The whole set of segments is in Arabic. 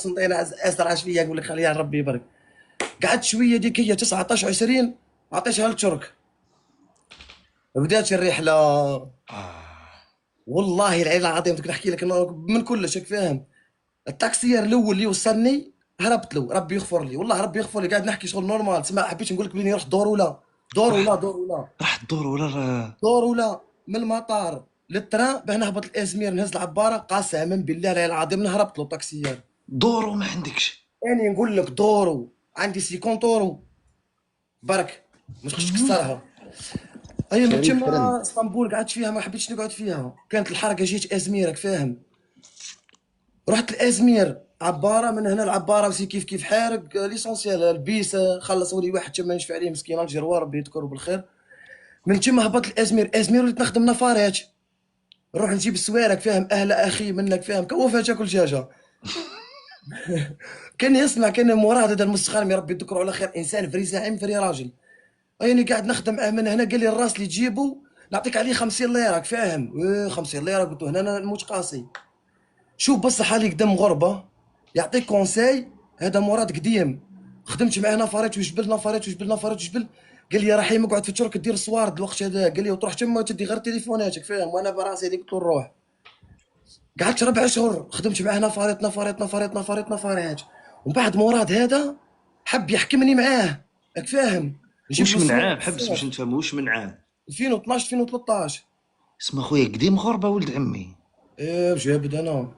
قسنطينه اسرع شويه يقول لك خليها ربي يبارك. قعدت شويه ديك هي 19 20 عطيتها للترك. بدات الرحله. والله العلي العظيم كنت نحكي لك من كلش فاهم. التاكسير الاول اللي وصلني هربت له ربي يغفر لي، والله ربي يغفر لي، قاعد نحكي شغل نورمال. تسمع حبيت نقول لك بلي رحت دور ولا دور ولا دور ولا راح الدور ولا دور ولا من المطار للتران باه نهبط الازمير نهز العباره. قسما بالله العلي العظيم نهربت له تاكسير. دور وما عندكش؟ يعني نقول لك دورو عندي 50 اورو برك مش خصك تكسرها. هي من خليك فرن. تما اسطنبول قعدت فيها، ما حبيتش نقعد فيها، كانت الحركه جيت ازمير راك فاهم. رحت الازمير عباره، من هنا العباره وسي كيف حارق ليسونسيال البيس خلصوا لي واحد تما نشفع عليه مسكين الجيروار ربي يذكره بالخير. من تما هبط الازمير، ازمير وليت نخدم نفارات، نروح نجيب السوارك فاهم، اهل اخي منك فاهم، كوفها تاكل دجاجه. كان يسمع كان مراد هذا المستخدم ربي يذكره على خير، انسان فري زعيم فري راجل. راني قاعد نخدم معاه من هنا، قال لي الراس اللي تجيبه نعطيك عليه 50 ليره فاهم. 50 ليره قلت له هنا انا نموت قاسي. شوف بس حالي قدام غربه يعطيك كونساي. هذا مراد قديم خدمت معاه نفرات وجبل نفرات وجبل نفرات وجبل. قال لي رحيم اقعد في الترك دير صوارد الوقت هذا، قال لي وتروح تما تدي غير تليفوناتك فاهم، وانا براسي هذيك قلت له نروح. قعدت 4 شهور خدمت معاه نفرات. ومن بعد مراد هذا حب يحكمني معاه راك فاهم، نجيب وش له من صوارد عام حبس باش بزاف. نتفاهموا؟ وش من عام؟ 2012 2013. اسمع خويا قديم غربه ولد عمي. ايه جابد انا.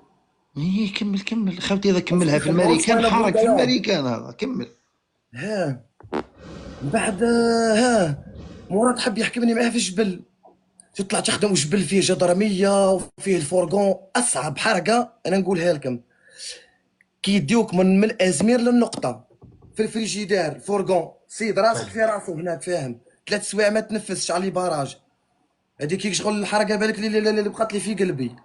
ايه كمل كمل خاوتي، هذا بس كملها في نخدموا الماريكان، شويه حرق في بولديات. الماريكان هذا كمل. ها من بعد مراد حب يحكمني معاه في الجبل. تطلع تخدم جبل فيه جدرميه وفيه الفورغون، اصعب حركه انا نقولها لكم. كيديوك من الازمير للنقطه في الفريجيدار الفورغون، سيد راسك في راسه هناك فاهم، 3 سوايع ما تنفسش على باراج. هذيك كي شغل الحركه بالك اللي بقات لي في قلبي.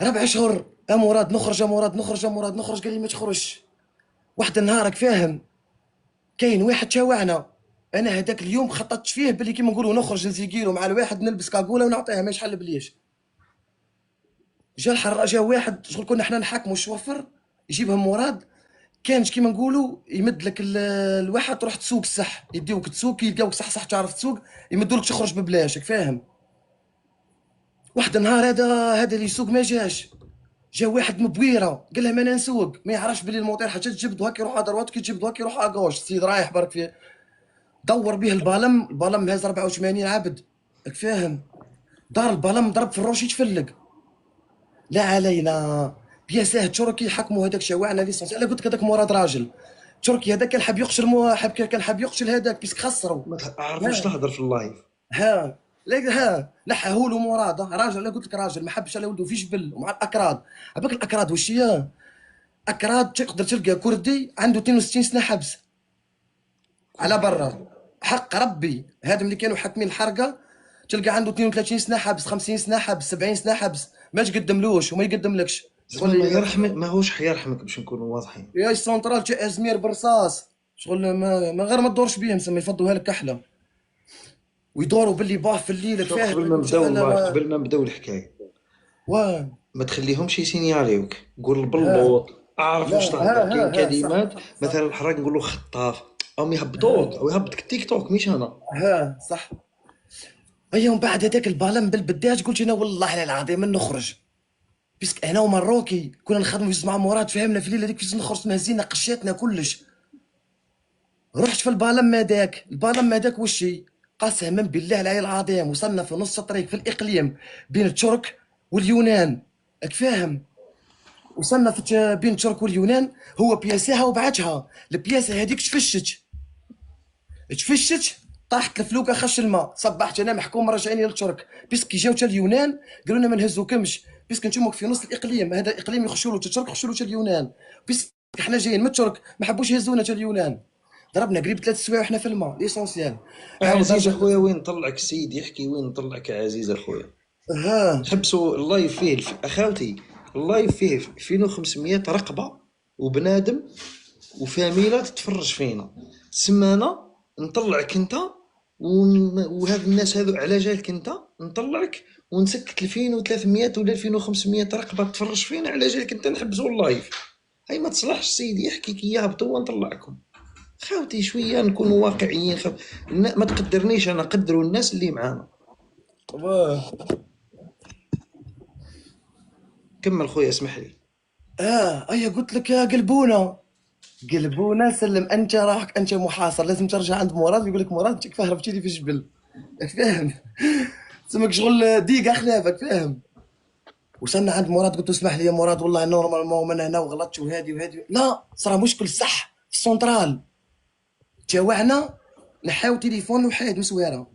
4 شهور مراد نخرج، مراد نخرج، مراد نخرج، قال لي ما تخرجش. واحد النهار راك فاهم كاين واحد شاوعنا، انا هذاك اليوم خططت فيه باللي كيما نقولوا نخرج نزيكيرو مع الواحد نلبس كاكوله ونعطيها ما يشحال بليش. جا واحد شغل كنا حنا نحكموا الشوفر يجيبهم مراد، كانش كيما نقولوا يمد لك الواحد تروح تسوق الصح، يديوك تسوق يلقاوك صح تعرف تسوق، يمدوا لك تخرج ببلاش فاهم. واحد النهار هذا اللي يسوق ما جاش، جا واحد مبويره قال لهم انا نسوق، ما يعرفش بلي الموطير حاجه تجبد هكا يروح على دروات، كي تجبد هكا يروح على غوش. السيد رايح برك فيه دور به البالم هاز 84 عبد راك فاهم. دار البالم ضرب في الروش يتفلق. لا علينا بياساه تركي حكموا هذاك شواعنا ليسونس. انا قلت لك هذاك مراد راجل تركي، هذاك كان حاب يقشر كان حاب يقشر هذاك بيسك خسروا. ما تعرفوش ها تهضر في اللايف. ها لحهوا له مراد راجل. انا قلت لك راجل ما حبش على ولده في جبل ومع الاكراد. عباك الاكراد وش هي؟ اكراد تقدر تلقى كردي عنده 62 سنه حبس على برا، حق ربي هذا اللي كانوا حاكمين الحرقه تلقى عنده 32 سنه حبس، 50 سنه حبس، 70 سنه حبس، ما تقدملوش وما يقدملكش. زعما ما يرحمك، ماهوش حيرحمك باش نكونوا واضحين. يا السونترال تاع ازمير برصاص شغل ما غير ما تدورش بيهم سما يفضوها لك كحله ويدوروا باللي باه في الليل شوف فاهم. قبل ما نبداو اللايف، قبل ما نبداو الحكايه، وين ما تخليهمش يسينياليوك، قول ها البلوط، اعرف لا واش تهضر. كاين ها صح كلمات صح صح مثلا الحراق نقول له خطاف، او يهبطوك ها او يهبطك التيك توك مش انا. صح. هيا من بعد هذاك البالم بالبداج قلت انا والله العظيم من نخرج، بيسك انا ومروكي كنا نخدموا في مع مراد فهمنا في الليله هذيك كيفاش نخرج مهزينا قشاتنا كلش. رحت في البالم هذاك، البالم هذاك وشي قسما بالله العلي العظيم وصلنا في نص الطريق في الاقليم بين الترك واليونان راك فاهم. وصلنا في بين الترك واليونان، هو بياساها وبعتها البياسه هذيك تفشت طاحت الفلوكه خش الماء. صبحت انا محكوم راجعيني للترك، بيسك جاو تا اليونان قالوا لنا ما نهزوكمش بيسك نتوما في نص الاقليم، هذا الاقليم يخشوا له تا الترك يخشوا له تا اليونان، بيسك احنا جايين من الترك ما حبوش يهزونا تا اليونان. ضربنا قريب 3 سوايع وحنا في الماء ليسونسيال. عاود عزيز اخويا وين نطلعك؟ السيد يحكي وين نطلعك يا عزيز اخويا؟ ها حبسوا اللايف فيه اخاوتي، اللايف فيه 2500 رقبه وبنادم وفاميله تتفرج فينا. سمانه نطلعك انت وهذا الناس هذو على جالك انت، نطلعك ونسكت 2300 ولا 2500 رقبه تتفرج فينا على جالك انت، نحبسوا اللايف. هاي ما تصلحش سيدي، يحكيك اياها بتوا نطلعكم. خاوتي شويه نكونوا واقعيين، ما تقدرنيش انا، قدروا الناس اللي معانا. واه. كمل خويا اسمح لي. ايا قلت لك يا قلبونا، قلبونا سلم، انت راحك، انت محاصر، لازم ترجع عند مراد، يقول لك مراد انت فاهم في الجبل. راك فاهم؟ تسمك شغل ديقه خلافك، فاهم؟ وصلنا عند مراد قلت له اسمح لي يا مراد والله نورمالمون من هنا وغلطت وهذه وهذه، لا صرا مشكل صح في السونترال. تجاوعنا نحاو تليفون وحيد وسويره.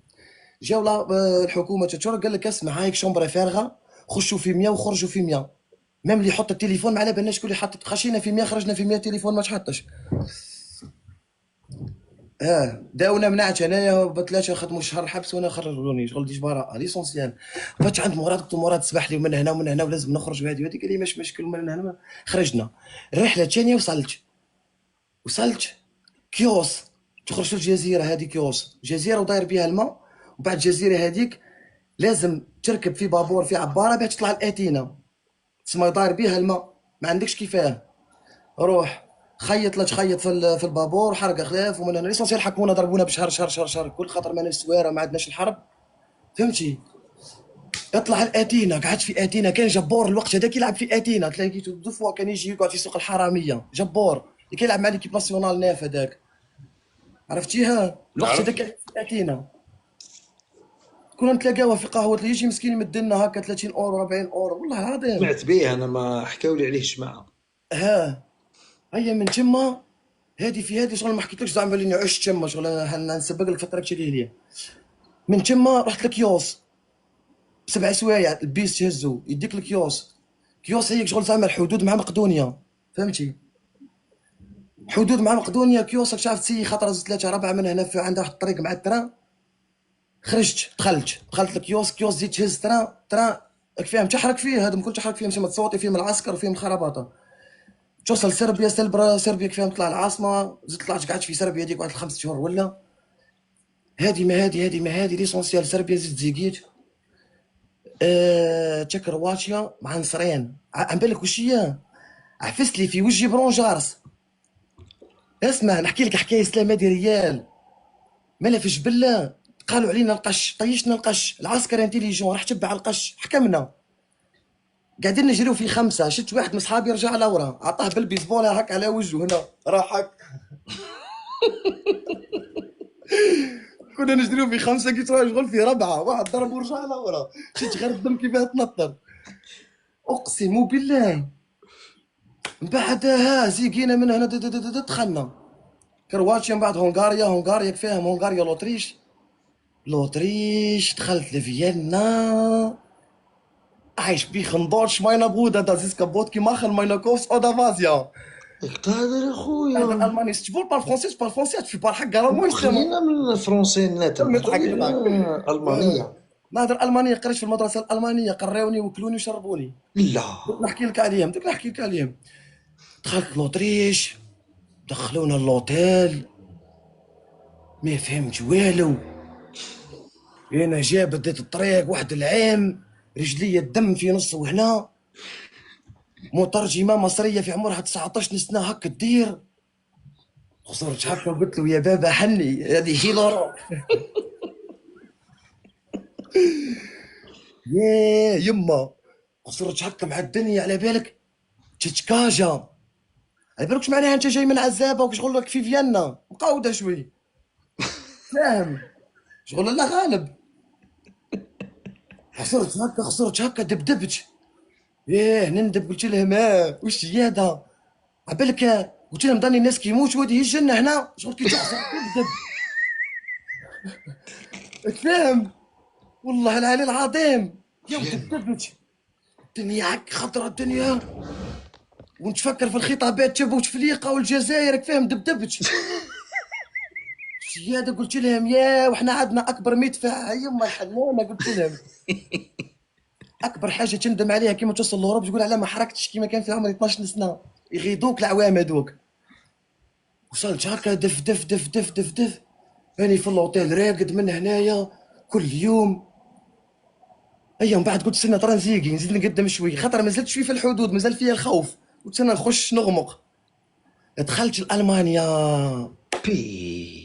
جاو الحكومه تتشر قال لك اسمع هايك شومبره فارغه، خشوا في 100 وخرجوا في 100. ميم اللي يحط التليفون ما على بالناش شكون اللي حط، خشينا في 100 خرجنا في 100، تليفون ما تحطش. داونا منعت انايا بثلاثه خدموا شهر حبس وانا خرجوني شغل ديش براءه ليسونسيال. فات عند مراد قلت له مراد اسمح لي، ومن هنا ومن هنا ولازم نخرج وهذه وهذه، قال لي مش مشكل من هنا. خرجنا. الرحله الثانيه وصلت كيوس، تخرج الجزيره هذه كيوس جزيره وداير بها الماء، وبعد الجزيره هذيك لازم تركب في بابور في عباره باش تطلع الاتينا، تسمى داير بها الماء، ما عندكش كيفاه. روح خيط لا تخيط في البابور، حرق خلاف، ومن هنا ليسونسيال حكمونا ضربونا بشهر شهر شهر شهر، كل خاطر ماناش سواره ما عندناش الحرب، فهمتي؟ اطلع الاتينا، قعدت في اتينا، كان جبور الوقت هذاك يلعب في اتينا، تلاقيته دو فوا كان يجي يقعد في سوق الحراميه، جبور اللي كيلعب مع ليكيب ناسيونال ناف هذاك، عرفتيها؟ الوقت هذاك نعرف. كان في اتينا، كنا نتلاقاوها في قهوه، يجي مسكين يمدلنا هكا 30 اورو 40 اورو والله العظيم. سمعت به انا، ما حكاولي عليه الجماعه. ها هيا من تما، هذه في هذه شغل ما حكيتلكش زعما اللي عشت تما شغل، انا نسبق لك فتره كثير ليا. من تما رحت لكيوس بسبع سوايع، البيس تهزو يديك الكيوس، كيوس هي شغل زعما الحدود مع مقدونيا، فهمتي؟ حدود مع مقدونيا، كيوسك شافت سي خطره زوج ثلاثه اربعه من هنا، في عندها واحد الطريق مع التران، خرجت دخلت لكيوس، كيوس زيد تهز تران فاهم، تحرك فيه هذا كل تحرك فيه، ماشي ما تصوتي فيه من العسكر وفيه من الخرابطه، توصل سربيا سربيا كيفاهم تطلع العاصمه، زدت طلعت قعدت في سربيا هذيك واحد 5 شهور ولا. هذه ليسونسيال سربيا زدت زيقيت. تشيكوسلوفاكيا مع نصرين، عم بالك وش هي؟ عفست لي في وجهي برونجارس. اسمع نحكي لك حكايه سلام هذه ريال، مالا في جبل قالوا علينا القش، طيشنا القش، العسكر انتيليجون راح تبع القش، حكمنا قاعدين نجريو في 5، شفت واحد من صحابي رجع لورا عطاه بالبيسبول هك على وجهه هنا راح هك. كنا نجريو في 5، قلت له شغل في 4، واحد ضرب ورجع لورا، شفت غير الدم كيفاه تنطر، اقسم بالله. من بعدها زيقينا من هنا دخلنا كرواتيا، من بعد هونغاريا كفاهم، هونغاريا لوطريش دخلت لفيينا، عايش بيخن دورش ماينا بودا das ist kaputt gemacht meine Kofs oder was ja. قادر يا هذا خويا. الماني si tu parles français tu parles français tu parles حق الماني justement. خلينا من الفرنسيات نضحك نهضروا نضحك. المانيه. نهضر المانيه، قريت في المدرسه الالمانيه، قراوني وكلوني وشربوني. لا. دوك نحكي لك عليهم. دخلت لوطريش، دخلونا اللوتيل، ما فهمت والو، انا جا بديت الطريق واحد العام، رجلي الدم في نص وهنا، مترجمه مصريه في عمرها 19 سنه هكا تدير، خسرت هكا وقلت له يا بابا حني هذه هي لوروب. يا يما خسرت هكا مع الدنيا، على بالك تشكاجا، على بالك معناها انت جاي من عزابه وشغل لك في فيينا مقاوده شوي، فاهم؟ شغل لا غالب. خسرت هكا دبدبت، ايه نندب، قلت لهم وش هي هذا؟ عبالك قلت لهم ضاني الناس كيموت وهذه هي الجنه هنا، شغل كي تخسر تبدب، فاهم؟ والله العلي العظيم يوم دبدبت، الدنيا هك خطره الدنيا، ونتفكر في الخطابات تبا وتفليقه والجزائر فاهم، دبدبت. هذا قلت لهم يا وحنا عندنا اكبر مدفع يما الحنونه، قلت لهم اكبر حاجه تندم عليها كيما توصل لاوروبا تقول على ما حركتش كيما كان في عمري 12 سنه، يغيدوك العوام هذوك. وصلت هكا دف دف دف دف دف دف، راني في الاوتيل راقد من هنايا كل يوم. ايام بعد قلت سنة ترانزيكي نزيد نقدم شوي، خاطر ما زلت شوي في الحدود، مازال فيا الخوف، قلت انا نخش نغمق. دخلت لألمانيا، بي.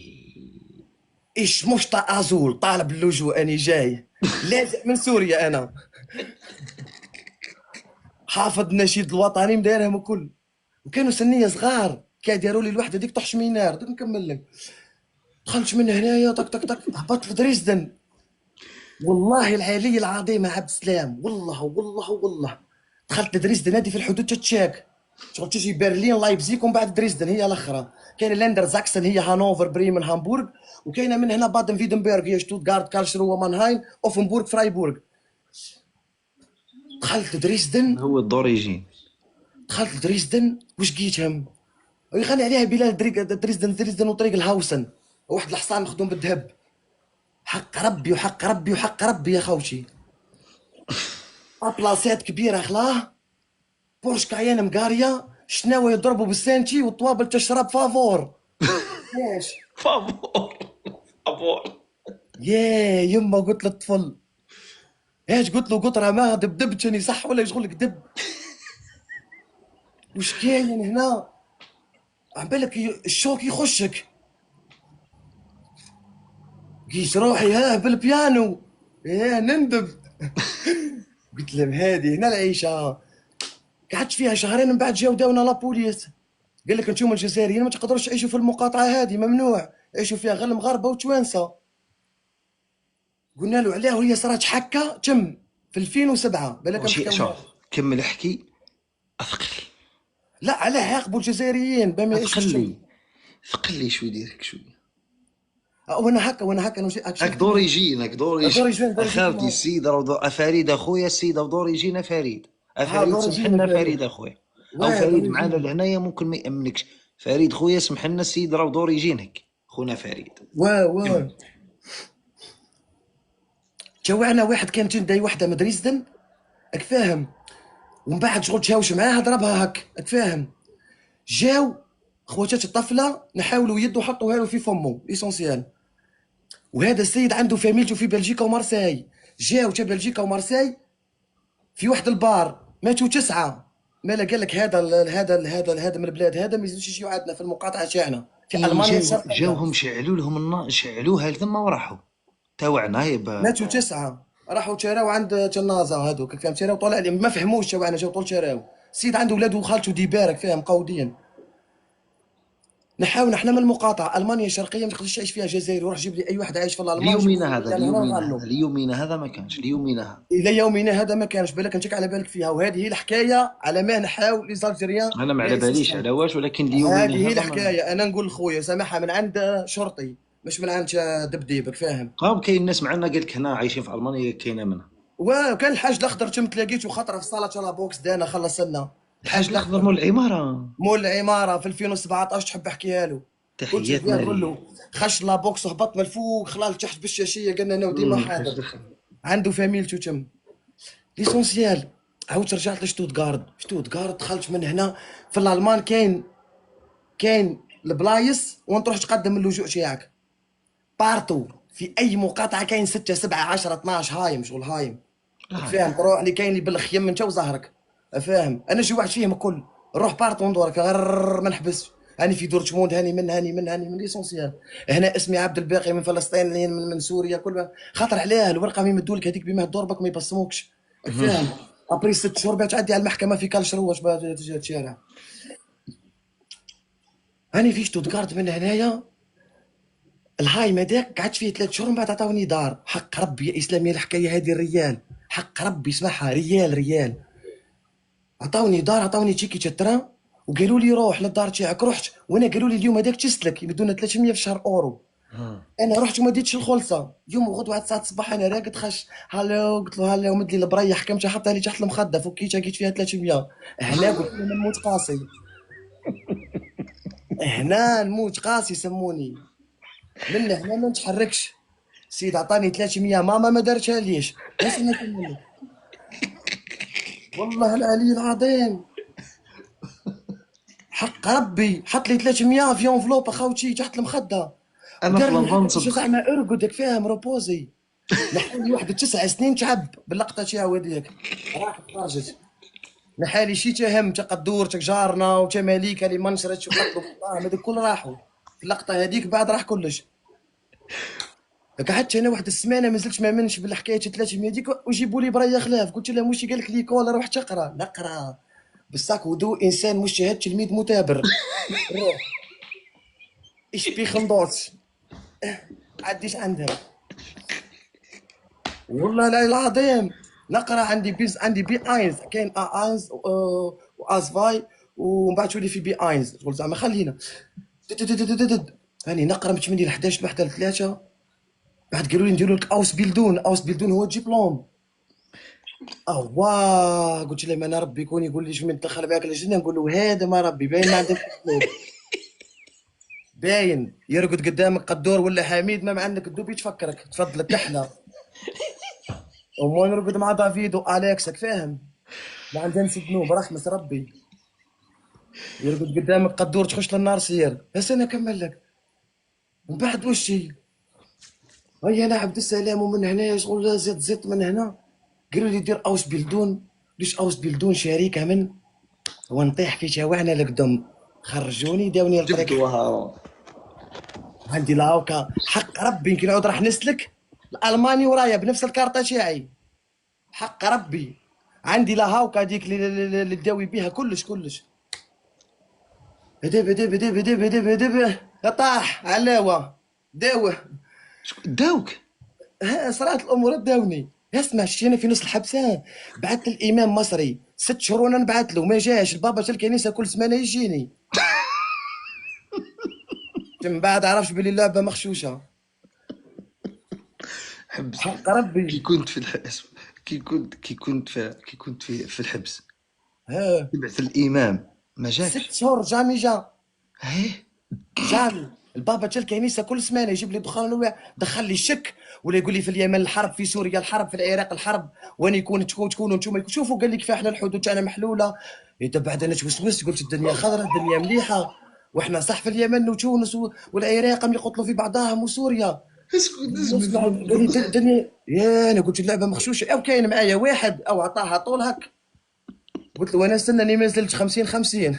ايش مشطة ازول طالب اللجوء، اني جاي لاجئ من سوريا انا، حافظ النشيد الوطني مدايرهم الكل. وكانوا سنية صغار كيديروا لي الوحده ديك طحش مينار، دوك نكمل لك. دخلت من هنايا طق طق طق هبطت لدريسدن. والله العلي العظيم يا عبد السلام، والله والله والله دخلت لدريسدن هذه في الحدود تشاك، شغل تجي برلين لايبزيك ومن بعد دريسدن هي الاخرى. كاين لاندر زاكسن هي هانوفر بريمن هامبورغ، وكاينه من هنا بادن فيدنبرغ هي شتوتغارت كارلسروه مانهايم اوفنبورغ فرايبورغ. دخلت لدريسدن، هو الدوريجين. دخلت لدريسدن واش لقيتهم يغني عليها بلال دريسدن دريسدن وطريق الهاوسن، واحد الحصان مخدوم بالذهب. حق ربي وحق ربي وحق ربي يا خوتي، ابلاصات كبيره خلاه، بورش كايان مقاريه، شناوي يضربوا بالسانتي والطوابل تشرب فافور. ليش؟ فابور. فابور. يا يما قلت للطفل، ايش قلت له؟ قطره ما دبدبتني صح ولا يشغل لك دب؟ وش كاين هنا؟ عم بالك الشوك يخشك. قيس روحي ها بالبيانو، ايه نندب. قلت لهم هذه هنا العيشه. قعدت فيها شهرين، من بعد جاو داونا لابوليس، قال لك انتم الجزائريين ما تقدروش تعيشوا في المقاطعه هذه، ممنوع يعيشوا فيها غير المغاربه وتوانسه. قلنا له علاه، وهي صارت حكه تم في 2007 بالك شوف نحكيو. كمل احكي. اثقل. لا علاه يعاقبوا الجزائريين بما يعيشوا اثقل الشم. لي. ثقل لي شوي ديرك شوي. وانا هكا وانا هكا هاك دوري يجينا، هاك دوري دوري يجي. جوين دوري اخالتي جوين. السيده افاريد اخويا، السيده ودوري يجينا فريد. ها افاريد دوري سمح جوين لنا فريد. فريد اخويا. او واه فريد دوري معانا جوين. لهنايا ممكن ما يامنكش. فريد خويا سمح لنا السيد راه دوري يجينك. خونا فريد. واه واه. كمل. جوعنا واحد كان جندي وحده من دريسدن، راك فاهم، ومن بعد شغل تهاوش معاها ضربها هك، راك فاهم. جاو خواتات الطفله نحاولوا يدو حطوها له في فمه ليسونسيال. وهذا السيد عنده فاميلته في بلجيكا ومارساي، جاو تا بلجيكا ومارساي في واحد البار ماتوا 9. مالا قال لك هذا من البلاد هذا ما يزيدش يجيو عندنا في المقاطعه تاعنا في اي المانيا الشرقيه. جاوهم شعلوا لهم النار، شعلوها لثم وراحوا. تاوعنا هي ماتوا 9 راحوا تشراو عند تنازا هذوك، فاهم، تشراو طلع عليهم ما فهموش تاعنا، جاو طول تشراو. السيد عنده ولاد وخالته ديبارك فاهم قودين. نحاول احنا من المقاطعه المانيا الشرقيه ما تقدرش تعيش فيها جزائري، وروح جيب لي اي واحد عايش في الالمان جيب اليومين لي هذا، لان هنا اليومين نغنوا. هذا، اليومين هذا ما كانش، اليومين هذا. الى يومنا هذا ما كانش، بالك نجيك على بالك فيها، وهذه هي الحكايه على ما نحاول لي زالجيريان انا ما لا على باليش يسيستم. على واش، ولكن اليومين هذه هي هذا ما. الحكايه، انا نقول لخويا سامحها من عند شرطي مش من عند دبديبك فاهم. قام كاين ناس معنا قال لك هنا عايشين في المانيا كاينه منها. وكان الحاج الاخضر تم تلاقيته خطره في صاله شلا بوكس دانا خلص لنا. الحاج الحاج الاخضر الاخضر مول العماره. مول العماره في 2017 تحب احكيها له. كنت تحياتنا فيها نقول ليه. له خش لا بوكس وهبط من الفوق خلال تحت بالشاشيه، قلنا انا وديما حاضر. عنده فاميلته تم ليسونسيال. عاودت رجعت لشتوتغارد، شتوتغارد دخلت من هنا. في الالمان كاين البلايص وين تروح تقدم اللجوء تاعك، بارتو في اي مقاطعه كاين 6 7 10 12 هايم شغل هايم. فاهم، تروح اللي كاين اللي بالخيم من تو ظهرك فاهم. انا شي واحد فيهم الكل نروح بارتو ندورك غير ما نحبس. هاني في دورتموند، هاني من ليسونسيال. هنا اسمي عبد الباقي من فلسطين، من سوريا، كل خاطر عليها الورقه ما يمدوا لك هذيك بما تدور بك ما يبصموكش فاهم. ابري 6 شهور بعد تعدي على المحكمه في كالشرو واش تجي الشارع. هاني في شتوتغارت من هنايا الهايم هذاك قعدت فيه 3 شهور، من بعد عطاوني دار. حق ربي يا اسلامي الحكايه هذه الريال، حق ربي اسمعها ريال. عطاوني دار، عطاوني تيكي ترا، وقالوا لي روح للدار تاعك. رحت وانا قالوا لي اليوم هذاك تسلك يبدونا 300 في الشهر اورو. انا رحت وما ديتش الخلصه. يوم وغدوه 9 الصباح انا راقد خش هلو، قلت له هلا مد لي البريه، حكمتها حطها لي تحت المخده فكيتها لقيت فيها 300. هنا قلت لهم نموت قاسي، هنا نموت قاسي سموني. من هنا ما نتحركش. سيد عطاني 300 ماما ما دارتها ليش بس انا كملت. والله العلي العظيم حق ربي حط لي 300 في انفلوب اخوتي تحت المخده. انا في ودار لي لندن حتى صدق. زعما ارقد فاهم روبوزي. لحد واحد 9 سنين تعب باللقطه تاعو هذيك راحت خرجت. نحالي شي تهم تقدور جارنا وتماليك اللي منشرت وقتلوا بالطعام هذوك كل راحوا في اللقطه هذيك بعد راح كلش. قعدت انا واحد السمانه ما زلتش ما منش بالحكايه 300 هذيك ويجيبوا لي برايا خلاف. قلت له مشي قال لك ليكول روح تقرا نقرا بالساك ودو انسان مجتهد تلميذ مثابر. روح ايش بي خندوش عديش عندهم والله لا العظيم. نقرا عندي بيز عندي بي اينز كاين ا اينز واز فاي ومن بعد تولي في بي اينز قلت زعما خلينا هاني نقرا من 8 ل 11 لوحده ل 3 بعد قالوا لي نديروا لك اوس بيلدون. اوس بيلدون هو ديبلوم. واه قلت له ما انا ربي يكون يقول لي شو من دخل معاك الجنه نقول له هذا ما ربي باين ما عندك اسلوب. باين يرقد قدامك قدور ولا حميد ما عندك الدوب تفكرك تفضل تحلى. ومو نرقد مع دافيد واليكسك فاهم ما عندنا ذنوب رحمة ربي. يرقد قدامك قدور تخش للنار سير بس انا اكمل لك. ومن بعد وشي هيا لاعب السلام ومن هنا شغل زيت زيت من هنا. قالوا لي دير اوس بيلدون. ليش اوس بيلدون شركه من ونطيح في شوارعنا القدم. خرجوني داوني الطريق. جبدوا هارون. عندي لاوكا حق ربي يمكن نعود راح نسلك الالماني ورايا بنفس الكارطه تاعي. حق ربي عندي لا هاوكا ديك اللي تداوي بيها كلش كلش. بدب بدب بدب بدب بدب بدب طاح علاوه داوه. داوك. صرات الامور داوني. اسمع شتينا في نص الحبسه بعثت الامام مصري 6 شهور وانا نبعث له ما جاش. البابا تاع الكنيسه كل سمانه يجيني. من بعد عرفش بلي اللعبه مخشوشه. حبس. حق ربي. كي كنت في الحبس، كي كنت في الحبس ها تبعث الامام ما 6 جاكش. شهور جامي جا. هيه. جامي البابا تاع الكنيسه كل سمانه يجيب لي دخان دخل لي الشك ولا يقول لي في اليمن الحرب في سوريا الحرب في العراق الحرب وين يكون تكونوا انتم شوفوا قال لك كيف الحدود تاعنا محلوله. بعد انا توسوست قلت الدنيا خضراء الدنيا مليحه واحنا صح في اليمن وتونس والعراق يقتلوا في بعضهم وسوريا. اسكت اسكت. نسمع قال لي الدنيا يا انا قلت اللعبه مخشوشه او كاين معايا واحد او عطاها طول هك. قلت له انا استناني ما زلت 50 50.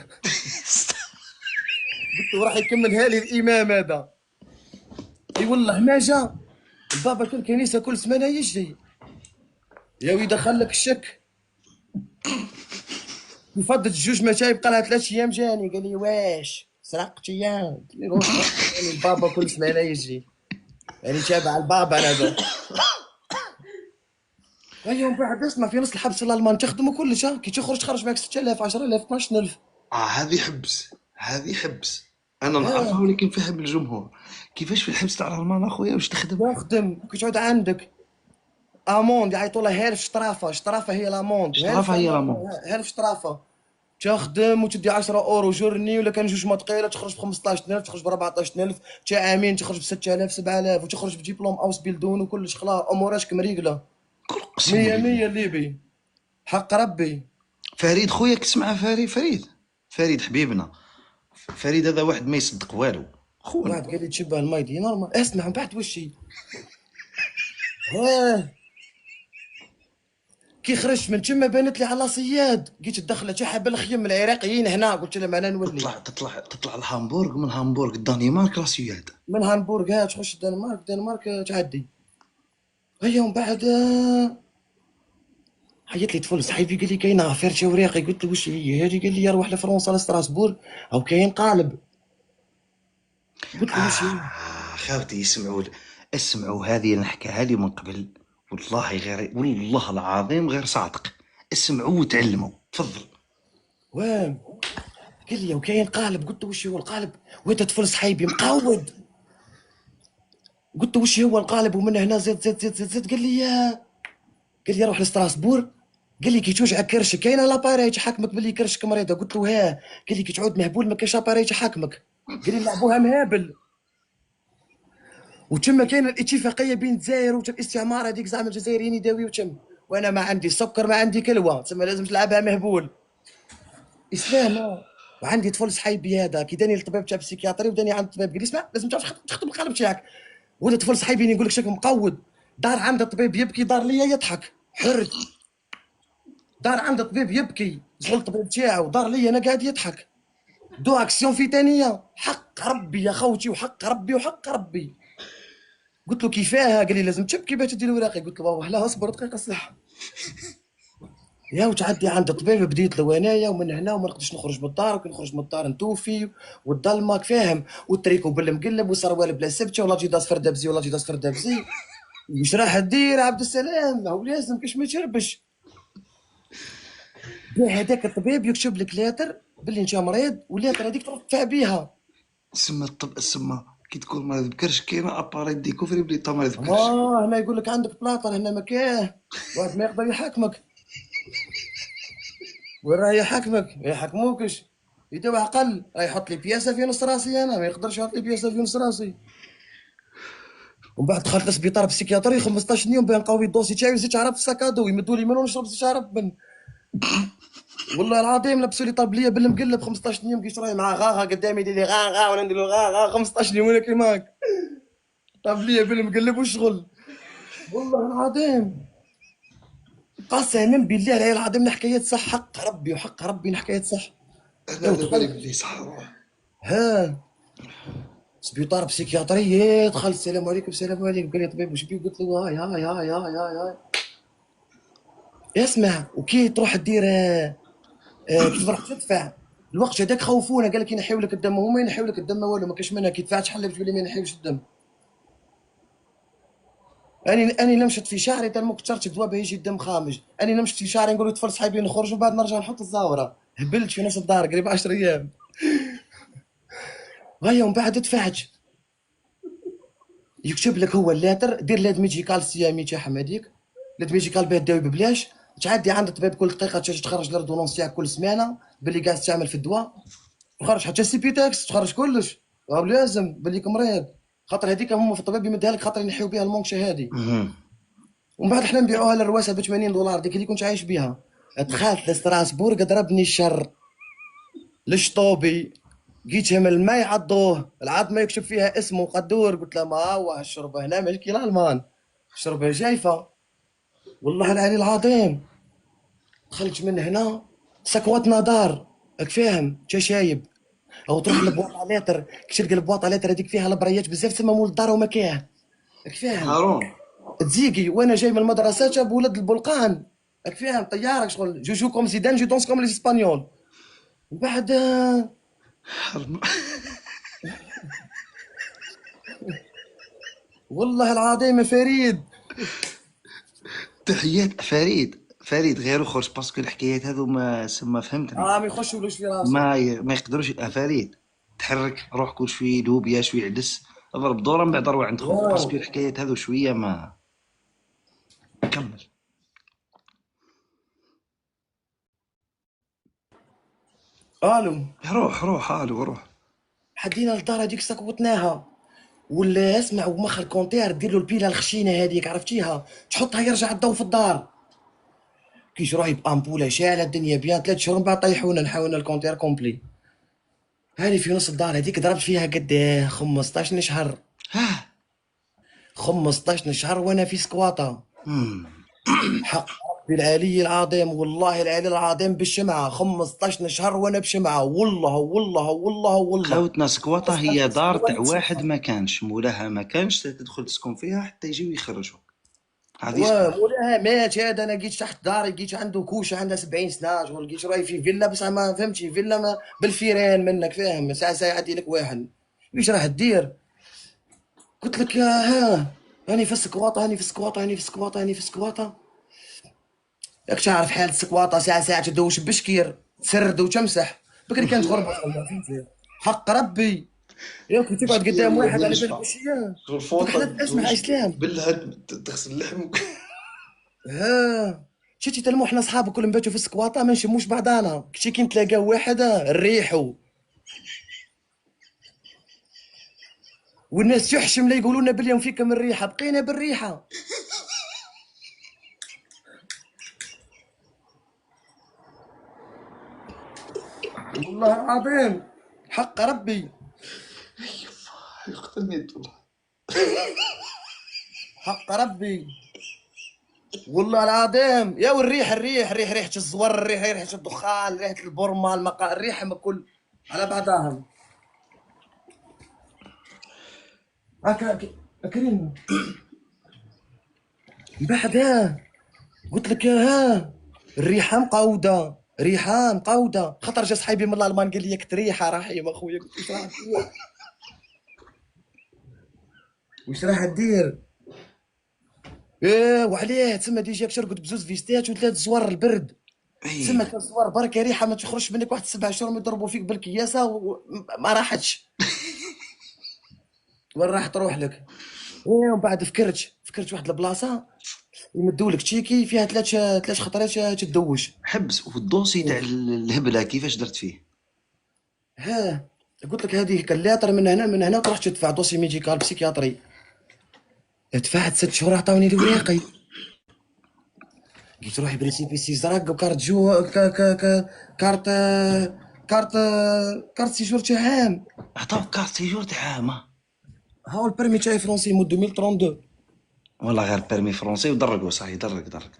قلت له راح يكملها لي الامام هذا. اي والله ما جا. البابا كل كنيسه كل سمانه يجي يا ويدخل لك الشك. يفضل جوج مشايب بقى لها 3 ايام جاني قال لي واش سرقت يا قلت له روح يعني البابا كل سمانه يجي يعني تابع البابا انا هذا. ايوه من بعد اسمع في نص الحبس الالمان تخدموا كلش كي تخرج معك 6000 10000 12000. هذه حبس، هذه حبس. انا نعرفها اه ولكن فيها بالجمهور. كيفاش في الحبس تاع الالمان اخويا واش تخدم؟ تخدم كي تعود عندك اموند يعيطوا لها هالف شطرافه. شطرافه هي لاموند هالف شطرافه هي لامون. هالف شطرافه. تخدم وتدي 10 اورو جورني ولا كان جوج ماتقيله تخرج ب 15000 تخرج ب 14000 تاع امين تخرج ب 6000 7000 وتخرج بدبلوم اوس بيلدون وكلش خلاص اموراتك مريقله. كل قسم 100 بالله. 100 الليبي. حق ربي. فريد خويا تسمع فريد حبيبنا. فريد هذا واحد ما يصدق والو خونا. واحد قال لي تشبه المايدي نورمال. اسمع من بعد وشي ها كي خرجت من تما بانت لي على صياد لقيت الدخله تاعها بالخيم العراقيين هنا. قلت لهم انا نولي تطلع لهامبورغ، من هامبورغ الدنمارك راسياد. من هامبورغ ها تخش الدنمارك تعدي. هيا ومن بعد حيت لي طفل صاحبي قال لي كاينه افير توريقي. قلت له واش هي هذه؟ قال لي روح لفرنسا لستراسبورغ او كاين قالب. قلت له واش هي؟ خاوتي اسمعوا هذه نحكيها لي من قبل. والله العظيم غير صادق. اسمعوا وتعلموا تفضل. وين؟ قال لي وكاين قالب. قلت له واش هو القالب؟ وانت طفل صاحبي مقود. قلت له واش هو القالب؟ ومن هنا زيد. قال لي روح لستراسبورغ. قال لي كي توجعك كرشك كاينه لاباري تحكمك باللي كرشك مريضه. قلت له ها. قال لي كي تعود مهبول ما كاينش اباري تحكمك. قال لي لعبوها مهابل. وتما كاينه الاتفاقيه بين الجزائر والاستعمار هذيك زعما الجزائريين يداويو تما وانا ما عندي سكر ما عندي كلوه تما لازم تلعبها مهبول. اسلام وعندي طفل صحيبي هذا كي داني للطبيب تاع البسيكياتري وداني عند الطبيب قال لي اسمع لازم تخدم القلب تاعك. وهذا طفل صحيبي نقول لك شكل مقود دار عند الطبيب يبكي دار ليا يضحك حرت. دار عند طبيب يبكي، شغل الطبيب تاعو دار لي انا قاعد يضحك. دو اكسيون في ثانيه، حق ربي يا خوتي وحق ربي وحق ربي. قلت له كيفاها؟ قال لي لازم تبكي باش تدير الوراقي. قلت له بابا لا اصبر دقيقه صح. يا وتعدي عند الطبيب، بديت له انايا ومن هنا وما نقدرش نخرج من الدار، وكي نخرج من الدار نتوفي والظلمه فاهم، والتريكو بالمقلب وسروال بلا سبته ولا جي داس فردبزي ولا جي داس فردبزي. واش راح دير عبد السلام؟ هو لازم كاش ما تشربش. هذاك الطبيب يكتب لك لاتر باللي انت مريض، واللاتر هذيك تروح تدفع بيها. سما سما كي تكون مريض بكرش كاينه اباري ديكوفري بلي انت مريض بكرش. هنا يقول لك عندك بلاطه، هنا ما كاه واحد ما يقدر يحاكمك. وين راه يحاكمك؟ ما يحاكموكش. يدوي عقل راه يحط لي بياسه في نص راسي، انا ما يقدرش يحط لي بياسه في نص راسي. ومن بعد دخلت للسبيطار بسيكياتري 15 يوم بين نقوي الدوسي تاعي وزيت شعرب في السكادو، يمدوا لي منو ونشرب زيت شعرب من. والله العظيم لبسوا لي طابليه بالمقلب 15 يوم، كيش راهي مع غاغا قدامي يدير لي غاغا وانا ندير له غاغا 15 يوم وانا كيماك. طابليه بالمقلب وشغل. والله العظيم قسما بالله العلي العظيم حكايات صح، حق ربي وحق ربي نحكايات صح. انا يا على بالي دخلت بلي صح روح. ها سبيطار بسيكياتري، دخلت السلام عليكم السلام عليكم، قال لي طبيب وش بيك؟ قلت له هاي هاي هاي هاي هاي هاي. اسمع وكي تروح تدير كي تروح تدفع الوقت هذاك خوفونا، قال لك ينحيوا لك الدم، هما ينحيوا لك الدم والو ما كاش منها، كي دفعت حلف تقول لي ما ينحيوش الدم. اني نمشط في شعري تال ما كثرتش الدواء يجي الدم خامج، اني نمشط في شعري نقول لطفل صحابي نخرج ومن بعد نرجع نحط الزاوره، هبلت في نص الدار قريب 10 ايام. هيا ومن بعد دفعت يكتب لك هو اللاتر، دير لاد ميديكال سيامي تاعهم هذيك، لاد ميديكال باه داوي ببلاش، تعدي عند الطبيب كل دقيقه تجي تخرج لوردونونس تاعك كل سمانه باللي قاعد تستعمل في الدواء، تخرج حتى السي بي تاكس تخرج كلش، راهو لازم بليك مريض، خاطر هذيك هما في الطبيب يمدها لك خاطر ينحيو بها المونكشه هذه. ومن بعد حنا نبيعوها للرواسه ب 80 دولار ديك اللي كنت عايش بها. دخلت لستراسبورغ ضربني الشر لشطوبي، جيت من الماء عضوه العظمه يكتب فيها اسمه قدور، قلت له ما هو الشربه هنا ماشي كي الالمان، الشربه جايفه. والله العلي العظيم خرجت من هنا سكوتنا دار، راك فاهم انت شايب، او تروح لبواطه لتر كي تلقى البواطه لتر هذيك فيها البريات بزاف تما مول الدار وما كاه، راك فاهم. هارون تزيقي وانا جاي من المدرسه جاب ولد البلقان، راك فاهم طيارك شغل جو كوم زيدان جو دونس كوم لي اسبانيول. من بعد والله العظيم يا فريد. تحيات فريد. فريد غير خرج باسكو الحكايات هذو ما سما فهمتني. ما يخشولوش في راسه. ما يقدروش فريد. تحرك روح كل شوي لوبيا شوي عدس، اضرب دوره من بعد روح عند خوك واو. باسكو الحكايات هذو شويه ما. كمل. الو. روح الو روح. حدينا للدار هذيك سكوتناها، ولا اسمع ومخ الكونتير دير له البيله الخشينه هذيك عرفتيها، تحطها يرجع الضوء في الدار. كي جراي بامبوله شاعله الدنيا بيان 3 شهور من بعد طيحونا نحاولنا الكونتير كومبلي. هاني في نص الدار هذيك ضربت فيها قد 15 شهر. ها. 15 شهر وانا في سكواطه. حق ربي العلي العظيم والله العلي العظيم بالشمعه 15 شهر وانا بشمعه، والله والله والله والله. خاوتنا سكواطة هي 15 دار شهر تاع وانا واحد بشمعه. ما كانش مولاها ما كانش تدخل تسكن فيها حتى يجيو يخرجوك. هذه سكواطة. ومولاها مات هذا، انا جيت تحت داري جيت عنده كوشه عندها 70 سنه شغل، جيت راي في فيلا بس ما فهمتش فيلا ما بالفيران منك فاهم، ساعه ساعه يعدي لك واحد. واش راح دير؟ قلت لك يا ها هاني في السكواطه هاني في السكواطه هاني في السكواطه هاني في السكواطه. راك تعرف حال السكواطه ساعه ساعه تدوش بشكير تسرد وتمسح. بكري كانت غربه فهمتي؟ حق ربي يا كي تقعد مشكير قدام واحد ولا على بالك نشفى وش هي. دوك الفوطة حنا اسمع تدوش اسلام. بالهد تغسل اللحم. ها شتي تلمو حنا صحاب كل نباتوا في السكواطه ما نشموش بعضانا، كشي كي نتلاقاو واحد نريحو، والناس تحشم لا يقولوا لنا باليوم فيكم الريحه، بقينا بالريحه. والله العظيم حق ربي يقتلني والله. حق ربي. والله العظيم يا والريح ريحة الزور، ريحة الدخان، ريحة البرمة، الريحة ما كل على بعضها. هكا كريم. من بعد قلت لك ها الريحة مقودة، ريحة مقودة. خاطر جا صحيبي من الألمان قال لي كنت ريحة رحيم أخويا. قلت واش راح دير؟ واش راح دير؟ ايه وعليه تسمى ديجا شرقت بزوز فيستات وثلاث زوار البرد. اي. تسمى ثلاث زوار برك ريحة ما تخرجش منك واحد 7 شهور ما يضربوا فيك بالكياسة وما راحتش. وين راح تروح لك؟ ايه ومن بعد فكرت واحد البلاصة يمدولك تشيكي فيها ثلاث خطرات تدوش. حبس، والدوسي تاع الهبله كيفاش درت فيه؟ ها قلت لك هذه كاللاتر من هنا تروح تدفع دوسي ميديكال بسيكياتري. دفعت 6 شهور عطاوني الوراقي. قلت روحي بريسي بي سي زرق وكارت جو كارت كارت كارت سيجور تاع عام. عطاوك كارت سيجور تاع عامه؟ هاو البرمي تاعي فرونسي مود 2032. والله غير بيرمي فرونسي ودرك وصاحي، ها درك.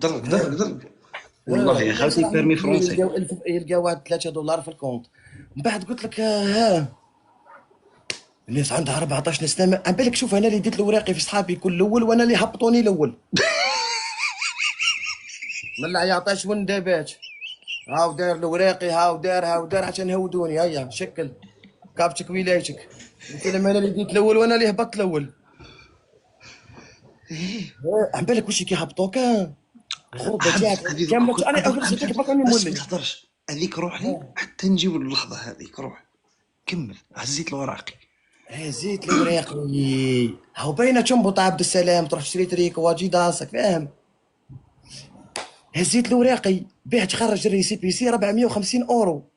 والله يا والله خالتي صراحه بيرمي مدير فرونسي. يلقاو واحد 3 دولار في الكونت. من بعد قلت لك ها الناس عندها 14 سنه. على بالك شوف انا اللي ديت الوراقي في صحابي كل الاول وانا اللي هبطوني الاول. من العياطاش والندابات. هاو داير الوراقي، هاو دار عشان يهودوني. هيا شكل كابتك ولايتك. قلت لهم انا اللي ديت الاول وانا اللي هبطت الاول. على بالك واش كيهبطوك الخربه حبس تاعك هذه كامله. انا هذيك اول شيء حبس تاعك حبس. باقي راني بس ما مولي. تهضرش هذيك، روح لي حتى نجيب اللحظه هذيك. روح كمل، هزيت الوراقي. زيت الوراقي. هاو باينه تنبط عبد السلام تروح تشري تريك واجي داسك فاهم. هزيت الوراقي بيه تخرج الريسي بي سي 450 اورو.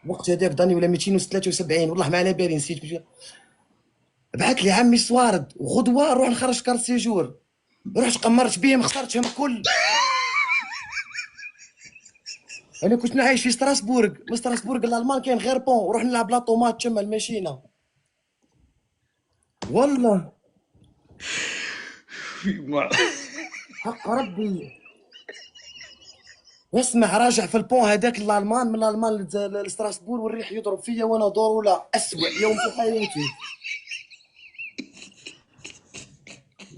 وقت هذاك داني ولا 273 والله ما على بالي نسيت. بعث لي عمي سوارد وغدوه نروح نخرج كارت سيجور. رحت قمرت بهم خسرتهم كل. انا كنت نعيش في ستراسبورغ، من ستراسبورغ الالمان كاين غير بون وروح نلعب لا طومات تما الماشينه. والله حق ربي. اسمع راجع في البون هذاك الالمان، من الالمان لستراسبورغ والريح يضرب فيا وانا دور ولا اسوء يوم في حياتي.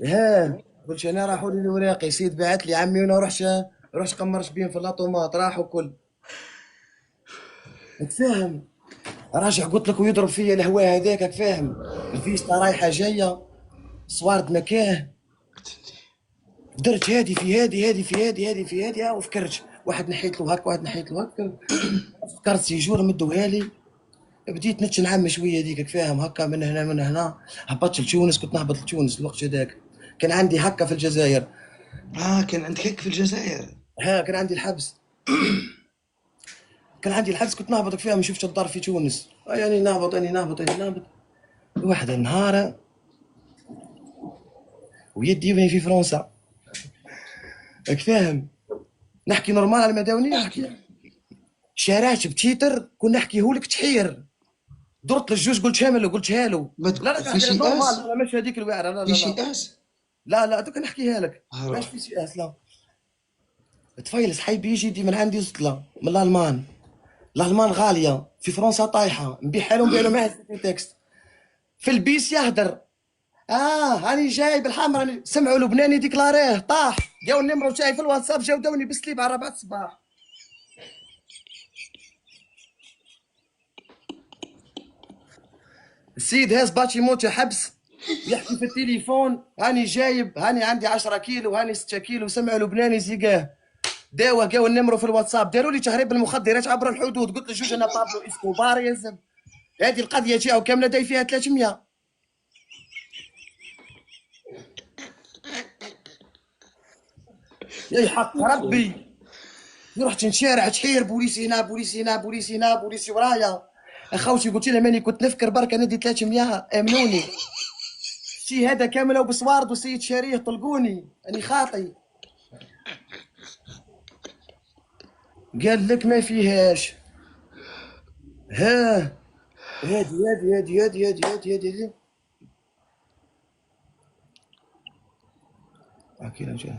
ها قلت انا راحوا لي الوراقي سيد بعث لي عمي وانا رحت قمرت بهم في لاطومات راحوا كل. تفهم راجع قلت لك ويضرب فيا الهواء هذاك فاهم. الفيستا رايحه جايه صوارد مكاه. درت هادي في هادي، هادي في هادي، هادي في هادي وفكرت واحد نحيت له هكا واحد نحيت له هكا. فكرت سيجور مدوها لي. بديت نعم شويه ديك فاهم هكا من هنا هبطت لتونس. كنت نهبط لتونس الوقت هذاك كان عندي هكا في الجزائر. كان عندك هيك في الجزائر؟ ها كان عندي الحبس. كنت نهبط فيها ما شفتش الدار في تونس. يعني نهبط. واحد النهار ويدي يبني في فرنسا. راك فاهم نحكي نورمال على ما داوني نحكي. شارعت بتيتر كون نحكيهولك تحير. درت للجوج قلت شامل قلتها له. ما لا لا في نحكي شي نورمال اس؟ لا ماشي هذيك الواعره لا في لا شي لا. اس؟ لا دوك نحكيها لك. ماشي روح. في سي اس لا. تفايل صحيبي يجي من عندي زطله من الالمان. الالمان غاليه في فرنسا طايحه نبيع حالهم نبيع لهم في تكست. في البيس يهدر. هاني جاي بالحمر راني سمعوا لبناني ديكلاريه طاح. جاو النمره تاعي في الواتساب جاو داوني بسليب على 4 الصباح. السيد هاز باتشي موتي حبس يحكي في التليفون. هاني جايب هاني عندي 10 كيلو هاني 6 كيلو سمع لبناني زيقاه. داوه جاو النمرو في الواتساب داروا لي تهريب المخدرات عبر الحدود. قلت له جوج انا بابلو اسكوبار يا زب. هذه القضيه تاعو كامله داي فيها 300. يا حق ربي. رحت نشارع تحير بوليسي هنا بوليسي هنا بوليسي هنا بوليسي ورايا. اخوتي قلت لهم ماني كنت نفكر برك ندي 300 امنوني. الشي هذا كامله وبصوارد وسيد شاريه طلقوني اني خاطي. قال لك ما فيهاش. ها هادي. اكيد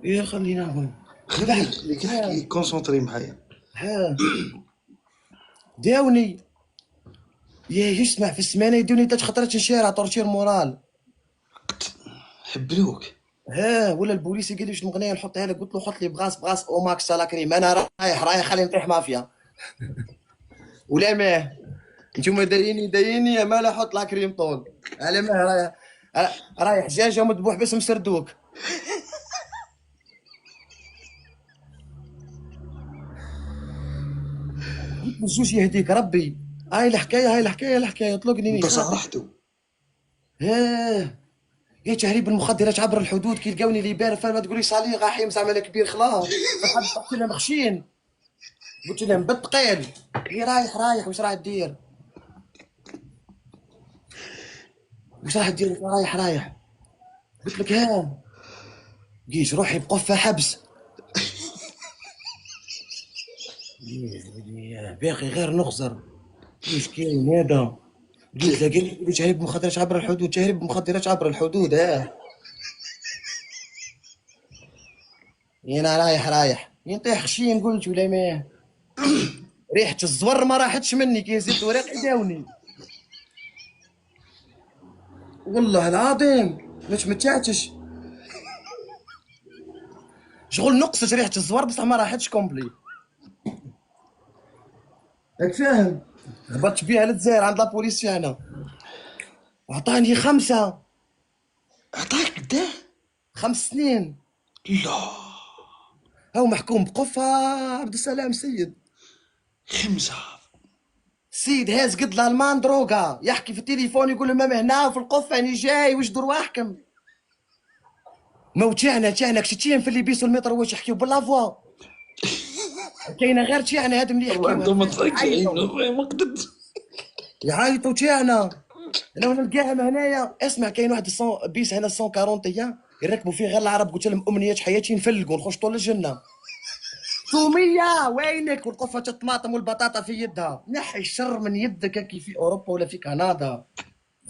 يا خلينا نقول. خليك ها احكي كونسونطري معايا. ها داوني. يسمع في السمانه يدوني 3 خطرات شارع طرشير مورال. حبلوك. ولا البوليس قال لي واش المغنيه نحطها لك، قلت له حط لي بغاس او ماكس لا كريم، انا رايح خليني نطيح مافيا. ولا ما انتوما دايريني يا مالا حط لا كريم طول. على ما رايح دجاجه ومذبوح باسم سردوك. قلت له الزوج يهديك ربي. هاي الحكايه طلقني انت خاطر. صارحته؟ اه يا تهريب المخدرات عبر الحدود كي لقاوني لي بارف ما تقوليش صالي غاحيم زعما كبير خلاص. فحد تحكي لها مخشين. قلت لهم بالثقيل. هي رايح واش راح دير؟ واش راح دير؟ رايح. قلت لك جيت روحي بقفه حبس. باقي غير نخزر. واش كاين هذا؟ قلت له قال لي تهريب مخدرات عبر الحدود، تهريب مخدرات عبر الحدود. انا رايح ينطيح خشين قلت ولا ما. ريحه الزور ما راحتش مني كي زدت ورق يداوني. والله العظيم مش متشعتش. شغل نقصت ريحه الزوار بصح ما راحتش كومبلي. راك فاهم. هبطت بيها للجزائر عند لابوليس هنا. وعطاني 5. عطاك ده؟ 5 سنين. لا. هو محكوم بقفة. عبد السلام سيد. 5. السيد هاز قد الالمان دروغا يحكي في التليفون يقول لهم هنا وفي القفة اني جاي واش دور واحكم. موتانا كشتيهم في اللي بيسوا المترو واش يحكيو باللافوا. كاينه غير تيعنا هادم اللي والله يحكيوها. انت ما ترجعين يعيطوا والله ما قدرت. يعيطوا تيعنا. انا نلقاهم هنايا. اسمع كاين واحد بيس هنا 140 يركبوا فيه غير العرب. قلت لهم امنيات حياتي نفلقوا نخش طول الجنه. ثوميه وينك والقفه الطماطم والبطاطا في يدها. نحي الشر من يدك كي في اوروبا ولا في كندا.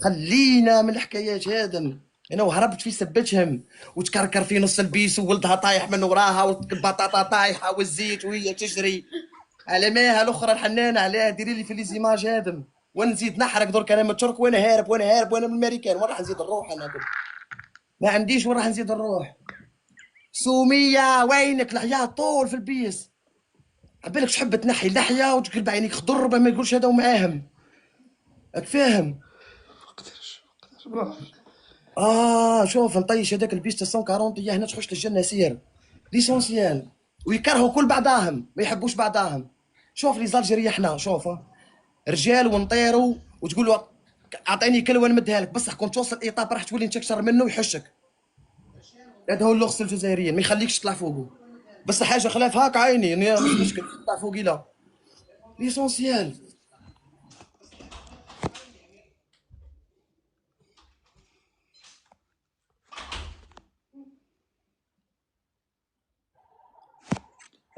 خلينا من الحكايات هذم. انا وهربت في سبتهم وتكركر في نص البيس وولدها طايح من وراها والبطاطا طايحه والزيت وهي تجري. على ماها الاخرى الحنانه عليها ديري لي في لي زيماج هذم. ونزيد نحرق درك انا من الترك وانا هارب وانا من الامريكان وين راح نزيد نروح انا درك. ما عنديش وين راح نزيد نروح. سوميه وينك العياط طول في البيس. عبالك تحب تنحي اللحيه وتقلب عينيك خضر ما يقولش هذا ومعاهم. راك فاهم. ما قدرش. شوف نطيش هذاك البيس 140 هنا تخش للجنه سير. ليسونسيال. ويكرهوا كل بعضاهم ما يحبوش بعضاهم. شوف لي زالجيريا احنا شوف رجال ونطيروا وتقول له اعطيني كلوه نمدها لك بصح كون توصل ايطاب راح تولي انت اكثر منه ويحشك. هذا هو اللغز الجزائريين ما يخليكش تطلع فوقه. بس حاجه خلاف هاك عيني مش مشكل تطلع فوقي لا. ليسونسيال.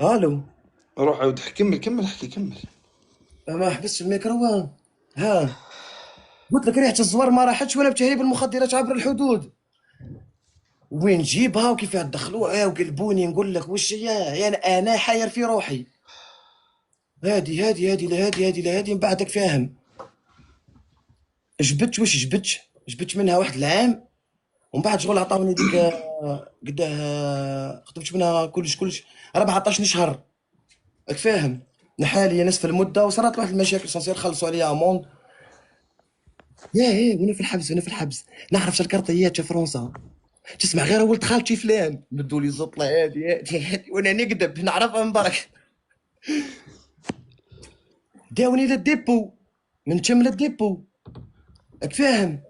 الو. روح عاود كمل احكي كمل. ما حبستش الميكروفون. ها قلت لك ريحه الزوار ما راحتش ولا بتهريب المخدرات عبر الحدود. وين نجيبها وكيف دخلوها وقلبوني نقول لك وش هي يعني انا حاير في روحي. هادي من بعدك فاهم. جبت منها واحد العام. ومن بعد شغل عطاوني ديك قداه خدمت منها كلش 14 شهر. راك فاهم. نحالي نصف المده وصارت واحد المشاكل صنصير خلصوا عليا اموند. وانا في الحبس نعرف الكارطيات في فرنسا. تسمع غير ولد خالتي فلان مدوا لي زطله هادي وانا نكذب نعرفها من برك. داوني للديبو. من تم للديبو. راك فاهم.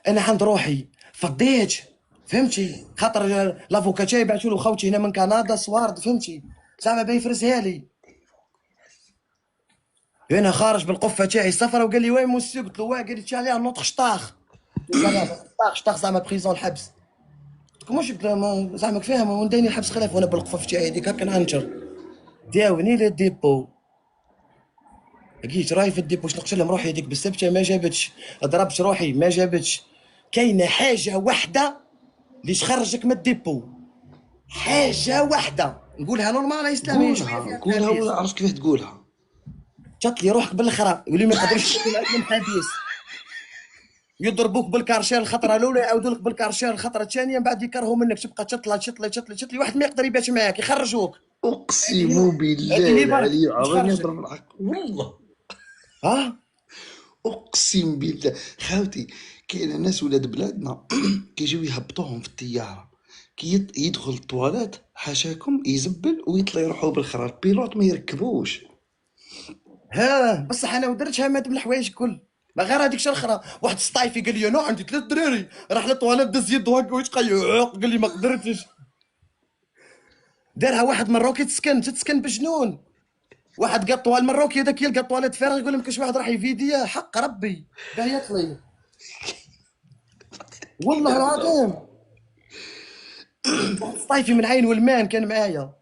انا عند روحي فضيت. فهمتي خاطر لافوكا جاي بعثوا له خوتي هنا من كندا سوارد فهمتي. زعما بيفرزها لي. انا خارج بالقفه تاعي السفره وقال لي وين موسي قلت له واه قال لي تشي عليها نوط خشطاخ. شطاخ زعما بريزون الحبس. قلت له مش زعما فاهم ونديني الحبس خلاف وانا بالقفه تاعي هذيك هكا نعنشر. داوني للديبو. لقيت راي في الديبو باش نقتلهم روحي هذيك بالسبته ما جابتش. ضربت روحي ما جابتش. كاينه حاجه واحده اللي تخرجك من الديبو. حاجه واحده نقولها نورمال يا اسلامي شويه قولها فيها قولها ولا الحديث. عرفت كيف تقولها. جات لي روحك بالاخرى يولي ما يقدروش يديروا معاك الحديث، يضربوك بالكارشير الخطره الاولى، يعاودوا لك بالكارشير الخطره الثانيه، من بعد يكرهوا منك تبقى تشطله تشطله تشطله تشطله، واحد ما يقدر يبات معاك يخرجوك. هذه اقسم هنا، بالله هذه برك العلي باش العظيم خرجك. يضرب العقل والله. اه اقسم بالله خاوتي، كاين ناس ولاد بلادنا كيجيو يهبطوهم في الطياره، يدخل الطواليت حاشاكم يزبل ويطلع يروحوا بالاخرى، البيلوت ما يركبوش. ها بصح انا ودرتها مات من الحوايج الكل، ما غير هذيك الاخرى. واحد السطايفي قال لي انا عندي 3 دراري، راح للطواليت دز يدو هكا ويتقيع، قال لي ما قدرتش. دارها واحد مروكي تسكن بجنون. واحد قال طوال مروكي هذاك يلقى الطواليت فارغ يقول لهم كاش واحد راح يفيديا، حق ربي باه يطلي، والله العظيم. واحد السطايفي من عين والمان كان معايا.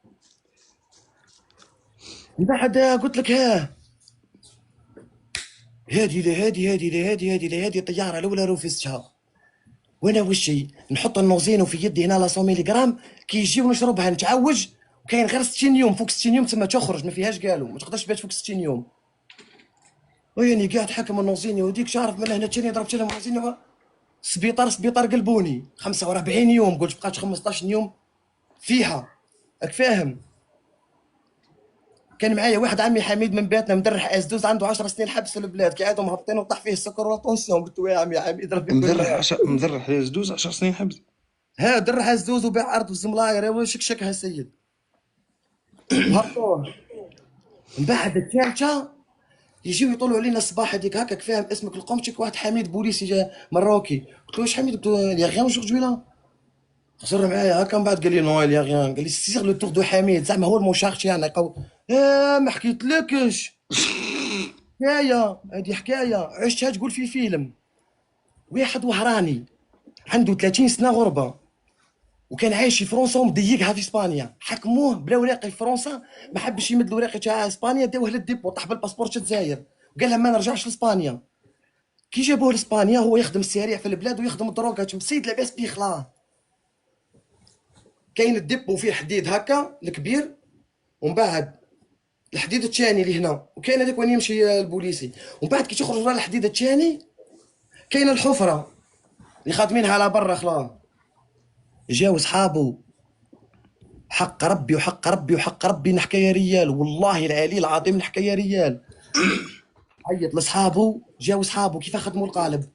من بعد قلت لك ها، هادي لهادي هادي لهادي هادي لهادي الطياره الاولى رفزتها، وانا وشي نحط النوزين في يدي هنا لا 100 ملي جرام، كي يجيو نشربها نتعوج، وكاين غير 60 يوم، فوق 60 يوم تما تخرج ما فيهاش قالوا ما تقدرش تبات فوق 60 يوم. وياني قاعد حكم النوزيني وديك شعرف من هنا تاني ضربت لهم نوزيني، سبيطار قلبوني 45 يوم، قلت بقات 15 يوم فيها، راك فاهم. كان معايا واحد عمي حميد من بيتنا مدرح اسدوز، عنده 10 سنين حبس في البلاد، قاعدهم مهبطين وطاح فيه السكر ولا طونسيون. قلت له يا عمي حميد ربي يكون معاك. مذرح يا زدوز 10 سنين حبس. ها درح اسدوز وباع ارض في الزملاير يا ولد، شكشكها السيد وهبطوه. من بعد الثالثه يجيو يطلعوا علينا الصباح هذيك هكاك، فاهم اسمك القمشك، واحد حميد بوليسي جا مراكي. قلت له واش حميد؟ قلت له يا غيان واش جويله، خسر معايا هكا. من بعد قال لي نويل يا غيان، قال لي سيغ لو تور دو حميد، زعما هو المشارش يعني ما حكيتلكش. حكايه هذه حكايه عشتها تقول في فيلم. واحد وهراني عنده 30 سنه غربه، وكان عايش في فرنسا ومضيقها في اسبانيا، حكموه بلا وراقي في فرنسا، ما حبش يمد الوراقي تاع اسبانيا، داوه للديبو، طاح بالباسبور تاع الجزائر، وقال لهم ما نرجعش لاسبانيا. كي جابوه لاسبانيا هو يخدم السريع في البلاد ويخدم الدروغات، مسيد لاباس بيه خلاه. كاين الديبو فيه حديد هكا الكبير، ومن بعد الحديد الثاني اللي هنا، وكاين هذاك وين يمشي البوليسي، ومن بعد كي تخرج ورا الحديد الثاني كاين الحفره اللي خادمينها على برا خلاه. جاو صحابو، حق ربي وحق ربي وحق ربي نحكي يا ريال، والله العلي العظيم نحكي يا ريال. عيط لصحابو، جاو صحابو كيف خدموا القالب،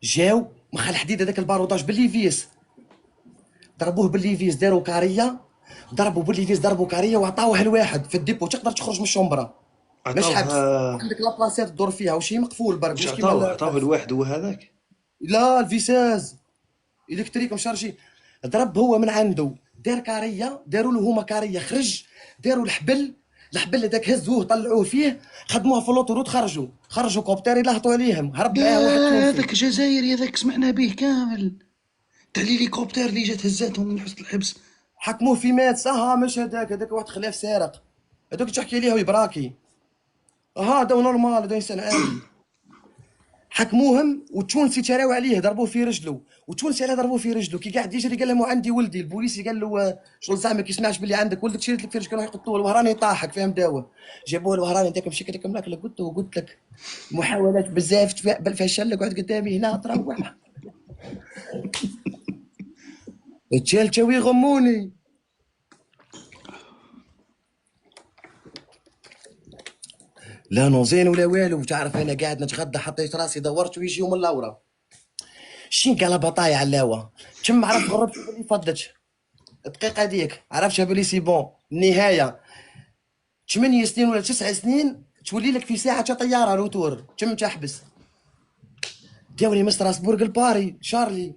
جاو مخ الحديد هذاك الباروداج بالليفيس، ضربوه بالليفيس، داروا كاريه، ضربوا بالليفيس ضربوا كاريه وعطاوها لواحد في الديبو، تقدر تخرج من الشومبره، مش حبس، عطاوها. عندك لابلاسات تدور فيها وشي مقفول برك واش مش كيما عطاوه الحبس. الواحد هو هذاك؟ لا الفيساز الكتريك مشارجي. ضرب هو من عنده، دار كاريه، داروا له هما كاريه، خرج، داروا الحبل هذاك هزوه طلعوه فيه، خدموه في اللوطورود، خرجوا كوبتر يلهطوا عليهم، هرب معاه واحد لا تونسي. هذاك جزائري، هذاك سمعنا به كامل، تاع الهليكوبتر اللي جات هزاتهم من حبس الحبس. حكموه في مات ساها، مش هذاك واحد خلاف سارق، هذوك تحكي ليه ويبراكي، هذا نورمال، هذا انسان عادي. حكموهم، والتونسي تراو عليه ضربوه في رجله، والتونسي على ضربوه في رجله، كي قاعد يجري قال لهم عندي ولدي، البوليسي قال له شغل زعما كي سمعش باللي عندك ولدك شريت لك في رجلك، كانوا يقطوه، الوهراني طاحك فاهم داوه. جابوه الوهراني ذاك مشي لك ملاك، قلت لك محاولات بزاف بالفشل، قعد قدامي هنا تروح التالتة ويغموني. لا نوزين ولا والو، تعرف انا قاعد نتغدى حطيت راسي دورت ويجيو من اللورا، شين قال بطايع علاوه، تم عرفت غربت اللي فضت الدقيقه ديك، عرفتها بلي سي بون النهايه 8 سنين ولا 9 سنين تولي لك في ساعه طياره روتور، تم تحبس. داوني من ستراسبورغ لباري شارلي،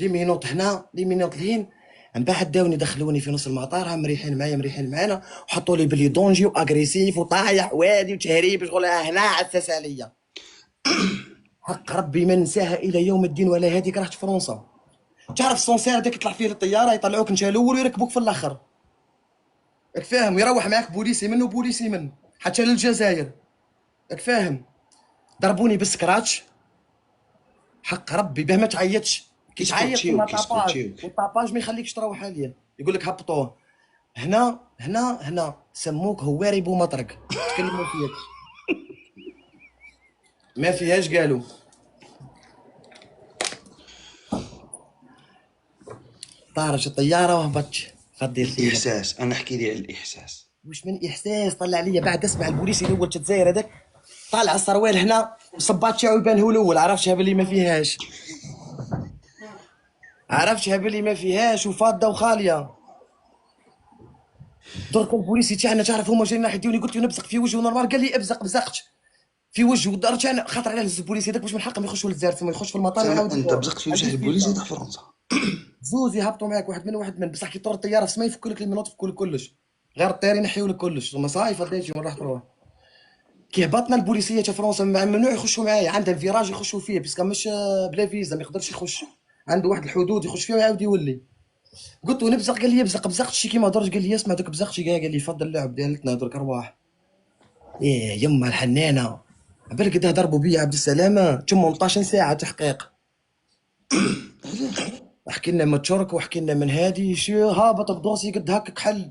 لي مينوط هنا لي مينوط لهين. من بعد داوني دخلوني في نص المطار، هم مريحين معايا مريحين معانا، وحطوا لي بلي دونجي واغريسيف وطايح وادي وتهريب، شغل هنا عساس عليا. حق ربي ما ننساها الى يوم الدين، ولا هذيك رحت فرنسا. تعرف السونسير هذاك يطلع فيه للطياره، يطلعوك انت الاول ويركبوك في الاخر، راك فاهم، يروح معاك بوليسي من وبوليسي من حتى للجزائر، راك فاهم. ضربوني بالسكراتش، حق ربي باه ما تعيطش، كي تعيط كيما طاباج، كيسكوتشيوك. والطاباج ما يخليكش تروح عليه. يقول لك هبطوه. هنا سموك هواري بومطرق، تكلموا فيك ما فيهاش قالوا. طارج الطياره وهبطش، فدير فيها. الاحساس، انا احكي لي على الاحساس. واش من احساس طلع عليا بعد اسمع البوليسي الاول تتزاير هذاك، طالع السروال هنا صباط شاو يبان هو الاول، عرفتها باللي ما فيهاش، عرفتها باللي ما فيهاش وفاضه وخاليه. درك البوليسي تاعنا تعرف هما جايين ناحيه يديوني، قلت له نبزق في وجهه نورمال، قال لي ابزق، بزقت في وجهه. درت انا خاطر على البوليسي هذاك باش من حقهم يخشوا للجزائر، ثم يخش في المطار زعما ويعاود انت يدور. بزقت في وجه عندي البوليسي فيزا تاع فرنسا؟ زوز يهبطوا معاك، واحد من واحد من، بصح كي طور الطياره في السما يفكوا لك المناط، يفكوا لك كلش، غير الطيار ينحيوا لك كلش. ثم صاي فديتي من راح تروح. كي هبطنا البوليسيه تاع فرنسا ممنوع يخشوا معايا، عندهم فيراج يخشوا فيه باسكو مش بلا فيزا، ما يقدرش يخش، عنده واحد الحدود يخش فيها ويعاود يولي. قلت له نبزق، قال لي ابزق، بزقت شي كيما هضرت، قال لي اسمع دوك بزقتي، قال لي فضل اللعب ديالتنا درك ارواح. ايه يما الحنانه، بالك كدا ضربوا بيا عبد السلامه 18 ساعه تحقيق. حكي لنا من ترك وحكي لنا من هادي شو هابط بدوسي قد هكاك حل،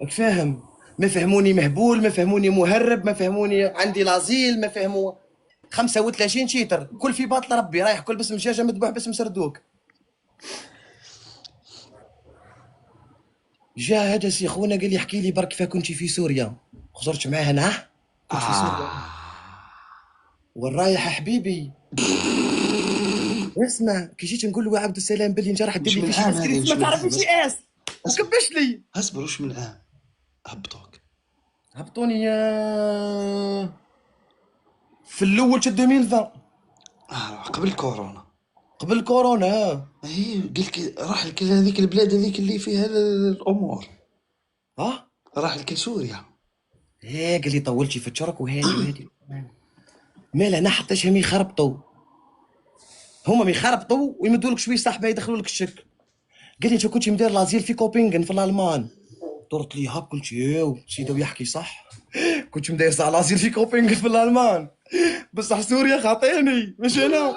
راك فاهم؟ ما فهموني مهبول، ما فهموني مهرب، ما فهموني عندي لازيل، ما فهموا 35 شيتر كل في باطل ربي، رايح كل باسم دجاجه مذبوح باسم سردوك. جا هذا سي خونا قال لي احكي لي برك كيف كنتي في سوريا. خزرت معاه انا كنت في سوريا والرايح حبيبي. اسمع كي جيت نقول له عبد السلام بلي انت راح دير وش لي من في شي عام هذه، اسكريت ما وش من عام؟ تعرفش اس وكبش لي. اصبر، وش من عام هبطوك؟ هبطوني في الاول تاع 2020 قبل كورونا. قبل كورونا. اي قلت راح لك هذيك البلاد هذيك اللي فيها الامور، ها راح لك سوريا. ايه قال لي طولتي في الترك وهادي وهادي. مال انا حتى شهم يخربطوا، هما ما يخربطوا ويمدوا لك شويه صاحبه يدخلوا لك الشك. قال لي انت كنت مدير لازيل في كوبنغن في الالمان. درت لي هاك قلت ياو سيدو يحكي صح، كنت مدير صح لازيل في كوبنغن في الالمان، بصح سوريا خاطيني مش انا.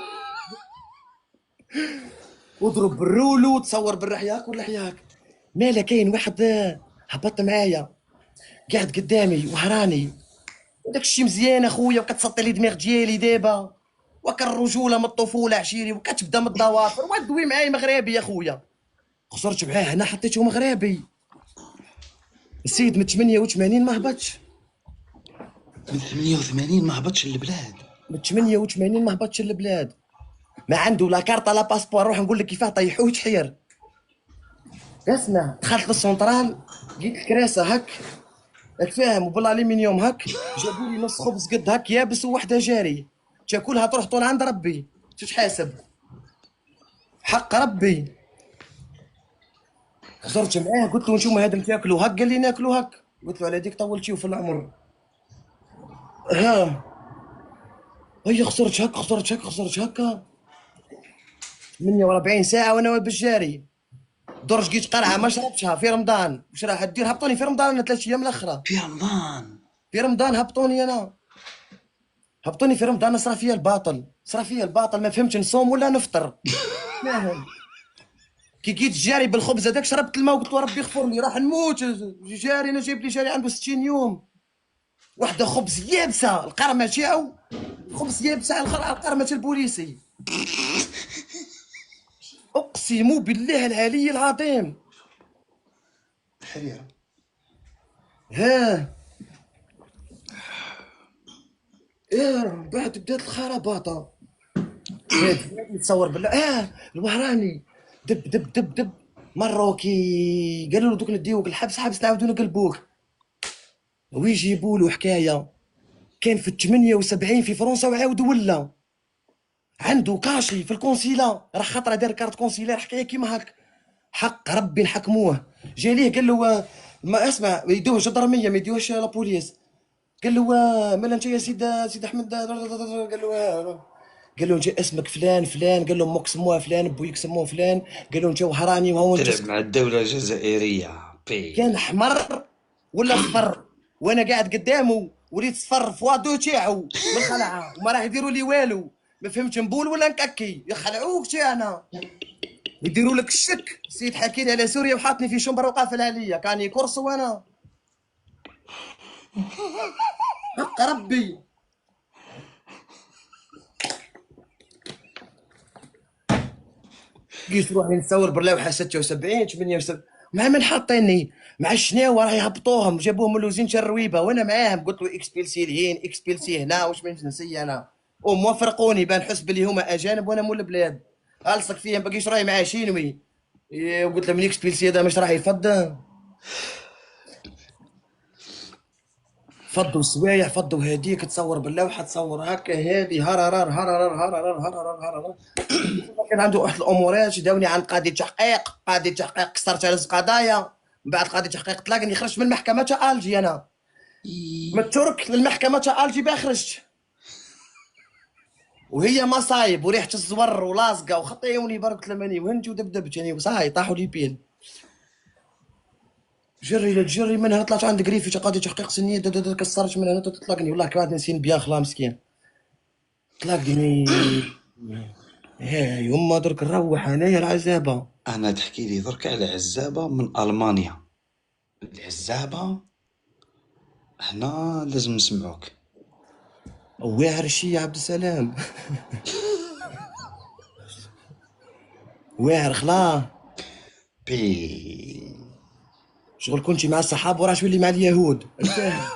واضرب بالرولو وتصور بالرحياك واللحياك. مالا كاين واحد هبط معايا قاعد قدامي وهراني، وداك الشيء مزيان اخويا، وكتسطي لي دماغ ديالي دابا، وكالرجوله من الطفوله عشيري، وكتبدا من الضوافر، ودوي معايا مغربي يا خويا. خسرت معاه هنا حطيته مغربي. السيد من 88 ما هبطش، من 88 ما هبطش البلاد. من 88 ما هبطش البلاد، ما عنده لا كارطه لا باسبور. روح نقول لك كيفاه طيحوه تحير. اسمع دخلت للسونطرال لقيت الكراسه هك، راك فاهم، وبالالومنيوم هك، جابوا لي نص خبز قد هك يابس ووحده جاري، تاكلها تروح طول عند ربي تتحاسب حق ربي. خسرت معاه قلت له نشوف هذا تاكلوا هك، قال لي ناكلوا هك. قلت له على ديك طولتيو في العمر. ها هي خسرت هك خسرت هك خسرت هكا 48 ساعه وانا بالجاري. درج لقيت قرعه ما شربتها في رمضان، واش راح دير؟ هبطوني في رمضان انا 3 ايام الاخرى. في رمضان؟ في رمضان هبطوني انا، هبطوني في رمضان. صرا فيا الباطل، صرا فيا الباطل، ما فهمتش نصوم ولا نفطر. فاهم؟ كي جيت جاري بالخبز هذاك شربت الماء وقلت له ربي يغفر لي راح نموت. جاري انا جايب لي جاري عنده 60 يوم، وحده خبز يابسه القرمه تاعو، خبز يابسه القرمه تاع البوليسي. اقسم بالله العلي العظيم. حريرة. ها ايه بعد بدات الخرابطه. يتصور بالله الوهراني دب دب دب دب مروكي، قالوا له دوك نديوك الحبس، حبس نعاودو نقلبوك. ويجيبوا له حكايه كان في 78 في فرنسا وعاود ولا عنده كاشي في الكونسيلا، راه خاطر دار كارت كونسيلار حكايه كيما هاك. حق ربي نحكموه. جا ليه قال له ما اسمع يدوه جدرميه ما يدوهش لابوليس. قال له مالا انت يا سيد احمد؟ قال له قال له انت اسمك فلان فلان، قال له امك سموها فلان بويك سموه فلان، قال له انت وهراني وهو انت. تلعب مع الدولة الجزائرية بي. كان احمر ولا صفر، وانا قاعد قدامه وليت صفر في وادو تاعو من الخلعه، وما راح يديروا لي والو. ما فهمتش نبول ولا نككي، يخلعوك انا. يديروا لك الشك. السيد حكي لي على سوريا وحاطني في شنبر وقافل عليا، كان يكرس وانا حق ربي. قيس روحي نصور باللوحه 76 78 مع من حاطيني مع الشناوه راه يهبطوهم جابوهم من لوزين شرويبه وانا معاهم. قلت له اكسبيلسي لهين اكسبيلسي هنا واش من نسي انا وما فرقوني بان حس بلي هما اجانب وانا مول البلاد. الصق فيهم باقيش راهي مع شينوي. وقلت له من اكسبيلسي هذا مش راح يفض. فضوا السوايع فضوا هذيك تصور باللوحه تصور هكا هذه هررر هررر هررر هررر هررر. كان عنده واحد الامورات داوني عند قاضي تحقيق. قاضي تحقيق كسرت على قضايا. من بعد قاضي تحقيق طلقني خرجت من المحكمه تاع الجي انا من الترك للمحكمه تاع الجي باه خرجت. وهي مصايب وريحه الزور ولاصقه وخطيوني برك تلماني وهنج ودبدبت يعني وصاي طاحوا لي بين. جري للجري من هنا طلعت عند قريفي قاضي تحقيق سنيه كسرت من هنا تطلقني والله كان نسين بيا خلا مسكين طلقني. هاي يما درك نروح انايا العزابه. انا تحكي لي درك على عزابه من المانيا. العزابه هنا لازم نسمعوك. واعر الشي يا عبد السلام. واعر خلا بي شغل كنتي مع الصحابه وراه تولي مع اليهود فاهم.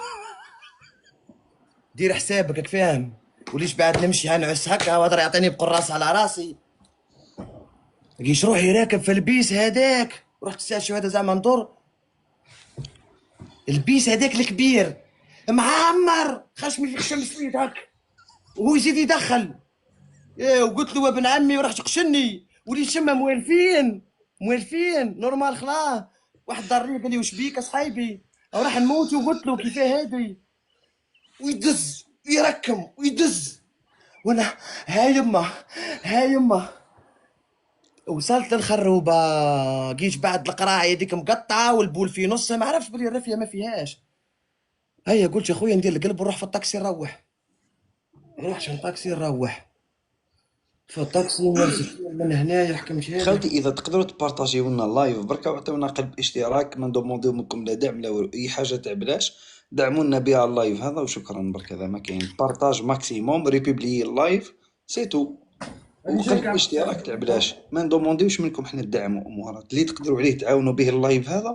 دير حسابك راك فاهم. وليش بعد نمشي هنعس هكا وهذا يعطيني بقراص على راسي. لقيت روحي راكب في البيس هذاك رحت تستشفى هذا زعما ندور. البيس هذاك الكبير معمر خشمي في خشم سويت هك وهو يزيد يدخل. ايه وقلت له ابن عمي وراح تقشني ولي شمه موالفين موالفين نورمال خلاه. واحد ضرني قال لي وش بيك اصحابي او راح نموت وقلت له كيفاه هادي. ويدز ويركم ويدز وانا هاي يما. وصلت للخروبه جيت بعد القراعه هذيك مقطعه والبول في نصها ما عرفتش بلي الرفيه ما فيهاش. هيا قلت يا خويا ندير القلب ونروح في الطاكسي نروح. نروحش الطاكسي نروح في الطاكسي من هنايا حكمت هذا. خاوتي اذا تقدروا تبارطاجيو لنا اللايف بركا وعطيونا قلب اشتراك، ما ندومونديو منكم لا دعم لا والو، اي حاجه تاع بلاش دعمونا بها اللايف هذا وشكرا. بركا هذا ما كاين بارطاج ماكسيموم ريبيبلي اللايف سي تو وقلب اشتراك تاع بلاش. ما ندومونديوش منكم حنا ندعموا امورات اللي تقدروا عليه تعاونوا به اللايف هذا.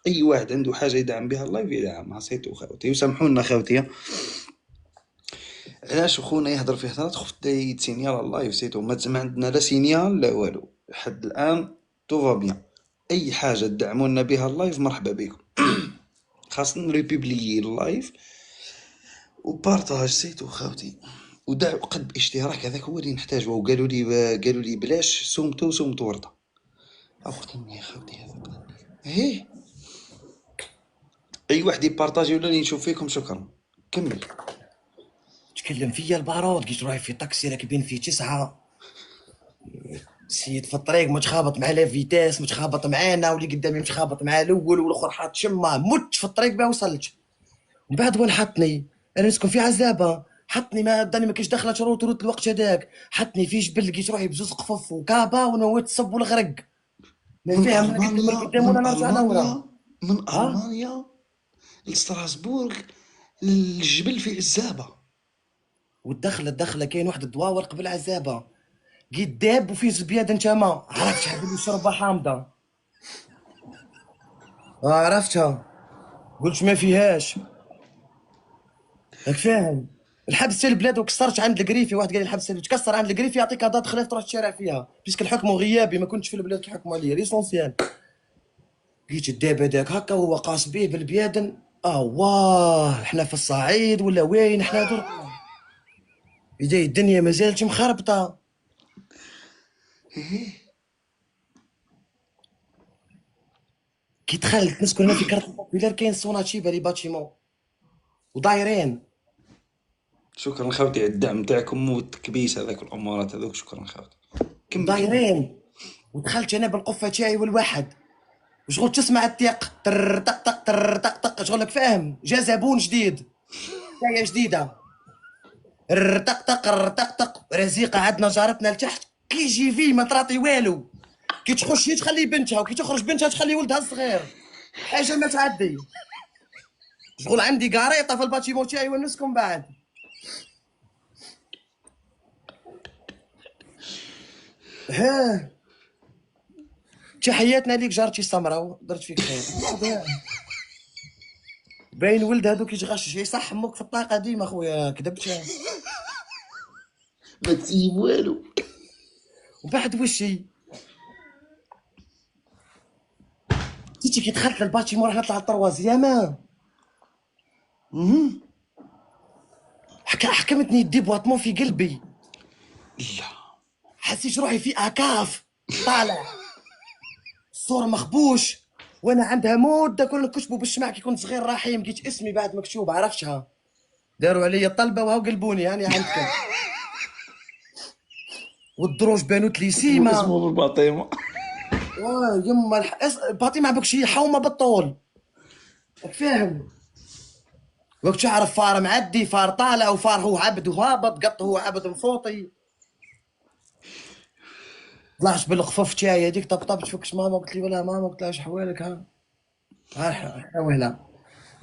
اي واحد عنده حاجه يدعم بها اللايف يدعمها سي تو خاوتي. وسامحونا خاوتي علاش خونا يهضر في هضرات خفت يتسينيال اللايف سيتو. ما عندنا لا سينيال لا والو لحد الان تو فا بيان. اي حاجه تدعمونا بها اللايف مرحبا بكم. خاصنا ريبيبليي اللايف وبارطاج سيتو خاوتي. ودع قلب اشتراك هذاك هو اللي نحتاجه. قالوا لي بلاش صومتو ورطه اخوتي يا خاوتي هذا ايه. اي واحد يبارطاجي ولا نشوف فيكم شكرا. كمل. تكلم فيا البارود قلت رايح في طاكسي راكبين فيه 9. سيد في الطريق متخابط مع لا فيتاس متخابط معانا واللي قدامي متخابط مع الاول والاخر حاط شمه مت في الطريق ما وصلتش. من بعد وين حطني انا نسكن في عزابه حطني ما داني ما كاينش داخله شروط الوقت هذاك حطني في جبل لقيت روحي بزوز قفف وكابا ونويت الصب والغرق. ما من فاهم ألمانيا قدام ولا نرجع دورة. من ها ألمانيا لستراسبورغ للجبل في عزابة. والدخله كاين واحد الدواور قبل عزابه لقيت داب وفيه زبياد نتاما عرفت شحال شربه حامضه. عرفتها قلت ما فيهاش راك فاهم. الحبس تاع البلاد وكسرت عند القريفي. واحد قال لي الحبس تكسر عند القريفي يعطيك هذا دخلت تروح الشارع فيها بيسك الحكم غيابي ما كنتش في البلاد كيحكموا عليا ليسونسيال. لقيت الداب هذاك هكا وهو قاص بيه بالبيادن. واه احنا في الصعيد ولا وين احنا درك بداية الدنيا ما زالت مخربطه. كي دخلت نسكن انا في كارت بوبيلار كاين سوناتشيبا لي باتيمون ودايرين. شكرا خاوتي على الدعم تاعكم والتكبيس هذاك الامورات هذوك. شكرا خاوتي. كمل. دايرين ودخلت انا بالقفه تاعي والواحد وشغل تسمع التيق تر طق طق تر طق طق شغلك فاهم. جا زبون جديد جايه جديده طق طق طق طق رزيقه عندنا جارتنا لتحت كي يجي فيه ما تراطي والو كي تخش هي تخلي بنتها، وكي تخرج بنتها تخلي ولدها الصغير. حاجه ما تعدي. شغل عندي قاريطه في الباتيمون تاعي ونسكم بعد. ها تحياتنا ليك جارتي سمراء، درت فيك خير. باين ولد هذوك يتغشش يصح امك في الطاقه ديما خويا كذبت. ما تسيب والو. وبعد وشي تيجي كي دخلت للباتيمون راح نطلع الطروازيام. حكمتني يدي بواطمون في قلبي. لا حسيت روحي في اكاف طالع الصوره مخبوش، وانا عندها مده كنا نكتبوا بالشمع كي كنت صغير رحيم، لقيت اسمي بعد مكتوب عرفتها، داروا عليا الطلبه وهاو قلبوني هاني عندكم. والدروج بانوت لي سيما. اسمه بالباطيمه. يما فاطمه بكش هي حومه بالطول، راك فاهم. وقت تعرف فار معدي فار طالع وفار هو عبد وهابط، قط هو عبد مفوطي. طلعت بالخفاف تاعي هذيك طبطبت فكش ماما، قلت لي ولا ماما، قلت لها اش حوالك ها حاولها.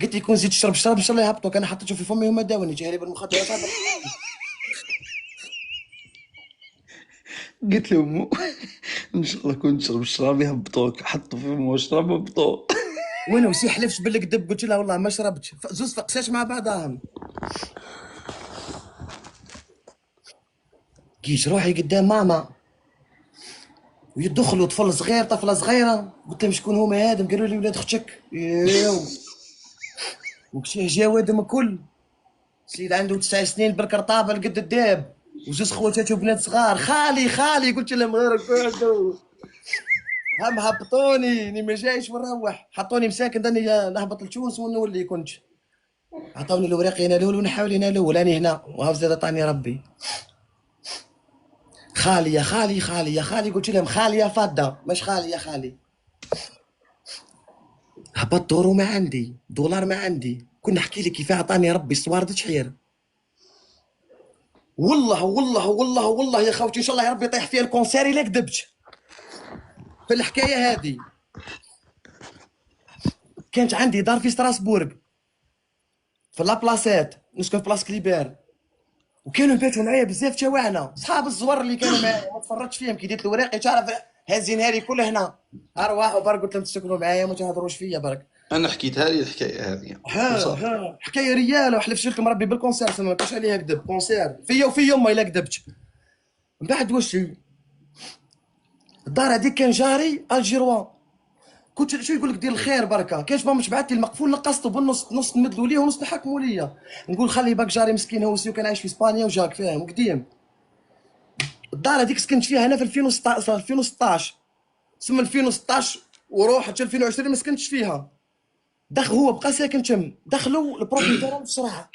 قلت لي كون زيد تشرب شرب ان شاء الله يهبطوك، انا حطيته في فمي وما داوني جاهلي بالمخدرات هذا. قلت له امو ان شاء الله كنت تشرب الشراب يهبطوك، حطوا فيهم واشرب هبطوه. وين وسي حلفت بالكذب، قلت لها والله ما شربتش. زوز فقساش مع بعضهم. جيت روحي قدام ماما ويدخلوا طفل صغير طفله صغيره، قلت لهم شكون هما هادم؟ قالوا لي ولاد اختك. ياو وكشي جاودهم الكل. سيد عنده 9 سنين بالكرطابه قد الداب، وجوز خواتاته بنات صغار. خالي قلت لهم غير قعدوا. هم هبطوني اني ما جايش ونروح، حطوني مساكن داني نهبط لتونس ونولي كنت. عطوني الوراق ينالوا ونحاول ينالوا لاني هنا، وها زاد عطاني ربي. خالي يا خالي خالي يا خالي، قلت لهم خالي يا فاده مش خالي يا خالي. هبط دورو ما عندي، دولار ما عندي، كنا نحكي لك كيف عطاني ربي الصوار تحير. والله يا خوتي ان شاء الله يا ربي يطيح فيها الكونسير الا كذبت. في الحكايه هذه كانت عندي دار في ستراسبورغ في لابلاسات، نسكن في بلاص كليبير، وكانوا باتوا معايا بزاف تواعنا صحاب الزوار اللي كانوا معايا، ما تفرجتش فيهم كي ديت الوراقي تعرف هازين هاري كله هنا. ارواحوا برك قلت لهم تسكنوا معايا ما تهضروش فيا برك. انا حكيتها لي الحكايه هذه وصافي. حكايه ريال، وحلف شلت مربي بالكونسير ما كاش عليها كذب، كونسير فيا وفي يما الا كذبت. من بعد واش الدار هذيك كان جاري الجيروا، كنت شو يقول لك دير الخير بركه، كاش ماما بعثت لي المقفول نقصته بالنص، نص نمدلوا ليه ونص نحكموا ليا. نقول خلي باك جاري مسكين هو سيو كان عايش في اسبانيا وجاك فاهم وقديم. الدار هذيك سكنت فيها انا في 2016 ثم 2016 وروح حتى 2020 ما سكنتش فيها. دخل هو بقى ساكن تم، دخلوا البروبريتير بسرعه.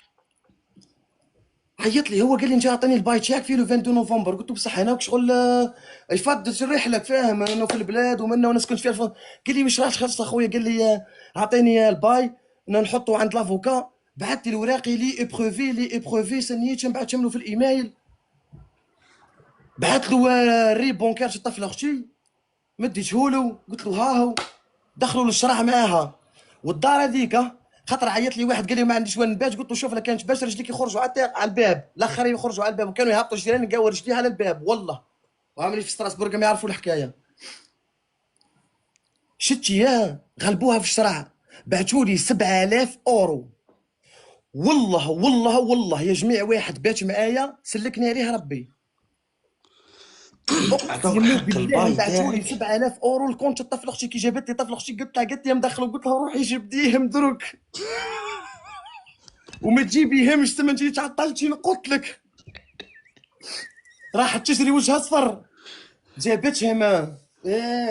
عيط لي هو قال لي انت عطيني الباي تاعك في لو 22 نوفمبر، قلت له بصح انا شغل يفضل تريح لك فاهم، انه في البلاد ومنا وانا سكنت فيها قال لي مش راح خلص اخويا، قال لي اعطيني الباي نحطه عند لافوكا. بعثت لي الوراقي لي ابروفي سنيت بعثتهم له في الايميل. بعثت له الريب بونكير تاع طفله اختي مديته له، قلت له ها هو. دخلوا للشراح معاها. والدار هذيك خاطر عيط لي واحد قال لي ما عنديش وين نبات، قلت له شوف لك كانت باش رجليك يخرجوا على الباب، الاخرين يخرجوا على الباب، وكانوا يهبطوا الجيران نلقاو رجليها على الباب والله. وعاملين في ستراسبورغ ما يعرفوا الحكايه. شتي غلبوها في الشرع، بعثوا لي 7000 اورو. والله يا جميع واحد بات معايا سلكني عليه ربي. عطاوك اقسم حق بالله الباي بعثوا لي تاعك. 7000 اورو الكونت طفل اختي كي جابت لي طفل اختي قلت لها مدخله، قلت لها روحي جبديهم دروك وما تجيبيهمش ثم انت تعطلتي نقلت لك. راحت تشري وجهها اصفر جابتهم.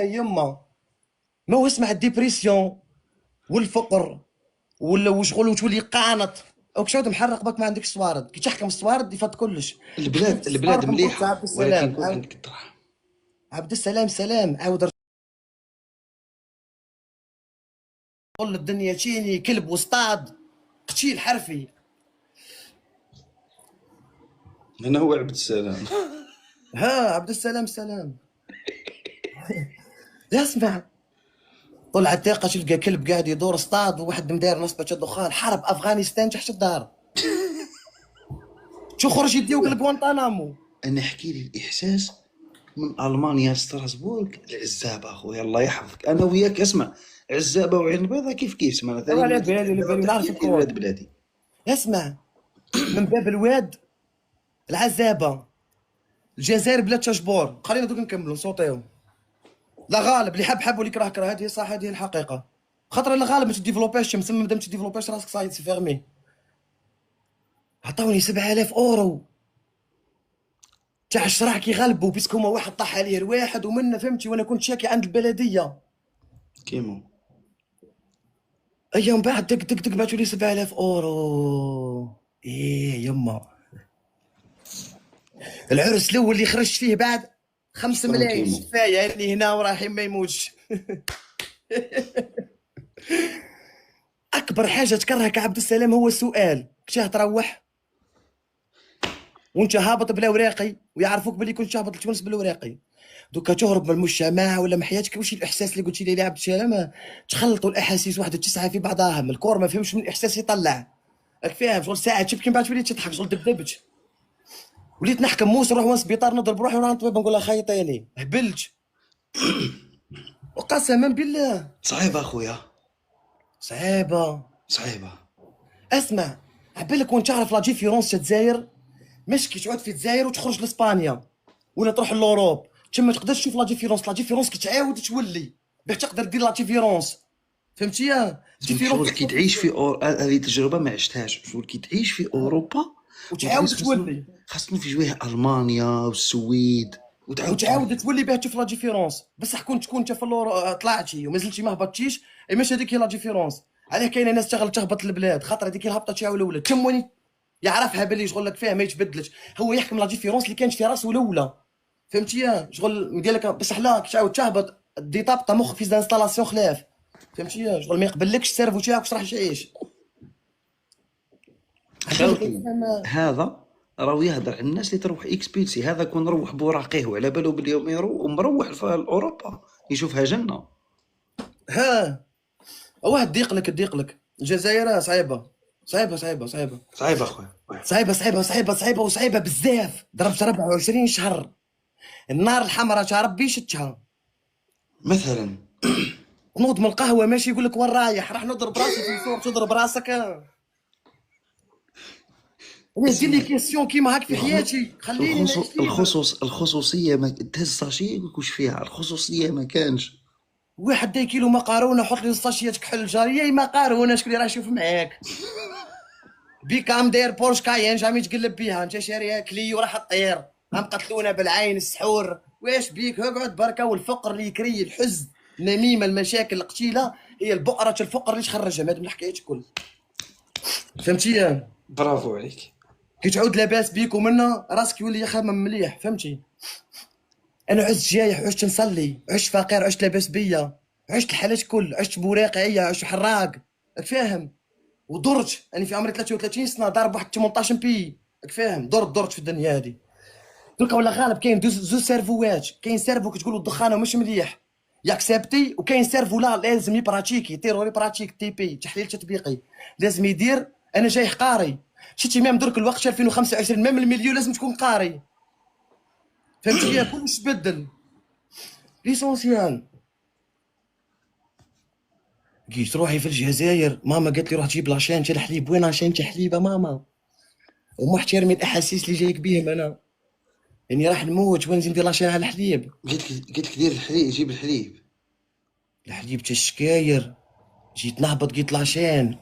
يما ما هو اسمع الديبرسيون والفقر وشغل وتولي قانط او كشوت محرق بك ما عندكش صوارد، كي تحكم الصوارد يفات كلش. البلاد مليحه عبد ولكن السلام يكون عندك الدراهم. عبد السلام سلام عاود قول الدنيا تشيني كلب وسطاد قتيل حرفي. هنا هو عبد السلام. ها عبد السلام سلام. اسمع، طلع الثقه تلقى كلب قاعد يدور اصطاد وواحد مداير نصبه دخان، حرب افغانستان تحت الدار. شو خرج يديوك لغوانتانامو. انا احكي لي الاحساس من المانيا لستراسبورغ العزابه اخويا الله يحفظك. انا وياك اسمع، عزابه وعين بيضاء كيف كيف سمعنا ثاني على بالي على بالي نعرف الكون. ولاد بلادي. اسمع، من باب الواد العزابه الجزائر بلاد شجبور. خلينا دوك نكملوا نصوتيهم. لا غالب، اللي حب حب واللي كره كره، هذه صح، هذه الحقيقه. خاطر لا غالب ما تديفلوباش، مسمى مادام تديفلوباش راسك صايد سي فيرمي. عطاوني 7000 اورو تاع الشراع كي غلبوا، بيسك هما واحد طاح عليه الواحد ومنا فهمتي، وانا كنت شاكي عند البلديه. كيمو ايام بعد دق دق دق بعثوا لي 7000 اورو. ايه يما، العرس الاول اللي خرجت فيه بعد 5 شكراً ملايين كيمو. كفايه اللي هنا ورايحين ما يموتش. اكبر حاجه تكرهك عبد السلام هو السؤال، كشاه تروح وانت هابط بلا وراقي ويعرفوك باللي كنت هابط لتونس بالوراقي، دوكا تهرب من المجتمع ولا من حياتك. واش الاحساس اللي قلت لي يا عبد السلام؟ تخلطوا الاحاسيس واحده تسعه في بعضها، من الكور ما فهمش من الاحساس يطلع. راك فاهم؟ شغل ساعه تبكي من بعد وليت تضحك، شغل دبدبت. وليت نحكم موس نروح وين سبيطار نضرب روحي ونروح للطبيب نقول لها خيطيني، هبلت. وقسما بالله صعيبه اخويا صعيبه. صعيبه. اسمع، عبالك وين تعرف لا ديفيرونس تاع الجزائر، مش كي تعود في الجزائر وتخرج لاسبانيا ولا تروح لوروب، تما تقدر تشوف لا ديفيرونس. لا ديفيرونس كي تعاود تولي باش تقدر دير لا ديفيرونس، فهمتي يا شغل كي تعيش في هذه تجربه ما عشتهاش. شغل كي تعيش في اوروبا وتعاود تولي، خاصنا في جويه المانيا والسويد وتعاود تولي باه تشوف لا ديفيرونس. بصح كنت تكون انت في طلعتي وما زلتي ما هبطتيش، اي ماشي هذيك هي لا ديفيرونس. علاه كاينه ناس تغلط تهبط البلاد، خاطر هذيك الهبطه تاعو الاولى تموني يعرفها باللي شغل لك فيها ما يتبدلش، هو يحكم لا ديفيرونس اللي كانت في راسه الاولى، فهمتي يا شغل يدير لك. بصح لا كي تعاود تهبط دي طابطه مخك في انستالاسيون خلاف، فهمتي يا شغل ما يقبلكش السيرفو تاعك واش راح تعيش. خاوتي هذا راهو يهدر على الناس اللي تروح اكسبيلسي. هذا كون روح بوراقيه وعلى بالو باليوم يرو ومروح لاوروبا يشوفها جنه. ها واحد ضيق لك الجزائر صعيبه صعيبه صعيبه صعيبه صعيبه اخويا صعيبه صعيبه صعيبه صعيبه وصعيبه بزاف. ضربت 24 شهر النار الحمراء تاع ربي شتها. مثلا. نوض من القهوه ماشي يقول لك وين رايح، راح نضرب راسي في الفور تضرب راسك. انا دير لي كيسيون كيما هاك في حياتي، خليني نعيش فيها. الخصوصيه ما تهز ساشي يقول واش فيها. الخصوصيه ما كانش. واحد داي كيلو مقارونه حط لي الساشيه تكحل جاريه مقارونه، شكون اللي راه يشوف معاك؟ بيكام داير بورش كاين جامي تقلب بيها، انت شاريها كليو راح تطير، هم قتلونا بالعين السحور. واش بيك اقعد بركه. والفقر اللي يكري الحزن النميمه المشاكل القتيله هي البؤره الفقر اللي تخرجها هذه من الحكايات الكل، فهمتي؟ برافو عليك. كي تعود لاباس بيك ومنا راسك يولي يخمم مليح، فهمتي؟ انا عشت جايح، عشت نصلي، عشت فقير، عشت لاباس بيا، عشت الحالات كل، عشت بوراقعيه، عشت حراق، راك فاهم؟ ودرت انا في عمري 33 سنه ضارب واحد 18 بي، راك فاهم؟ درت في الدنيا هذه. دوكا ولا غالب كاين زوج سيرفوات، كاين سيرفو كتقولوا الدخانه مش مليح ياكسبتي، وكاين سيرفو لا لازم يبراتيكي تيروري براتيك تي بي تحليل تطبيقي لازم يدير. انا جاي قاري، شتي ميم درك الوقت 2025 ميم المليون لازم تكون قاري، فهمتي؟ كلش بدل ليسونسيال. جيت روحي في الجزائر ماما قالت لي روح جيب لاشين تاع الحليب. وين لاشين تاع حليبه ماما؟ ومحترمي الاحاسيس اللي جايك بهم انا، يعني راح نموت وين ندير لاشين على الحليب؟ قلت لك دير الحليب جيب الحليب. الحليب تاع الشكاير. جيت نهبط قلت لاشين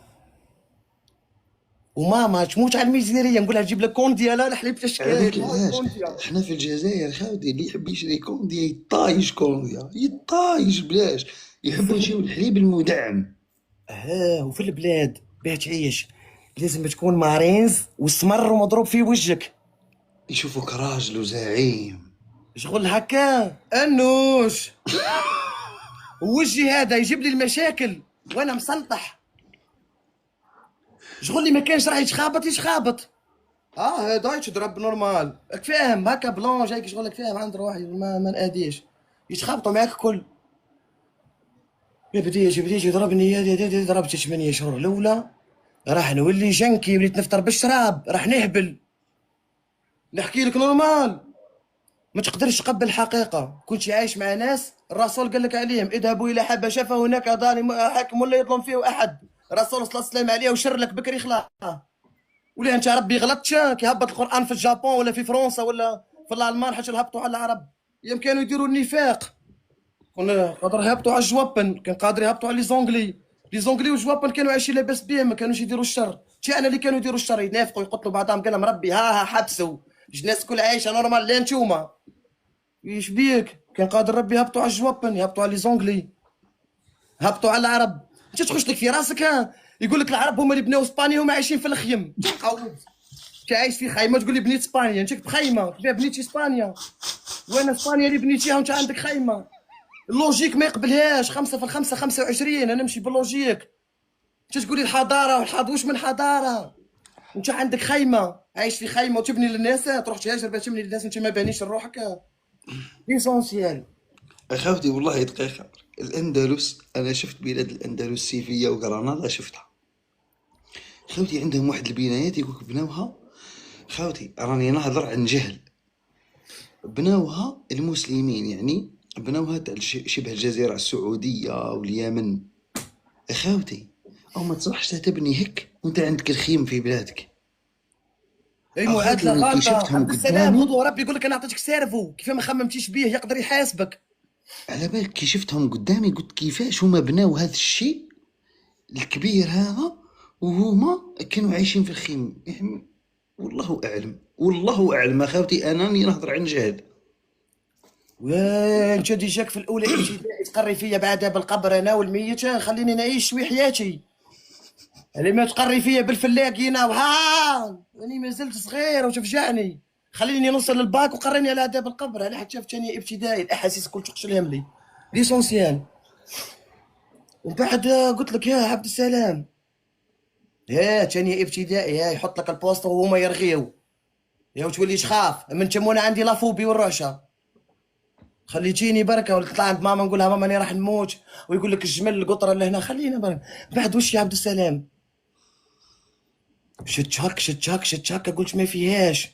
وماما تموت على الميزيريه، نقولها جيب لك كونديا لا الحليب تاع الشكاير. عليك علاش احنا في الجزائر خاوتي اللي يحب يشري كونديا يطايش كونديا يطايش بلاش. يحبوا يجيو الحليب المدعم. ها وفي البلاد باه تعيش لازم تكون مارينز والسمر ومضروب في وجهك، يشوفوك راجل وزعيم. شغل هكا انوش. وجهي هذا يجيب لي المشاكل وانا مسلطح، شغل لي ما كانش راح يتخابط. هذا يتضرب نورمال، راك فاهم؟ هكا بلون جايك شغلك فاهم عند روحي ما ناديش يتخابطوا معاك كل. بديت يضربني، ضربت 8 شهور الاولى، راح نولي جنكي، وليت نفطر بالشراب، راح نهبل. نحكي لك نورمال، ما تقدرش تقبل الحقيقة. كنت عايش مع ناس الرسول قال لك عليهم اذهبوا إلى حبشة فهناك ظالم حاكم ولا يظلم فيه أحد. الرسول صلى الله عليه وسلم عليه وشر لك بكري خلاه. ولا أنت ربي غلطتش كيهبط القرآن في الجابون ولا في فرنسا ولا في الألمان حتى يهبطوا على العرب. يم كانوا يديروا النفاق، كنا قادر يهبطوا على الجوابن، كان قادر يهبطوا على لي زونغلي. لي زونغلي والجوابن كانوا عايشين لاباس بهم، ما كانوش يديروا الشر. انا اللي كانوا يديروا الشر، ينافقوا يقتلوا بعضهم. قال لهم ربي ها حبسوا الناس كل عايشه نورمال لا نتوما. ايش بيك؟ كان قادر ربي يهبطوا على الجوابن، يهبطوا على لي زونغلي، هبطوا على العرب. انت تخش لك في راسك يقول لك العرب هما اللي بناو اسبانيا، هما عايشين في الخيم. قاود عايش في خيمه تقول لي بنيت اسبانيا، انت بخيمه كيف بنيتي اسبانيا؟ وانا اسبانيا اللي بنيتيها وانت عندك خيمه. اللوجيك ما يقبلهاش. 5 في 5 25، انا نمشي باللوجيك. انت تقولي الحضاره والحضاره، واش من حضاره؟ انت عندك خيمه، عايش في خيمه وتبني للناس، تروح تهاجر باش تبني للناس، انت ما بانيش لروحك. ليسونسيال. اخوتي والله دقيقة، الاندلس انا شفت بلاد الاندلس سيفيا وغرناطة شفتها. خاوتي عندهم واحد البنايات يقولك بناوها، خاوتي راني نهضر عن جهل، بناوها المسلمين يعني، بناوها تاع شبه الجزيرة السعودية واليمن. اخاوتي او ما تصلحش تبني هيك وانت عندك الخيم في بلادك. اي اخوتي معادله انا كي غلطه. شفتهم عبد السلام قدامي، خذوا ربي يقول لك انا عطيتك سيرفو، كيف ما خممتيش بيه يقدر يحاسبك. على بالك كي شفتهم قدامي قلت كيفاش هما بناو هذا الشيء الكبير هذا وهما كانوا عايشين في الخيم يعني. والله اعلم، والله اعلم اخوتي، انا راني نهضر عن جهل. وين انت ديجاك في الاولى ابتدائي تقري فيا بعدها بالقبر انا والميت، خليني نعيش شوي حياتي. اللي ما تقري فيا بالفلاقينا وها راني مازلت صغير وتفجعني. خليني نوصل للباك وقريني على عذاب القبر، على حتى في ثانيه ابتدائي الاحاسيس كل تقشلهم لي. ليسونسيال. ومن بعد قلت لك يا عبد السلام، يا ثانيه ابتدائي يا يحط لك البوستر وهما يرغيو، يا وتولي تخاف من تمونا عندي لافوبي والرعشه. خليتيني بركه ولا تطلع عند ماما نقول لها ماما راني راح نموت، ويقول لك الجمل القطره اللي هنا خلينا بركه. بعد وش يا عبد السلام؟ شت هك شت هك شت هك، قلت ما فيهاش.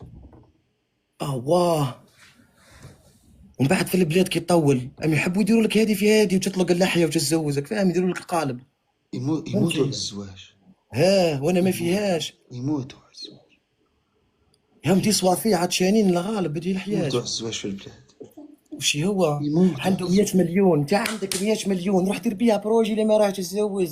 واه. ومن بعد في البلاد كي يطول ام يحبوا يديروا لك هذه في هذه وتطلق اللحيه وتتزوجك، فاهم؟ يديروا لك القالب. يموتوا على الزواج، وانا ما فيهاش. يموتوا على الزواج، يا مدي صوافي عطشانين لا غالب بدي يموتوا الحياج. على الزواج في البلاد، وش هو؟ يموتوا على عنده 100 الزواج. مليون، انت عندك 100 مليون روح دير بيها بروجي اللي ما راح تتزوج.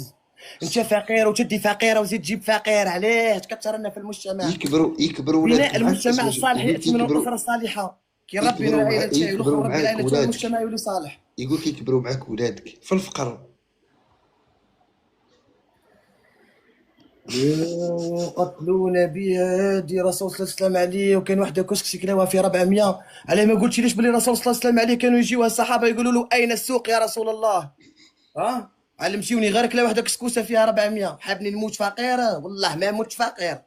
انت فقير وتدي فقيره وزيد تجيب فقير، علاش تكثر لنا في المجتمع؟ يكبروا بناء ولادك معاك المجتمع أزواج، الصالح يقولك ياتي من الاسره يكبروا، الصالحه. كي ربي من العائله تاعي والاخر يكبروا ربي معاك العائله تاعي ولادك، والمجتمع يولي صالح. يقولك يكبروا معاك ولادك في الفقر. يقتلون بها هادي رسول صلى الله عليه وسلم عليه. وكان وحده كسكسي كلاوها في 400. علاه ما قلتش ليش بلي رسول صلى الله عليه وسلم عليه كانوا يجيوها الصحابه يقولوا له اين السوق يا رسول الله؟ علمتيوني غير كلا وحده كسكوسه فيها 400. حابني نموت فقير؟ والله ما مت فقير.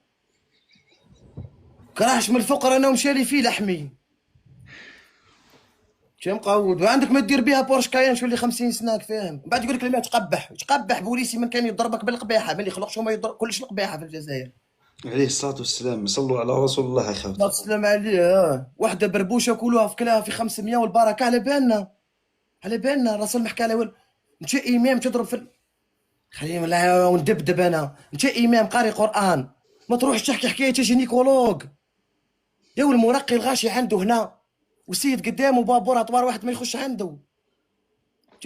كراهش من الفقر انا ومشالي فيه لحمي. شي مقود وعندك ما دير بها بورش كاين شو اللي 50 سنه فاهم. بعد يقول لك لا تقبح بوليسي من كان يضربك بالقبيحه، ملي خلقش هما يضرب كلش القبيحه في الجزائر. عليه الصلاة والسلام، صلوا على رسول الله الله أخوتي. تسلم عليه. وحده بربوشه كلوها في كلاها في 500 والبركه على بالنا. على بالنا الرسول ما حكى له انت امام تضرب في خلينا لا وندبدب انا. انت امام قاري قران، ما تروحش تحكي حكايه جينيكولوج. يا المرقي الغاشي عنده هنا وسيد قدامه بابور اطوار واحد ما يخش عنده.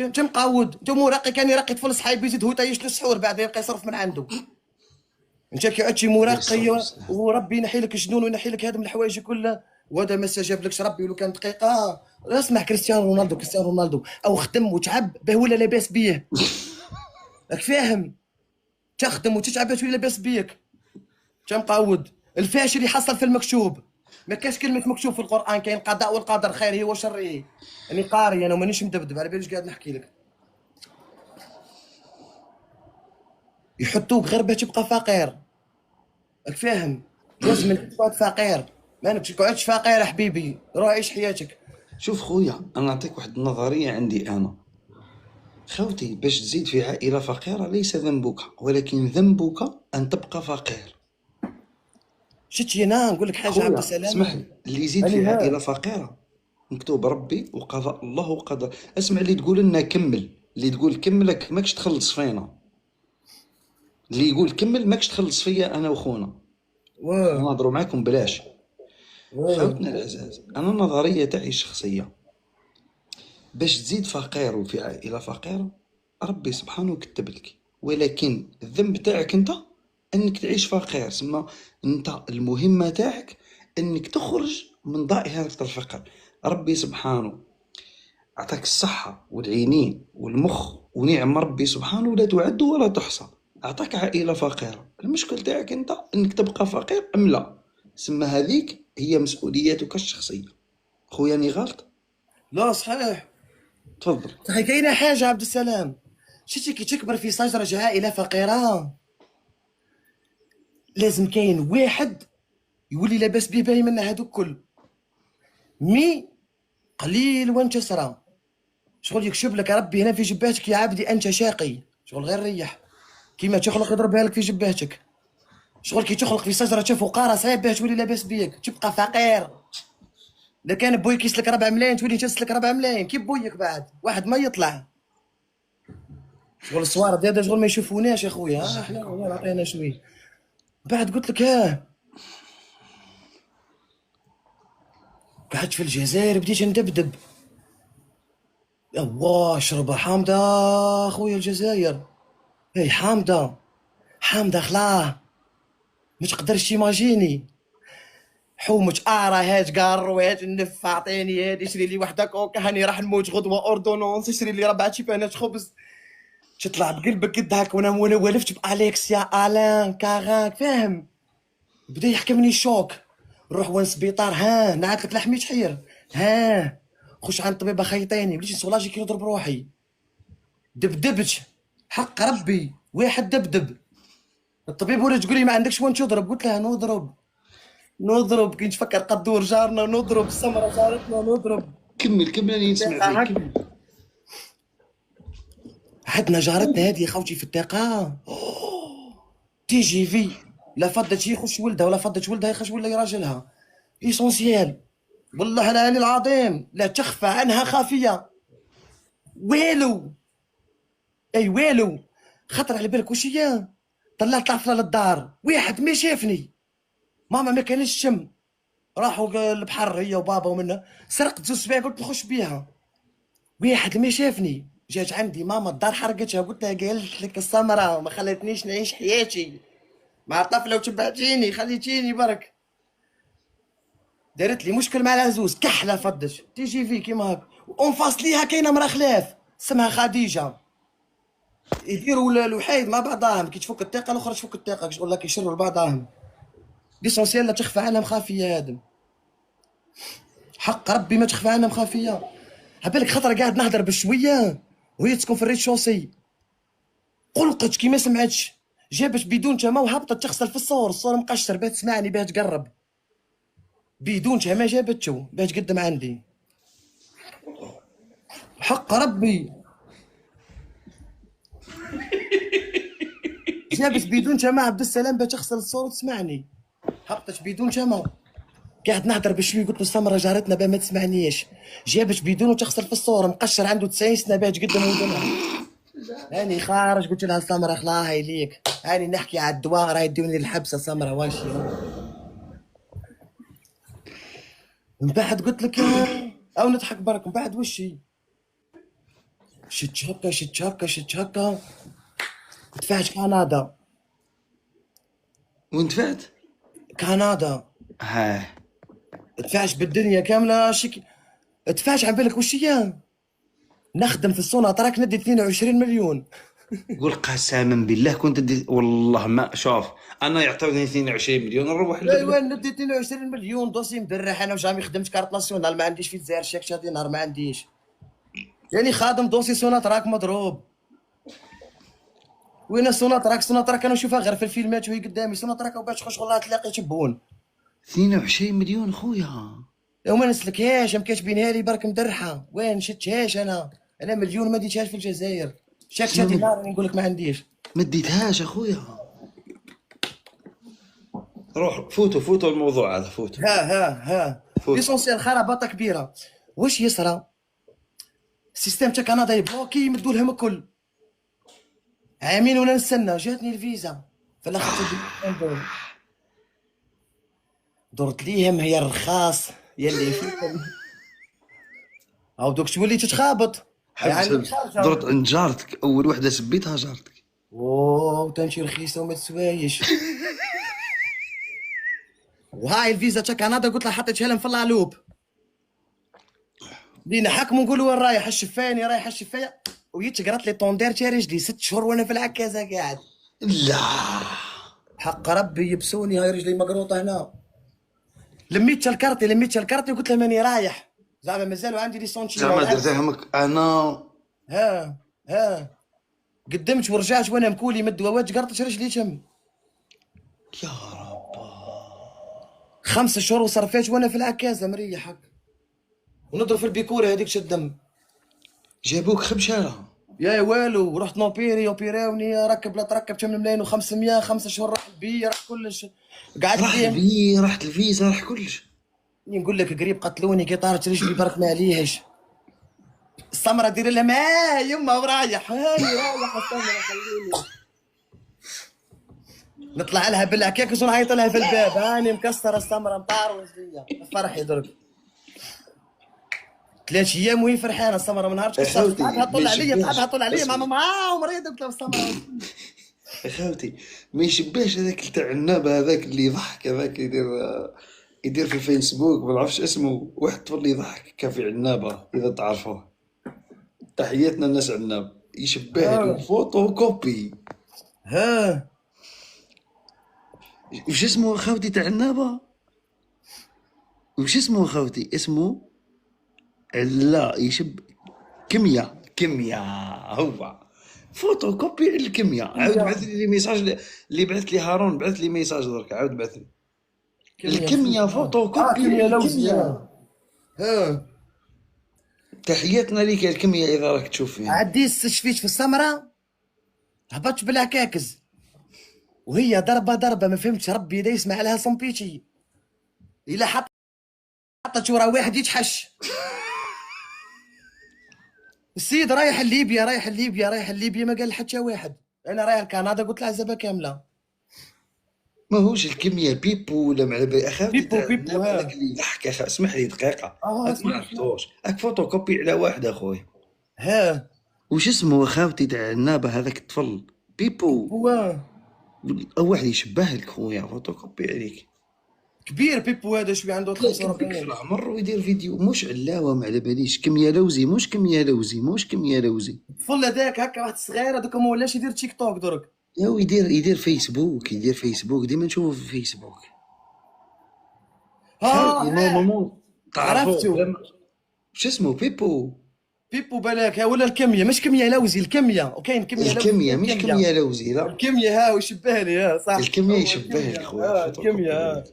انت مقود، انت مرقي كان يرقي طفل صحيب يزيد هو تايش له السحور بعد يبقى يصرف من عنده. انت كي عدتي مرقي وربي ينحي لك الجنون وينحي لك هذا من الحوايج كلها، وهذا ما استجاب لكش ربي ولو كان دقيقه. اسمع كريستيانو رونالدو او خدم وتعب به ولا لاباس بيه. راك فاهم؟ تخدم وتتعب ولا لاباس بيك. انت مقود. الفاشل يحصل في المكتوب. ما كاش كلمه مكتوب في القران، كاين القضاء والقدر خيره وشره. يعني قاري انا ومانيش مدبدب على باليش قاعد نحكي لك. يحطوك غير باش تبقى فقير. راك فاهم؟ لازم تقعد فقير، ما تقعدش فقير حبيبي، روح عيش حياتك. شوف خويا، أنا نعطيك واحد النظرية عندي أنا. خوتي باش تزيد في عائلة فقيرة ليس ذنبك، ولكن ذنبك أن تبقى فقير. شتي انا نقول لك حاجه عبد خويا اسمح السلام. لي، اللي يزيد في راني عائلة ها. فقيرة مكتوب ربي وقضاء الله وقدر. اسمع، اللي تقول لنا كمل، اللي تقول كملك ماكش تخلص فينا، اللي يقول كمل ماكش تخلص فيا انا وخونا، واه. نهضروا معاكم بلاش. واه. خوتنا العزاز، انا النظريه تاعي الشخصيه، باش تزيد فقير وفي عائله فقيره ربي سبحانه كتب لك، ولكن الذنب تاعك انت انك تعيش فقير. سما انت المهمه تاعك انك تخرج من دائره الفقر. ربي سبحانه أعطاك الصحة والعينين والمخ ونعم ربي سبحانه لا تعد ولا تحصى. أعطاك عائلة فقيرة، المشكل تاعك أنت أنك تبقى فقير أم لا. سما هذيك هي مسؤولياتك الشخصية. خويا أني غلط؟ لا صحيح. تفضل. صحيح كاينه حاجه عبد السلام. شتي كي تكبر في شجره عائله فقيره لازم كاين واحد يولي لاباس بيه باين من هذوك كل مي قليل وانتصر. شغل يكشف لك ربي هنا في جبهتك يا عبدي انت شاقي، شغل غير ريح كيما تخلق يضربها لك في جبهتك. شغل كي تخلق في شجره فقاره صعيب باه تولي لاباس بيك تبقى فقير. اذا كان بويك يسلك 4 ملايين تولي تسلك 4 ملايين كي بويك بعد واحد ما يطلع. شغل الصوارد هذا شغل ما يشوفوناش يا خويا، احنا عطينا شوي. بعد قلت لك قعدت في الجزائر بديت ندبدب. الله شربة حامضة خويا الجزائر. هي حامضة حامضة خلاه ما تقدرش تيماجيني. حومة هات قاروات النف اعطيني هادي شري لي وحده كوكا هاني راح نموت غدوه اوردونونس شري لي 4 شيبانات خبز. تطلع بقلبك قد هاك وانا ولفت باليكس يا الان كاغاك فاهم. بدا يحكمني الشوك. نروح وين سبيطار نعت لك لحمي تحير خش عند الطبيبه خيطيني بديت نسولاجي كي نضرب روحي. دبدبت حق ربي واحد دبدب. الطبيب ولات تقول لي ما عندكش وين تضرب قلت لها نضرب كي نتفكر قدور جارنا نضرب السمره جارتنا نضرب. كمل راني نسمع فيك، كمل. عندنا جارتنا هذه خوتي في الثقه تيجي في لا فضت يخش ولدها ولا فضت ولدها يخش ولا يراجلها ايسونسيال. والله العلي العظيم لا تخفى عنها خافيه. والو اي والو. خطر على بالك وش هي؟ طلعت طفله للدار واحد ما شافني ماما ما كانش الشم. راحوا البحر هي وبابا ومنها سرقت زوج سباع قلت نخش بيها. واحد ما شافني جات عندي ماما الدار حرقتها قلت لها قالت لك السمره ما خلتنيش نعيش حياتي مع طفله وتبعتيني خليتيني برك. دارت لي مشكل مع العزوز كحله فدش تيجي في كيما هاك اونفاس ليها كاينه مرا خلاف اسمها خديجه. يديروا الوحيد مع بعضهم كي تفك الطاقه الاخرى تفك الطاقه شغل لك يشروا لبعضهم. ليسونسيال لا تخفى عنها مخافيه ادم. حق ربي ما تخفى عنها مخافيه. عبالك خطره قاعد نهضر بشويه وهي تسكن في الريت شوسي قلقت كي ما سمعتش جابت بدون تما وهبطت تغسل في الصور مقشر باه تسمعني باه تقرب بدون تما جابتو باه تقدم عندي. حق ربي جابت بدون تما عبد السلام باه تغسل الصور وتسمعني هبطت بدون تما. قاعد نهضر بشوي قلت له سمره جارتنا باه ما تسمعنيش جابت بدون وتغسل في الصور مقشر عنده 90 سنه باه تقدم ودنها. هاني خارج قلت لها سمره خلاها يليك هاني نحكي على الدواء راه يدوني للحبسه سمره واشي. من بعد قلت لك او نضحك برك من بعد وشي شت هكا دفعت كندا. وين دفعت؟ كندا ها دفعش بالدنيا كامله شك. دفعش عن بالك وش هي نخدم في الصونة تراك ندي 22 مليون. قول قسما بالله كنت والله ما شوف انا يعطوني 22 مليون نروح لا وين ندي 22 مليون دوسي مدرح انا وجامي خدمت كارت ناسيونال ما عنديش في الجزائر شاك هادي نهار ما عنديش يعني خادم دوسي سونا تراك مضروب. وين سونا تراك انا نشوفها غير في الفيلمات وهي قدامي سونا تراك وباش تخش والله تلاقي تبون 22 مليون خويا. وما نسلكهاش ما كاتبينها لي برك مدرحه وين شتهاش انا انا مليون ما ديتهاش في الجزائر. شاك شادي نار نقول لك ما عنديش. ما ديتهاش اخويا. روح فوتوا الموضوع هذا، فوتوا. ها فوت. ليسونسيال خرابطه كبيره. واش يصرى السيستم تاع كندا يبلوكي يمدوا لهم الكل. عامين ولا نستنى، جاتني الفيزا في الاخر تدي درت ليهم هي الرخاص يلي فيكم. او دوك تولي تتخابط يعني خارجة. درت عند جارتك، اول وحده سبيتها جارتك. اوه تمشي رخيصه وما تسوايش. وهاي الفيزا تاع كندا قلت لها حطيتها لهم في اللالوب. لينا حكموا نقولوا وين رايح الشفاني، رايح الشفايه ويتقرط لي طوندير تاع رجلي 6 شهور وانا في العكازه قاعد. لا حق ربي يبسوني، هاي رجلي مقروطه هنا. لميت الكارتي وقلت له ماني رايح، زعما مازالوا عندي ليسونشي. زعما درتها انا. ها قدمت ورجعت وانا مكولي من الدواوات قرطت رجلي تم. يا رب 5 شهور وصرفات وانا في العكازه مريحك ونضرب في البيكوره هذيك الدم. جابوك خبشاره. يا والو رحت نوبيري اوبيراوني، ركب لا تركب 8 ملايين و500. 5 شهور راح البي راح كلش. قعدت راحت الفيزا راح كلش. نقول لك قريب قتلوني كي طارت رجلي برك معليش. السمرة دير لها ما يما ورايح هاني رايح السمرة خليني نطلع لها بالعكاكس ونعيط لها في الباب هاني مكسرة السمرة مطاروز ليا فرحي درك 3 ايام وهي فرحانة السمرة من نهار تعبها طول عليا ماما ومريضة قلت لها السمرة. اخوتي ما يشبهش هذاك تاع النابه هذاك اللي يضحك، هذاك يدير في الفيسبوك ما نعرفش اسمه، واحد طفل يضحك كافي عنابه اذا تعرفوه. تحياتنا الناس عناب، يشبه الفوتو كوبي. وش اسمه اخوتي تاع عنابه؟ وش اسمه اخوتي؟ اسمه لا يشب كيمياء هو فوتو كوبي الكيمياء. عاود بعث لي ميساج اللي بعث لي هارون، بعث لي ميساج درك عاود بعث لي الكيمياء فوتو كوبي الكيمياء. تحياتنا ليك يا الكيمياء اذا راك تشوف فيها. عديت استشفيت في السمرة هبطت بالعكاكز وهي ضربة ما فهمتش ربي دا يسمع لها صمبيتي الا حطت ورا واحد يتحش. السيد رايح لليبيا ما قال حتى واحد. انا رايح لكندا قلت له عزبه كامله. ما هوش الكيمياء بيبو ولا مع اخوتي بيبو هذاك اللي يضحك. اسمح لي دقيقه ما عرفتوش اك فوتو كوبي على واحد اخويا. وش اسمه اخوتي تاع النابه هذاك الطفل؟ بيبو واحد يشبه لك خويا فوتو كوبي عليك كبير. بيبو هذا شوي عنده 45 في العمر ويدير فيديو مش علاوه ما على باليش. كيمياء لوزي مش كيمياء لوزي الطفل هذاك هكا واحد صغير هذاك ما ولاش يدير تيك توك درك. يا يدير فيسبوك ديما نشوفه في فيسبوك. ماما عرفتو وش اسمه؟ بيبو بالك ولا الكيمياء مش كيمياء لوزي الكيمياء وكاين الكيمياء مش كيمياء لوزي لا الكيمياء ويشبه لي صح الكيمياء يشبه لك خويا الكيمياء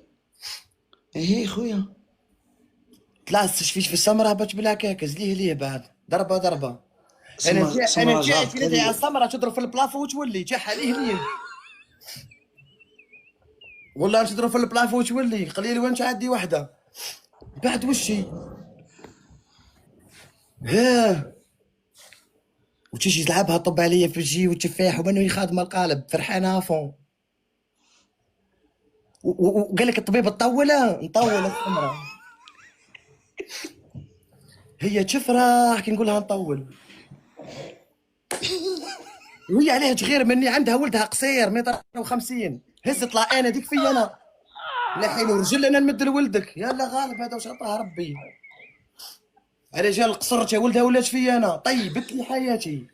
ايه خويا. طلعت استشفيت في السمرة هبط بالعكاكز ليه بعد ضربة. انا جاي تلقى على السمرة تضرب في البلافو وتولي جح عليه والله تضرب في البلافو وتولي قليل وين تعدي وحده بعد وشي وتجي تلعبها طب عليا في الجي والتفاح وبانو خادمه القالب فرحانه فون. وقال لك الطبيب نطول السمرة هي تفرح كي نقول لها نطول وهي عليها تغير مني. عندها ولدها قصير 1.50 متر هزت انا ديك في انا لحين ورجل انا نمد لولدك يلا غالب هذا واش عطاها ربي. على جال قصرت يا ولدها ولات في انا طيبت لي حياتي.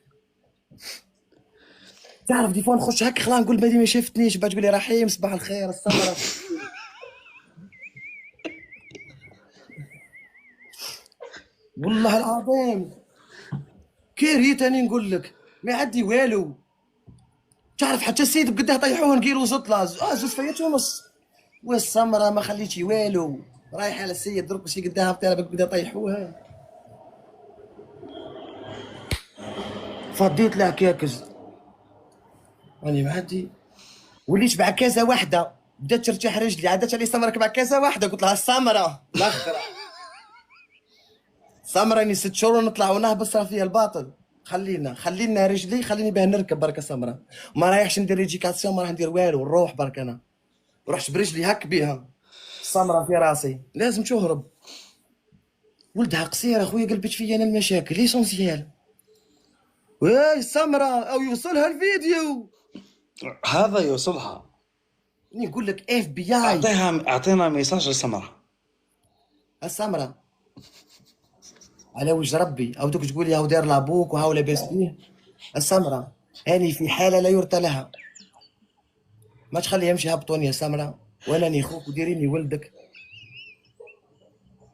تعرف ديفون نخش هكا خلا نقول بادي ما شافتنيش بعد تقول لي رحيم صباح الخير السمرة. والله العظيم كارهيت اني نقول لك ما عندي والو. تعرف حتى السيد قداه طيحوه نقيرو زطله زوج فيات ونص والسمرة ما خليتي والو رايحه على السيد درك شي قداها بطيره قداه طيحوها. فضيت له كاكز راني معدي، وليت مع كازا واحده، بدات ترتاح رجلي، عادت علي سمرك مع كازا واحده، قلت لها السمره الاخرى سمره راني 6 شهور ونطلع ونهبط راه فيها الباطل، خلينا رجلي، خليني بها نركب برك سمره، ما رايحش ندير ريديكاسيون، ما راح ندير والو، نروح برك انا رحت برجلي هك بيها السمره في راسي، لازم تهرب. ولدها قصير اخويا، قلبت فيا انا المشاكل ليسونسيال. واي السمره او يوصلها الفيديو، هذا يوصلها. نقول لك اف بي اي. اعطينا ميساج لسمرة. السمره على وجه ربي، او دوك تقول لي هاو داير لابوك وهاو لاباس بيه. السمره هاني في حاله لا يرثى لها، ما تخلي يمشي هبطوني يا سمره، وانني خوك وديريني ولدك.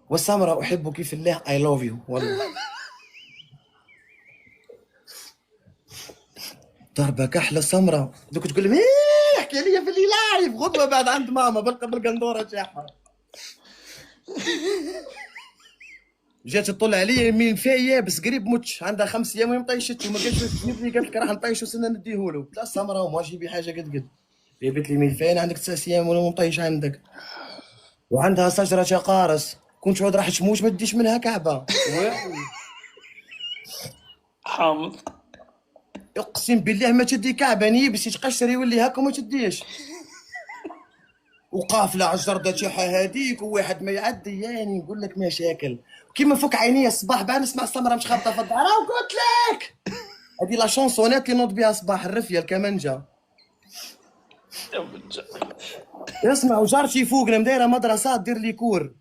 والسمره احبك في الله، اي لوف يو والله. ضربك احلى سمره، دوك تقول لي احكي لي في اللي لايف غدوه بعد عند ماما بالقندوره شاحه. جات تطل عليا يمين فيا بس قريب متش، عندها 5 ايام وهي مطيشت وما قالش تجيب لي، قالت لك راح نطيش وسنه نديهولو. لا سمره وما جيبي حاجه قد جابت لي ملفين، عندك 9 ايام ولا مطيش عندك، وعندها شجره شقارس، كنت عود راح تموت ما تديش منها كعبه. حامض. اقسم بالله ما تدي كعبه، نيبس تقشر يولي هكا وما تديش. وقافله على الجرده تاعها هذيك، وواحد ما يعدي، يعني نقول لك مشاكل. كيما فك عينيا الصباح بعد نسمع السمره مش خابطه في الدار، قلت لك هذه لا شونسونات اللي نوض بها صباح الرفيه الكمنجه. اسمع وجارتي فوقنا مدايره مدرسه دير لي كور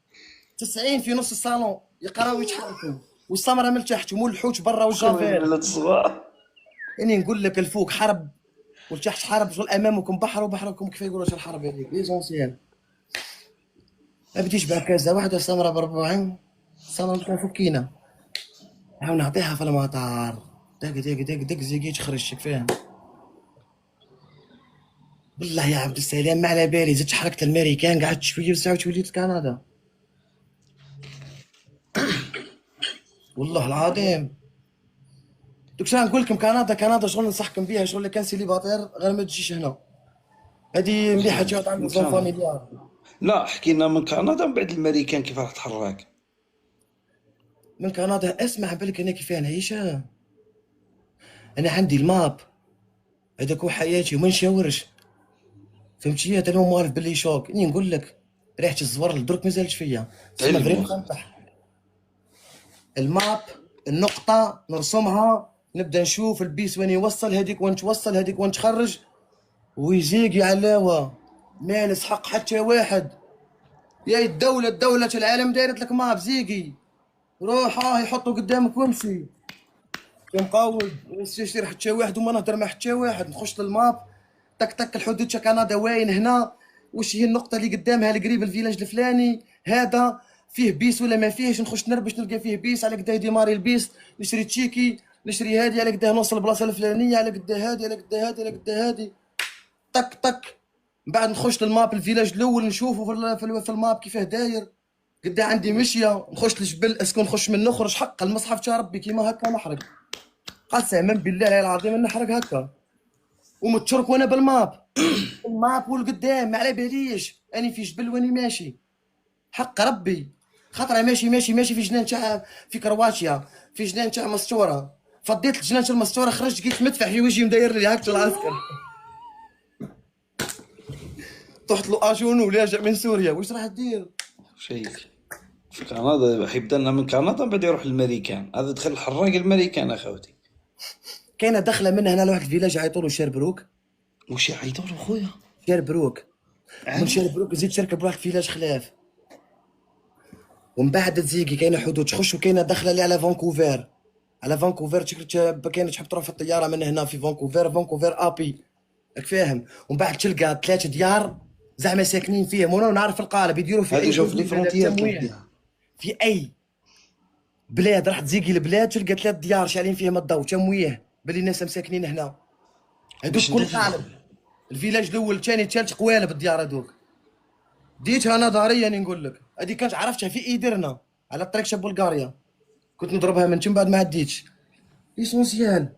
90 في نص الصالون يقراو ويتحركوا، والسمره من تحت ومول الحوت برا والجافير. ولاد الصغار. يعني نقول لك الفوق حرب والتحت حرب، شغل امامكم بحر وبحركم كيف يقولوا الحرب هذيك ليزونسيال. ما بديش بها كازا واحده السمره ب40، السمره كان فكينا، نحاول نعطيها في المطار دق دق دق دق زيقي تخرج فاهم. والله يا عبد السلام ما على بالي، زدت حركه الامريكان قعدت شويه وساعه وليت كندا. والله العظيم دوك شنو نقول لكم، كندا شغل ننصحكم بها، شغل اللي كان سيليباتير غير ما تجيش هنا، هذه مليحه تقعد عندك زون فاميليار. لا حكينا من كندا من بعد الماريكان كيف راح تحرك. من كندا اسمع بالك انا كيف نعيش، انا عندي الماب هذاك هو حياتي وما نشاورش، فهمتي؟ انا مو عارف باللي شوك، اني نقول لك ريحه الزوار درك ما زالتش فيا، تسمى فريم قنطح. الماب النقطه نرسمها، نبدا نشوف البيس وين يوصل، هذيك وين توصل، هذيك وين تخرج، ويزيق علاوه ما نسحق حتى واحد. يا الدولة العالم دايرت لك ماب زيقي، روح يحطوا قدامك وامشي كنقاود، يشتري حتى واحد وما نهضر مع حتى واحد، نخش للماب تك تك الحدود تاع كندا وين هنا، واش هي النقطة اللي قدامها القريب الفيلاج الفلاني هذا فيه بيس ولا ما فيهش، نخش نربش نلقى فيه بيس، على قدا ديماري البيس، نشري تشيكي، نشري هادي، على قدا نوصل البلاصة الفلانية، على قدا هادي، على قدا هادي، على قدا هادي، تك تك. من بعد نخش للماب الفيلاج الاول نشوفه في الماب كيفاه داير، قدا عندي مشيه، نخش للجبل اسكو نخش من نخرج حق المصحف تاع ربي كيما هكا نحرق، قسما بالله العظيم نحرق هكا ومتشرك وانا بالماب الماب والقدام ما على باليش اني في جبل واني ماشي، حق ربي خاطر ماشي في جنان تاع في كرواتيا، في جنان تاع مستوره، فضيت الجنان تاع المستوره خرجت لقيت مدفع في وجهي مداير لي هكا العسكر. طحت له اجونو راجع من سوريا، واش راح دير؟ شيء في كندا حيبدا لنا من كندا بعد يروح للماريكان، هذا دخل الحراق الماريكان اخوتي. كاينه دخله من هنا لواحد الفيلاج يعيطوا له شيربروك. وش يعيطوا له خويا؟ شيربروك من شيربروك زيد تركب لواحد الفيلاج خلاف، ومن بعد تزيقي كاينه حدود تخش، وكاينه دخله اللي على فانكوفر، على فانكوفر كاينه تحب تروح في الطياره من هنا في فانكوفر ابي راك فاهم، ومن بعد تلقى 3 ديار زعما ساكنين فيهم، وانا نعرف القالب يديروا في هذه اي شوف لي فرونتيير في اي بلاد راح تزيقي البلاد تلقى 3 ديار شالين فيهم الضوء تمويه باللي الناس مساكنين هنا، هذوك كل قالب. الفيلاج الاول الثاني الثالث قوالب الديار هذوك، ديتها نظريا نقول لك، هذه كانت عرفتها في ايدرنا على طريق شاب بلغاريا، كنت نضربها من تم بعد ما عديتش ليسونسيال.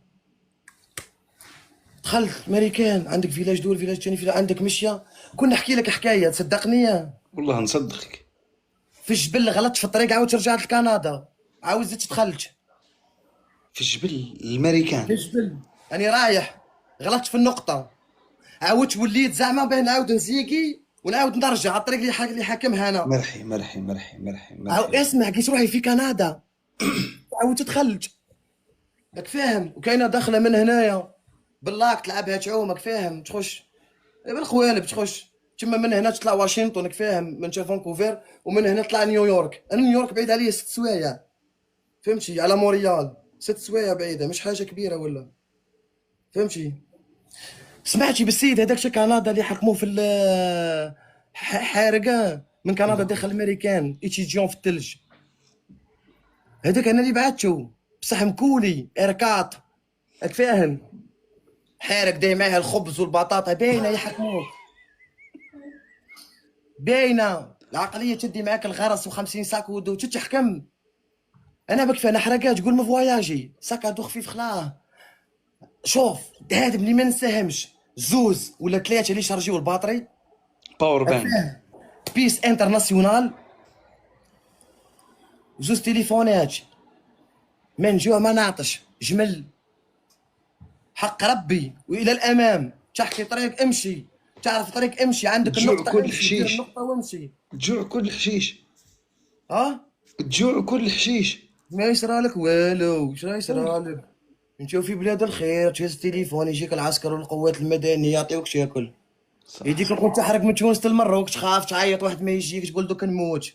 دخلت امريكان، عندك فيلاج دول فيلاج تاني فيلاج، عندك مشيه. كنا نحكي لك حكايه تصدقني. والله نصدقك. في الجبل غلطت في الطريق، عاودت رجعت لكندا، عاود زدت دخلت في الجبل في الامريكان. الجبل. راني رايح، غلطت في النقطه، عاودت وليت زعما باه نعاود نزيكي ونعاود نرجع على الطريق اللي حاكمها انا. مرحي مرحي مرحي مرحي عاو مرحي. اسمع، قلت روحي في كندا، عاودت دخلت. راك فاهم؟ وكاينه داخله من هنايا باللاك تلعبها تعومك فاهم، تخش بالقوالب تخش تما، من هنا تطلع واشنطن راك فاهم، من فانكوفر، ومن هنا تطلع نيويورك. انا نيويورك بعيد عليا 6 سوايع، فهمتي؟ على موريال 6 سوايع بعيده، مش حاجه كبيره ولا، فهمتي؟ سمعتي بالسيد هذاك شا كندا اللي حكموه في حارقه من كندا لا داخل الامريكان، اتيديون في الثلج. هذاك انا اللي بعثته، بصح مكولي اركاط، راك فاهم؟ حارق داي معاه الخبز والبطاطا، باينه يحكموك، باينه العقليه، تدي معاك الغرس و50 ساك ودو تتحكم. انا بكفي انا حركات تقول ما فواياجي ساك ادو خفيف خلاه. شوف هذا اللي ما نساهمش، زوز ولا 3 اللي يشارجيو الباطري، باور راك بانك. فاهم؟ بيس انترناسيونال، زوز تليفونات، ما نجوع ما نعطش، جمل حق ربي والى الامام. تحكي طريق امشي، تعرف طريق امشي، عندك تجوع النقطه كل امشي، دير حشيش. النقطه وامشي. تجوع كل حشيش. ها تجوع كل حشيش. ما يصرالك والو، اش راه يصرالك؟ نشوف في بلاد الخير تهز التليفون يجيك العسكر والقوات المدنيه يعطيوك شاكل، يديك القوت تحرك من تونس للمروك، تخاف تعيط واحد ما يجيك تقول دوك نموت.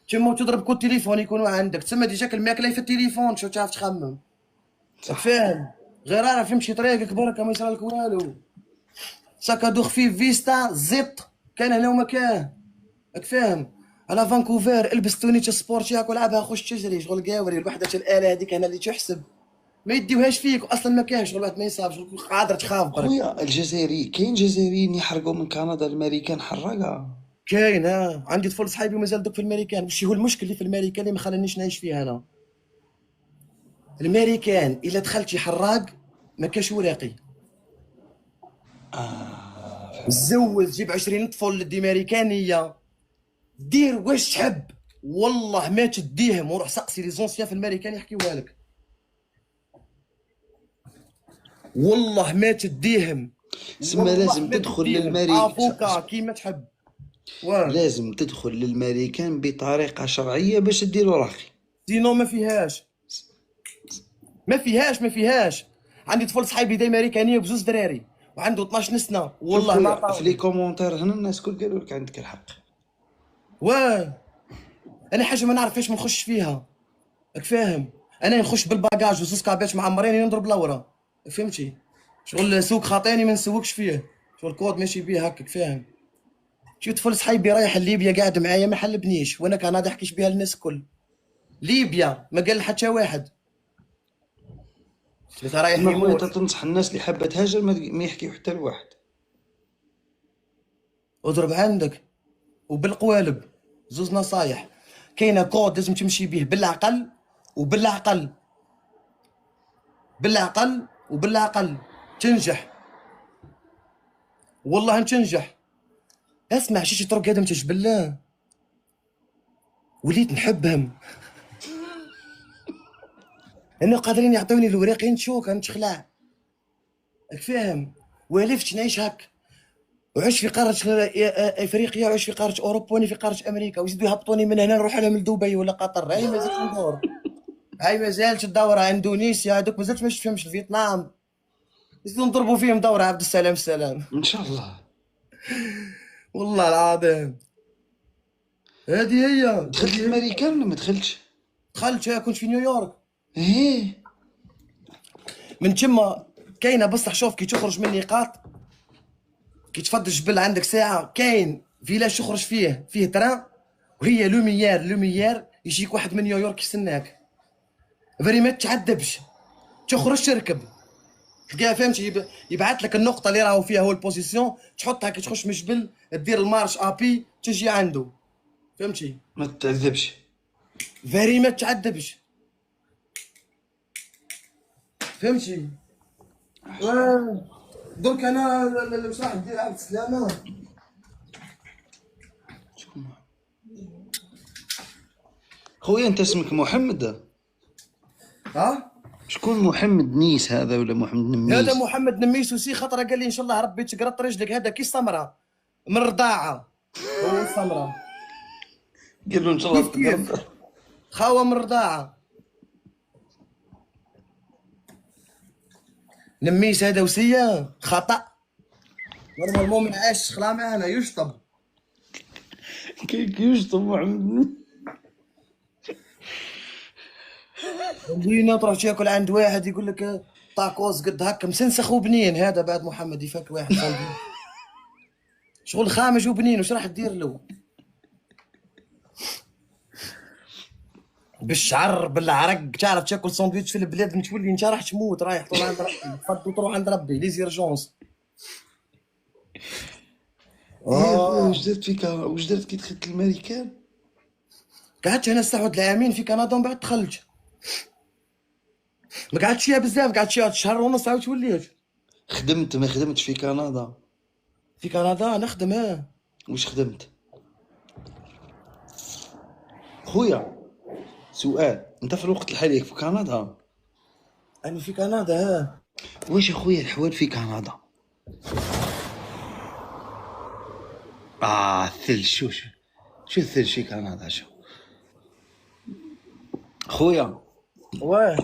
تما تضرب كل التليفون يكونوا عندك تما، ديجاك الماكله في التليفون، شو تعرف تخمم. راك صح. فاهم؟ غير اعرف امشي طريقك بركه ما يصرالك والو. ساكادو خفيف فيستا زيط، كان هنا وما كان، راك فاهم؟ على فانكوفر البس تونيتش سبورت ياك ولعبها خش تجري شغل قاوري الوحده الاله هذيك انا اللي تحسب، ما يديوهاش فيك اصلا ما كانش شغل واحد ما يصاب شغل قادر تخاف برك. خويا الجزائري كاين جزائريين يحرقوا من كندا الامريكان حرقه. كاين عندي طفل صحيبي ومازال دوك في الامريكان. وش هو المشكل اللي في الامريكان اللي ما خلانيش نعيش فيه انا؟ الامريكان الا دخلت شي حراق ما كاش وراقي، تزوج جيب 20 طفل لدي امريكانيه، دير واش تحب، والله ما تديهم. وروح سقسي لي زونسيان في الامريكان يحكيوها لك، والله ما تديهم، سما والله لازم ما تدخل تديهم افوكا كيما تحب. واه لازم تدخل للماريكان بطريقة شرعية باش ديرو راخي. سينو ما فيهاش، ما فيهاش. عندي طفل صحيبي داي امريكانيه بزوز دراري وعنده 12 سنه، شوف والله ما خويا في لي عطاوني. كومونتير هنا الناس كل قالوا لك عندك الحق. واه انا حاجه ما نعرفش ما نخش فيها، راك فاهم؟ انا نخش بالباجاج وزوز كابيش معمرين نضرب لورا، فهمتي؟ شغل سوق خاطيني ما نسوقش فيه، شغل كود ماشي بيه هكاك، فاهم؟ شي طفل صحيبي رايح لليبيا قاعد معايا ما حلبنيش، وانا كان غادي نحكيش بها للناس الكل. ليبيا ما قال حتى واحد، قلت له رايح تما خويا يموت. تنصح الناس اللي حابة تهاجر ما يحكيو حتى لواحد. اضرب عندك وبالقوالب. زوز نصايح، كاينه كود لازم تمشي به بالعقل وبالعقل، بالعقل وبالعقل تنجح، والله تنجح. اسمع شي طرق هذا متاش بالله، وليت نحبهم. انه قادرين يعطوني الوريقين تشوك نتخلع، راك فاهم؟ والفت نعيش هك، وعش في قاره افريقيا، وعش في قاره اوروبا، واني في قاره امريكا، ويزيدوا يهبطوني من هنا نروح لهم لدبي ولا قطر. هاي ما زلت ندور، هاي ما زالت الدوره اندونيسيا، هذوك ما زلت ما شفتهمش، الفيتنام يزيدوا نضربوا فيهم دوره. عبد السلام السلام، ان شاء الله. والله العظيم. هذه هي دخلت هذه هي. الامريكان ولا ما دخلتش؟ دخلت كنت في نيويورك ايه. من تما. كاينه بصح شوف كي تخرج من نقاط، كي تفضل الجبل عندك ساعه، كاين فيلاج تخرج فيه تران، وهي لوميير يجيك واحد من نيويورك يستناك، فري ما تعذبش، تخرج تركب تلقاه، فهمتي؟ يبعث لك النقطه اللي راهو فيها هو البوزيسيون، تحطها كي تخش من الجبل، دير المارش ابي تجي عنده، فهمتي؟ ما تتعذبش. فري ما تعذبش، فهمتي؟ درك انا واش راح ندير عبد السلامه. خويا انت اسمك محمد؟ ها شكون محمد نيس هذا ولا محمد نميس؟ هذا محمد نميسوسي، خاطر قال لي ان شاء الله ربي تقرط رجلك، هذا كي السمره من الرضاعه، هو السمره قال له ان شاء الله كيف تقرب. خاوه من الرضاعه. نميس هذا وسيه خطا، نورمالمون ما عاش خلا معنا يشطب. كيف يشطب محمد؟ لينا تروح تاكل عند واحد يقول لك طاكوز قد هكا مسنسخ وبنين، هذا بعد محمد يفك واحد صندوق شغل خامج وبنين، واش راح دير له؟ بالشعر بالعرق تعرف تاكل ساندويتش في البلاد من تولي انت راح تموت، رايح طول عند ربي، تفضل تروح عند ربي لي زيرجونس. واش درت فيك؟ واش درت كي دخلت الماريكان؟ قعدت هنا 6 العامين في كندا ومن بعد دخلت، ما قعدتش فيها بزاف، قعدت فيها شهر ونص عاود وليت. خدمت ما خدمتش في كندا؟ في كندا نخدم واش خدمت؟ خويا سؤال، انت في الوقت الحالي في كندا؟ انا في كندا واش اخويا الحوال في كندا؟ الثلج، شو الثلج في كندا شو؟ خويا واه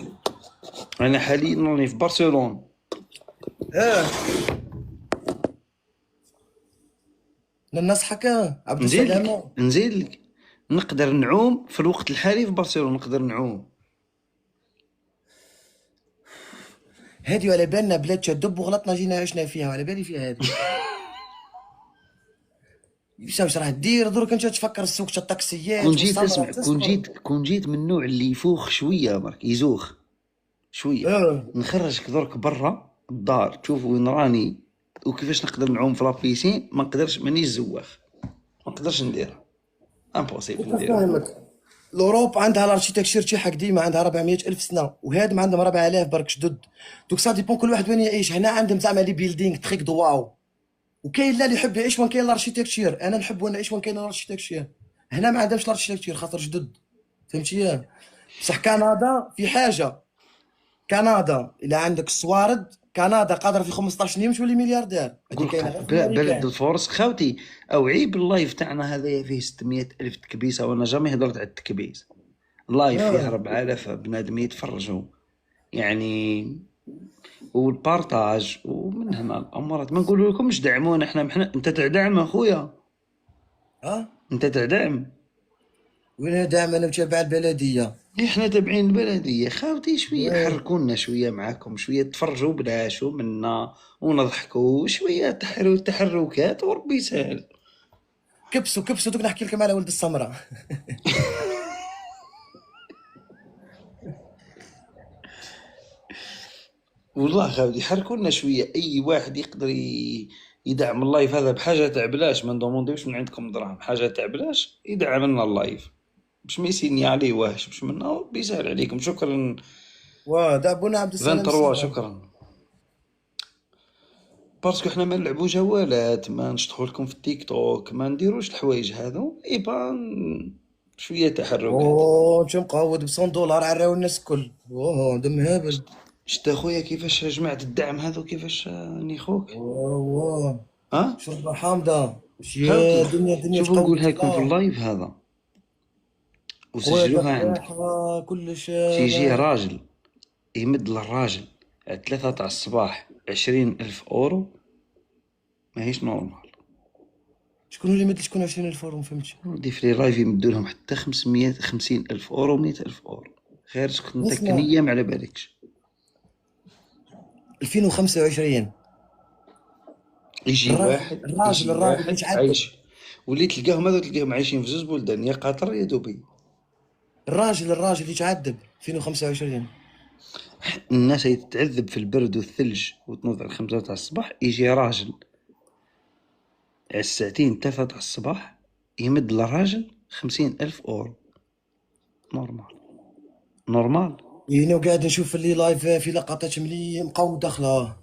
انا حاليا راني في برشلونة. ننصحك عبد السلام. نزيد لك نقدر نعوم في الوقت الحالي في برشلونة، نقدر نعوم. هادي على بالنا بلاد تدب وغلطنا جينا عشنا فيها، على بالي فيها هادي. واش راح دير درك انت تفكر السوق تاع الطاكسيات كون جيت والسمرة اسمع، كون جيت من النوع اللي يفوخ شويه برك، يزوخ شويه، نخرجك درك برا الدار تشوف وين راني وكيفاش نقدر نعوم في لابيسين. ما نقدرش، مانيش زواخ، ما نقدرش نديرها، امبوسيبل نديرها. فاهمك. الاوروب عندها الاركيتكتشر تاعها قديمه، عندها 400 الف سنه، وهادم عندهم 4000 برك جدد. دوك سا ديبون كل واحد وين يعيش. هنا عندهم زعما لي بيلدينغ تخيك دواو، وكاين لا اللي يحب يعيش وين كاين الاركيتكتشر. انا نحب وين نعيش وين كاين الاركيتكتشر. هنا ما عندهمش الاركيتكتشر خاطر جدد، فهمتي؟ بصح كندا في حاجه، كندا الا عندك الصوارد، كندا قادره في 15 يوم تولي ملياردير. نقول لك بلد الفرص خوتي. او عيب اللايف تاعنا هذا فيه 600 الف تكبيسه، وانا جامي هضرت على التكبيس. اللايف فيه 4000 بنادم يتفرجوا يعني، والبارطاج. ومن هنا الامارات ما نقول لكمش دعمونا، احنا انت تدعم اخويا، انت تدعم. وين دائما انا متابع البلديه، احنا تابعين البلديه خاوتي. شويه حركونا شويه معاكم، شويه تفرجوا بلاش ومنا ونضحكوا شويه، تحركات وربي يسهل. كبسوا دوك نحكي لكم على ولد السمراء. والله خاوتي حركونا شويه، اي واحد يقدر يدعم اللايف هذا بحاجه تاع بلاش، ما ندومونديوش من عندكم دراهم، حاجه تاع بلاش يدعم لنا اللايف باش ما يسيني عليه واش، باش منا ربي يسهل عليكم. شكرا دعبونا عبد السلام 23، شكرا. باسكو حنا ما نلعبوا جوالات، ما نشطحوا لكم في التيك توك، ما نديروش الحوايج هذو. ايبان شويه تحركات. انت مقود ب 100 دولار عراو الناس الكل. دم هبل. شتا خويا كيفاش جمعت الدعم هذو، كيفاش راني خوك. شربة حامضة. يا دنيا شوفوا نقولها لكم في اللايف هذا وسجلوها عندكم. كلش يجي راجل يمد للراجل 3 تاع الصباح 20,000 اورو، ماهيش نورمال. شكون اللي مد شكون 20,000 اورو؟ ما فهمتش. ودي في اللايف يمدوا لهم حتى 550,000 اورو 100,000 اورو. خير انت كنية ما على بالكش. 2025 يجي واحد الراجل عايش، واللي تلقاهم هذا تلقاهم عايشين في 2 بلدان، يا قطر يا دبي. الراجل يتعذب 2025. الناس تتعذب في البرد والثلج وتنوض على 5 تاع الصباح. يجي راجل على الساعتين 3 تاع الصباح يمد للراجل 50,000 اورو. نورمال. يعني وقاعد نشوف اللي لايف في لقطات ملي مقود داخله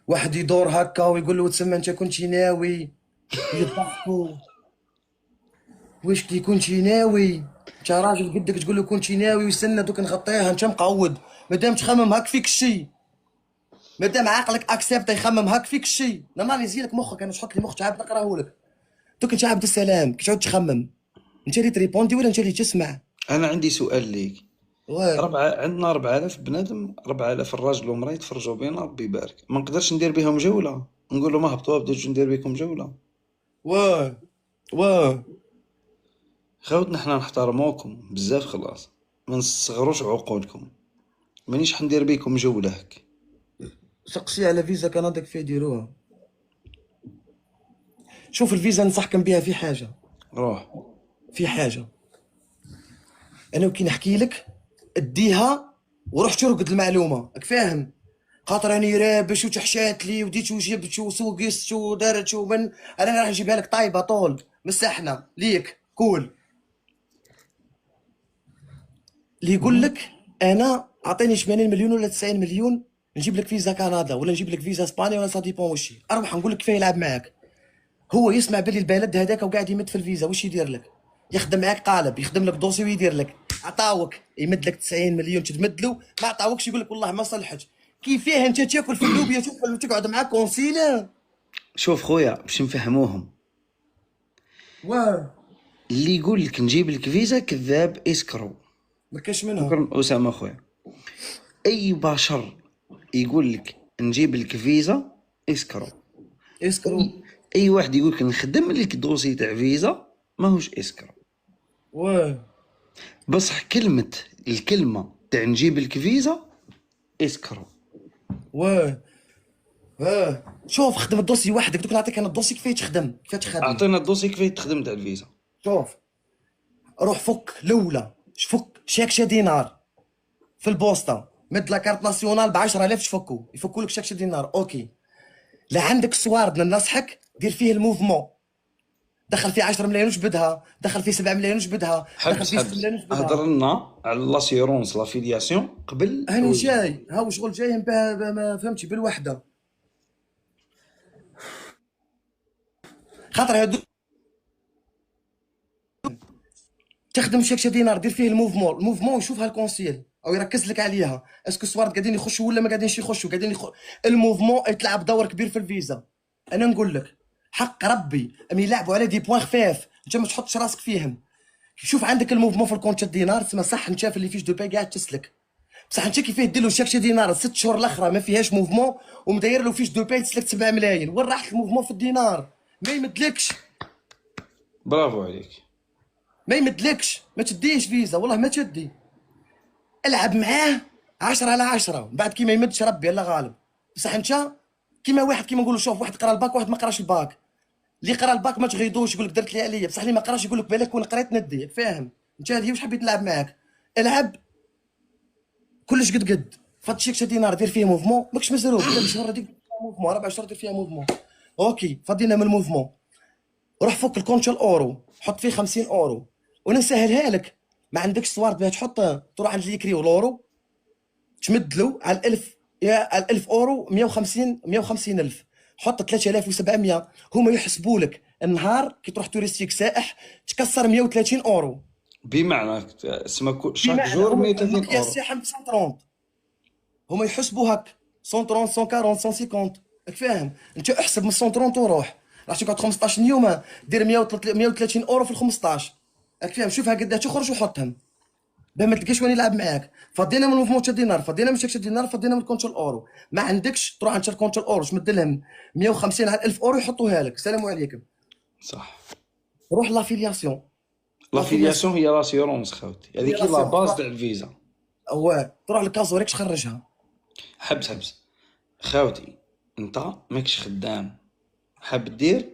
واحد يدور هكا ويقول له تسمى انت كنتي ناوي، يضحكوا. واش كي كنتي ناوي؟ انت راجل قدك تقول له كنتي ناوي ويستنى دوك نغطيها انت مقعود. مادام تخمم هاك فيك الشي، مادام عقلك اكسبت يخمم هاك فيك الشي، نورماليزي لك مخك. انا تحط لي مخ تعب نقراه لك. دوك انت عبد السلام كي تعود تخمم، انت اللي تريبوندي ولا انت اللي تسمع؟ انا عندي سؤال ليك. واه عندنا 4000 بنادم، 4000 الراجل والمراه يتفرجوا بينا، ربي يبارك. ما نقدرش ندير بهم جوله، نقول لهم اهبطوا بدات ندير بكم جوله. واه واه خاوتنا حنا نحترموكم بزاف، خلاص ما نصغروش عقولكم، مانيش حندير بكم جوله هك. سقسي على فيزا كندا كيف يديروها. شوف الفيزا ننصحكم بها في حاجه، روح. في حاجه. انا وكي نحكي لك اديها وروح ترقد المعلومه، راك فاهم؟ خاطر راني رابش وتحشات لي وديت وجبت وسوقست ودارت ومن، انا راح نجيبها لك طيبه طول مسحنا ليك كول. اللي يقول لك انا اعطيني 80 مليون ولا 90 مليون نجيب لك فيزا كندا ولا نجيب لك فيزا اسبانيا ولا سا ديبون وشي، اروح نقول لك كيف يلعب معاك. هو يسمع باللي البلد هذاك وقاعد يمد في الفيزا، واش يدير لك؟ يخدم معاك قالب، يخدم لك دوسي ويدير لك. عطاوك يمد لك 90 مليون تتمد له، ما عطاوكش يقول لك والله ما صلحتش. كيفاه انت تاكل في اللوبيا تاكل وتقعد معاك كونسيلا؟ شوف خويا باش نفهموهم، واه اللي يقول لك نجيب لك فيزا كذاب اسكرو. ما كاش منها. شكرا اسامه خويا. اي بشر يقول لك نجيب لك فيزا اسكرو. اسكرو. اي واحد يقول لك نخدم لك دوسي تاع فيزا ماهوش اسكرو. واه بصح الكلمه تاع نجيب لك فيزا اسكرو. واه شوف خدم الدوسي وحدك، دوك نعطيك انا الدوسي كيفاه تخدم كيفاه تخدم. اعطينا الدوسي كيف تخدم تاع الفيزا. شوف روح فك الاولى، فك شاكشه دينار في البوسطه، مد لاكارت ناسيونال ب 10000 تفكوا، يفكوا لك شاكشه دينار اوكي. لا عندك صوارد ننصحك دير فيه الموفمون، دخل فيه 10 ملايين وجبدها، دخل فيه 7 ملايين وجبدها، دخل فيه 6 ملايين وجبدها. هضر لنا على لاسيورونس لافيلياسيون قبل. هاني جاي هاو شغل جاي ما فهمتش بالوحده. خاطر هادو تخدم شاكشه دينار دير فيه الموفمون يشوفها الكونسيل او يركز لك عليها، اسكو الصوارد قاعدين يخشوا ولا ما قاعدينش يخشوا، الموفمون يتلعب دور كبير في الفيزا. انا نقول لك حق ربي ام يلعبوا على دي بوان خفاف، انت ما تحطش راسك فيهم. شوف عندك الموفمون في الكونت دينار تسمى صح، انت شاف اللي فيش دو باي قاعد تسلك، بصح انت كيفاه دير له شاكشه دينار 6 شهور الاخرى ما فيهاش موفمون ومداير له فيش دو باي تسلك 7 ملايين، وين راح الموفمون في الدينار؟ ما يمدلكش، برافو عليك. ما يمدلكش، ما تديش فيزا والله ما تدي. العب معاه 10 على 10 بعد كي ما يمدش ربي الله غالب. بصح انت كيما واحد كيما نقولوا شوف واحد قرا الباك واحد ما قراش الباك، اللي قرا الباك ما تغيضوش يقول لك درت لي عليا، بصح اللي ما قراش يقول لك بالك كون قريت ندي، فاهم؟ انت هذه واش حبيت نلعب معاك. العب كلش قد فات شيك دينار دير فيه موفمون ماكش مزروب، ثلاث شهور هذيك موفمون 4 شهور دير فيها موفمون اوكي. فضينا من الموفمون روح فك الكونت الاورو حط فيه 50 اورو ونسهلها لك. ما عندكش صوارد باه تحط، تروح عند اللي يكريو الاورو تمد له على 1000 يا على 1000 اورو 150 الف، حط 3700 هما يحسبوا لك النهار كي تروح توريستيك سائح تكسر 130 اورو. بمعنى اسمك شاك بمعنى جور هما 130 المقياس اورو. الساحه 130 هما يحسبوا هك 130 140 150 راك فاهم؟ انت احسب من 130 وروح راح تقعد 15 يوم دير 130 اورو في ال 15 راك فاهم؟ شوفها قداش تخرج وحطهم باه ما تلقاش وين يلعب معاك. فضينا من موفمون دينار، فضينا من شاكشه دينار، فضينا من كونتر اورو. ما عندكش تروح عند كونتر اورو تمد لهم 150 على 1000 اورو يحطوها لك، السلام عليكم. صح. روح لافيلياسيون. لافيلياسيون هي لاسيورونس خاوتي، هذيك هي لا باز تاع الفيزا. هو تروح لكازوريك تخرجها. حبس خاوتي، انت ماكش خدام حاب دير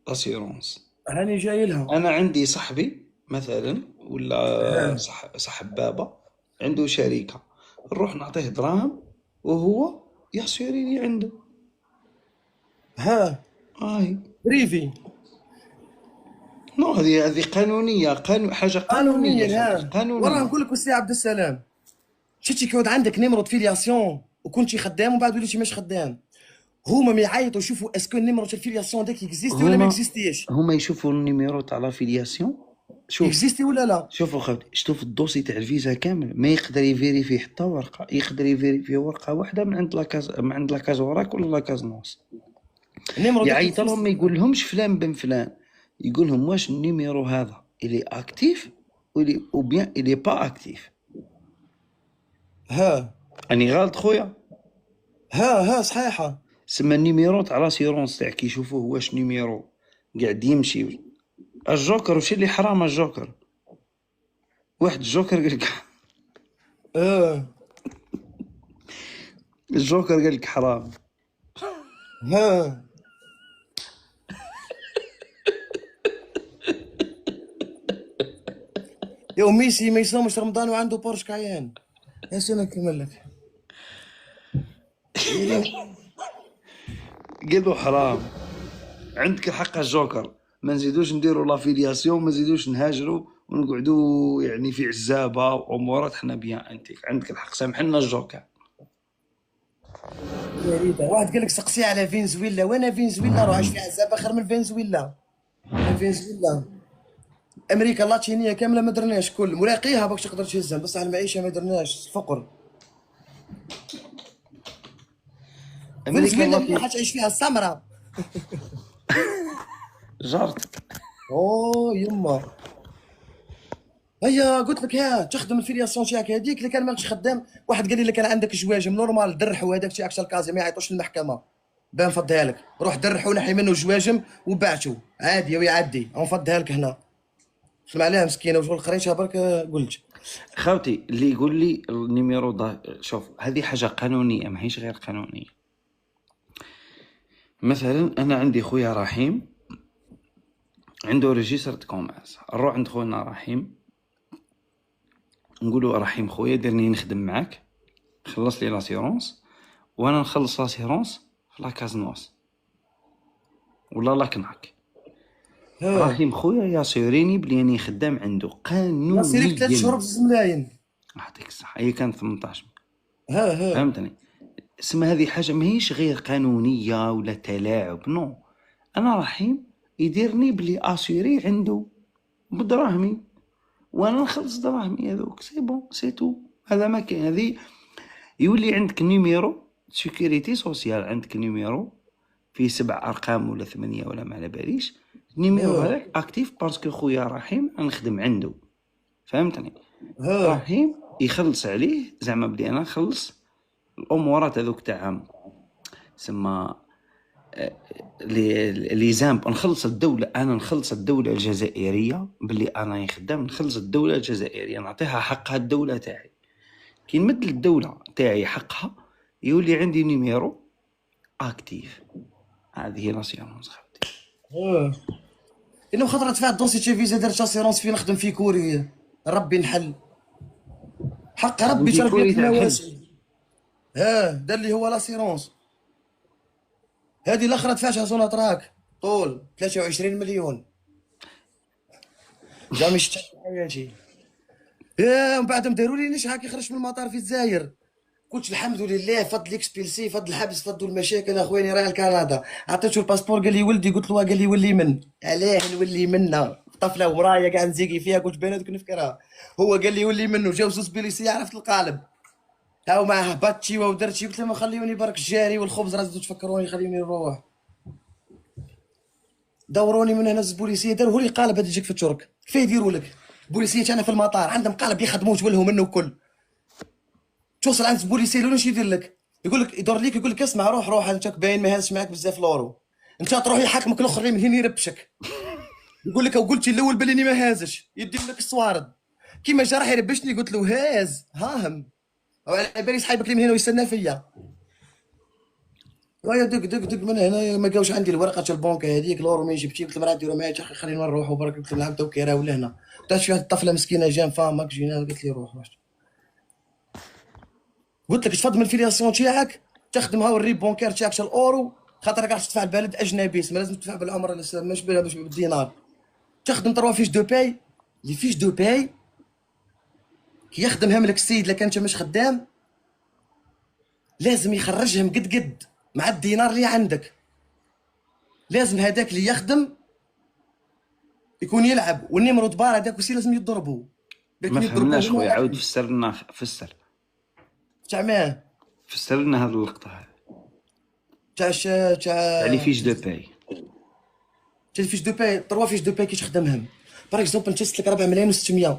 لاسيورونس. هاني جاي لها. انا عندي صاحبي مثلا ولا صاحب بابا عنده شركه، نروح نعطيه دراهم وهو ياسيري لي عنده. ها هاي بريفي نو، هذه قانونيه، حاجه قانونيه قانونيا. ها قانونيه. وراه نقول لك وسي عبد السلام، شتي كيعود عندك نيمرو فيلياسيون وكنتي خدام ومن بعد وليتي مش خدام هما ما يعيطوا يشوفوا اسكو النيميرو تاع الفيلياسيون داك اكزيستي ولا ما اكزيستيش، هما يشوفوا النيميرو تاع لافيلياسيون. شوف اكزيستي ولا لا. شوفوا خوتي، شفتوا في الدوسي تاع الفيزا كامل ما يقدر يفيريفي حتى ورقه، يقدر يفيريفي ورقه واحده من عند لاكاز، من عند لاكاز وراك ولا لاكاز نوس. النيميرو داك يعيط لهم، ما اكزيستي. يقول لهمش فلان بن فلان، يقول لهم واش النيميرو هذا الي اكتيف ولي او بيان الي با اكتيف. ها اني غلط خويا؟ ها صحيحه. سما النيميرو تاع لاسيرونس تاعك كي يشوفوه واش نيميرو قاعد يمشي. الجوكر وش اللي حرام الجوكر؟ واحد الجوكر قال لك اه الجوكر قال لك حرام. ها يا ميسي ما يصومش رمضان وعنده بورش كايان. يا سنة نكمل لك. قالوا حرام. عندك الحق الجوكر، ما نزيدوش نديروا لافيلياسيون، ما نزيدوش نهاجروا ونقعدوا يعني في عزابه وامورات. حنا بيان انت عندك الحق، سامحنا الجوكر. يا ريت واحد قال لك سقسي على فنزويلا، وانا فنزويلا روح عايش في عزاب اخر من فنزويلا. فنزويلا امريكا اللاتينيه كامله ما درناش، كل ملاقيها باش تقدر تهزهم، بصح المعيشه ما درناش، الفقر. امريكا فنزويلا اللاتينيه ما تعيش فيها السمراء. جارتك. اوه يما هيا قلت لك ها تخدم الفيلياسيون تاعك هذيك اللي كان ماكش خدام. واحد قال لي اللي كان عندك جواجم نورمال درحوا هذاك تاعك الكازي ما يعيطوش للمحكمه، باه نفضيها لك، روح درحوا نحي منه جواجم وبعتو عادي ويعدي، نفضيها لك هنا. سمع عليها مسكينه وشغل قريتها برك قلت. خاوتي اللي يقول لي النيميرو شوف هذه حاجه قانونيه ماهيش غير قانونيه. مثلا انا عندي خويا رحيم عنده ريجيستر كوميرس، نروح عند خونا رحيم نقولوا رحيم خويا ديرني نخدم معاك، خلص لي لاسيرونس وانا نخلص لاسيرونس في لاكازنوس ولا لاكناك. رحيم خويا ياسيريني بلي راني خدام عنده لا سيريك 3 شهور قانونيا. ب2 ملايين. يعطيك الصحه، هي كانت 18. ها فهمتني؟ اسمها هذه حاجه ماهيش غير قانونيه ولا تلاعب، نو. انا رحيم يديرني بلي اسيري عنده بدراهمي وانا نخلص دراهمي هذوك، سي بون سي تو. هذا ما كاين. هذه يولي عندك نيميرو سيكوريتي سوسيال، عندك نيميرو فيه 7 أرقام ولا 8 ولا ما على باليش. النيميرو هذاك اكتيف باسكو خويا رحيم نخدم عنده. فهمتني؟ رحيم يخلص عليه زعما بلي انا نخلص الامورات هذوك تاع سما لي زامب، نخلص الدوله، انا نخلص الدوله الجزائريه باللي انا خدام، نخلص الدوله الجزائريه نعطيها حقها الدوله تاعي. كي نمد الدوله تاعي حقها يولي عندي نيميرو اكتيف. هذه هي لاسيرونس خاوتي. انه خطرت فيها الدوسي تاع فيزا درت اسيرونس فين نخدم في كوريا، ربي نحل حق ربي تربية المواسم. دار لي هو لاسيرونس هذه الاخرى دفعتها سوناتراك طول 23 مليون. جا مشتاق حياتي. من بعد ما داروا لي نشحه كي خرجت من المطار في الجزائر، قلت الحمد لله فضل اكسبيلسي فضل الحبس فضل المشاكل اخواني راه لكندا. عطيته الباسبور قال لي ولدي، قلت له قال لي ولي من علاه نولي منا طفله ومرايه كاع نزيقي فيها، قلت بناتك نفكرها. هو قال لي ولي منه، جاو زوج بيليسي عرفت القالب هاو معاه باتشي ودرتشي. قلت لهم خليوني برك الجاري والخبز راه تفكروني خليوني نروح. دوروني من هنا البوليسيه داروا لي قالب هذا يجيك في الترك كيف يديروا لك البوليسيه تاعنا في المطار عندهم قالب يخدموا تولهم منه الكل. توصل عند البوليسيه لون يدير لك، يقول لك يدور ليك يقول لك اسمع روح انت باين ما هازش معاك بزاف لورو، انت تروح يحاكمك الاخر من هنا يربشك. يقول لك وقلتي الاول بلي ما هازش يدير لك الصوارد. كيما جا راح يربشني قلت له هاز هاهم على بالي صحيبك اللي من هنا ويستنى فيا. ويا دق من هنا ما جاوش عندي الورقه تاع البنك هذيك لورو ما جبتي. قلت لمرا ديروا معايا خلينا نروحوا برك. قلت لهم عاودوا كيراو لهنا تاش فيها الطفله مسكينه جام فامك جينا. قلت لي روح واش قلت لك تفضل من الفيلياسيون تاعك تخدمها والريب بونكير تاعك تاع الاورو، خاطر راك تدفع البلد اجنبي ما لازم تدفع بالعمره مش بالدينار. تخدم 3 فيش دو باي. لي فيش دو باي كي يخدمهم لك السيد الا كان انت مش خدام لازم يخرجهم قد مع الدينار اللي عندك. لازم هذاك اللي يخدم يكون يلعب، والنيمرو بار هذاك وسي لازم يضربوا. ما فهمناش خويا، عاود فسر لنا، فسر تاع فسر لنا هذه اللقطه هذه تاع تاع لي فيش دو باي. تاع فيش دو باي، 3 فيش دو باي كي تخدمهم. باغ اكزومبل انت لك 4 ملايين و600،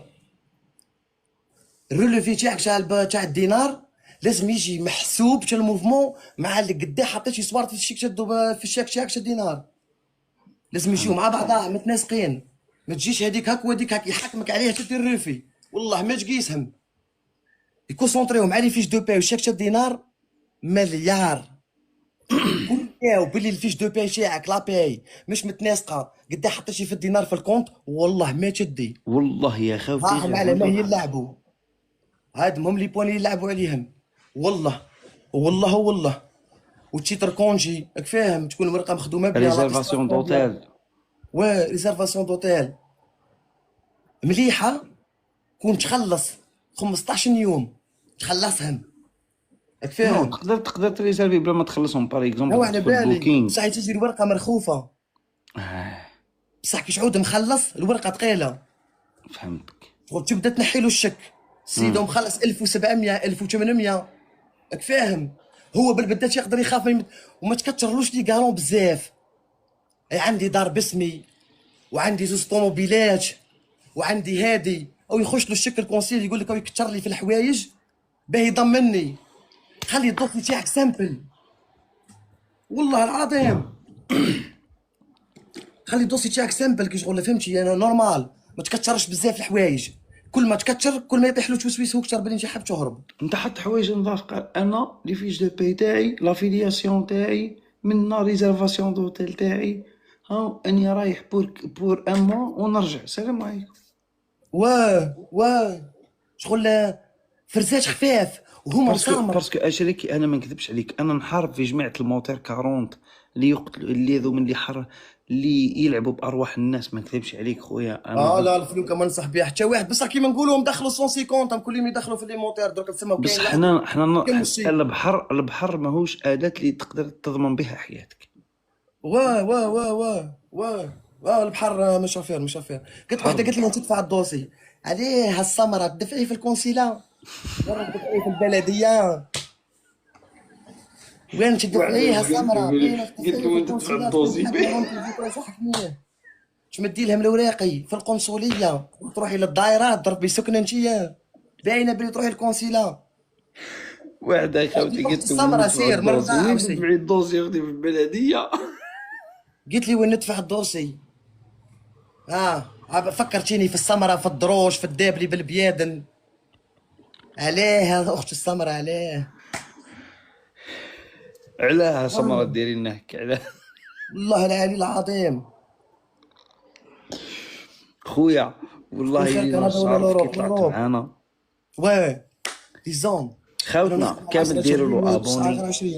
الرولوفي تاعك تاع الدينار لازم يجي محسوب تاع الموفمون مع اللي قداه حطيت صوارت في الشيك في الشاك تاعك تاع الدينار. لازم يجيو مع بعضها متناسقين. ما تجيش هذيك هاك وهذيك هاك يحكمك عليها تدير الريفي، والله ما تقيسهم. يكونسونطريو مع لي فيش دو باي والشاك تاع الدينار مليار. كل بلي الفيش دو باي تاعك لا باي مش متناسقه قداه حطيتي في الدينار في الكونت، والله ما تدي. والله يا خوتي راهم على ما يلعبوا، هادم هم لي بوان اللي يلعبوا عليهم. والله والله والله. وتشيتر كونجي راك فاهم، تكون ورقه مخدومه بها ريزيرفاسيون دوتيل. ريزيرفاسيون دوتيل مليحه. كون تخلص 15 يوم تخلصهم، راك نو، فاهم. تقدر تريزيرفي بلا ما تخلصهم. باغ هو اكزومبل على تدخل بالي بوكينغ. بصح تجي الورقه مرخوفه، بصح كي تعود مخلص الورقه ثقيله، فهمتك. وتبدا تنحي له الشك. سيدو مخلص 1700 1800، راك فاهم. هو بالبدات يقدر يخاف وما تكثرلوش لي كالون بزاف. عندي دار باسمي وعندي زوج طوموبيلات وعندي هادي، او يخش له الشك الكونسيل يقول لك او يكثر لي في الحوايج باه يضمني. خلي الدوسي تاعك سامبل، والله العظيم. خلي الدوسي تاعك سامبل كي شغل، فهمتي انا نورمال. ما تكثرش بزاف الحوايج، كل ما تكثر كل ما يطيح له توسويس هو اكثر بلي انت حاب تهرب. انت حط حوايج نضاف. قال انا لي فيش دو باي تاعي، لافيلياسيون تاعي، من ريزيرفاسيون دوتيل تاعي، ها اني رايح بور ان موا ونرجع. السلام عليكم. واه شغل فرزاج خفاف وهما مسامر. باسكو اشريكي انا ما نكذبش عليك، انا نحارب في جماعه الموتير 40 اللي يقتلوا، اللي ذو من اللي يلعبوا بارواح الناس. ما نكذبش عليك خويا انا. لا الفلوكه ما ننصح بها حتى واحد، بصح كيما نقولوا مدخلوا 150 كلهم يدخلوا في لي موتير درك تسمى. بس حنا البحر ماهوش اداه اللي تقدر تضمن بها حياتك. البحر مش افير. قلت وحده قالت لي تدفع الدوسي عليه هالسمره تدفعيه في الكونسيلا ولا تدفعيه في البلديه؟ وين تدفعيه هالسمره؟ قلت له وين تدفع الدوسي؟ تمدي لهم الاوراقي في القنصليه وتروحي للدائره تضربي سكنه انتيا باينه بلي تروحي للكونسيلا. واحده خوتي قلت له السمره سير مرضى وين تدفعي الدوسي يا اختي في البلديه؟ قلت لي وين ندفع الدوسي؟ فكرتيني في السمره، في الدروش، في الدابلي بالبيادن. علاه اخت السمره علاه سمره ديري لنا هكا؟ علاه والله العلي العظيم خويا. والله الا الصرف كي طلعت معانا ديزون خاوتنا كامل ديروا له ابوني.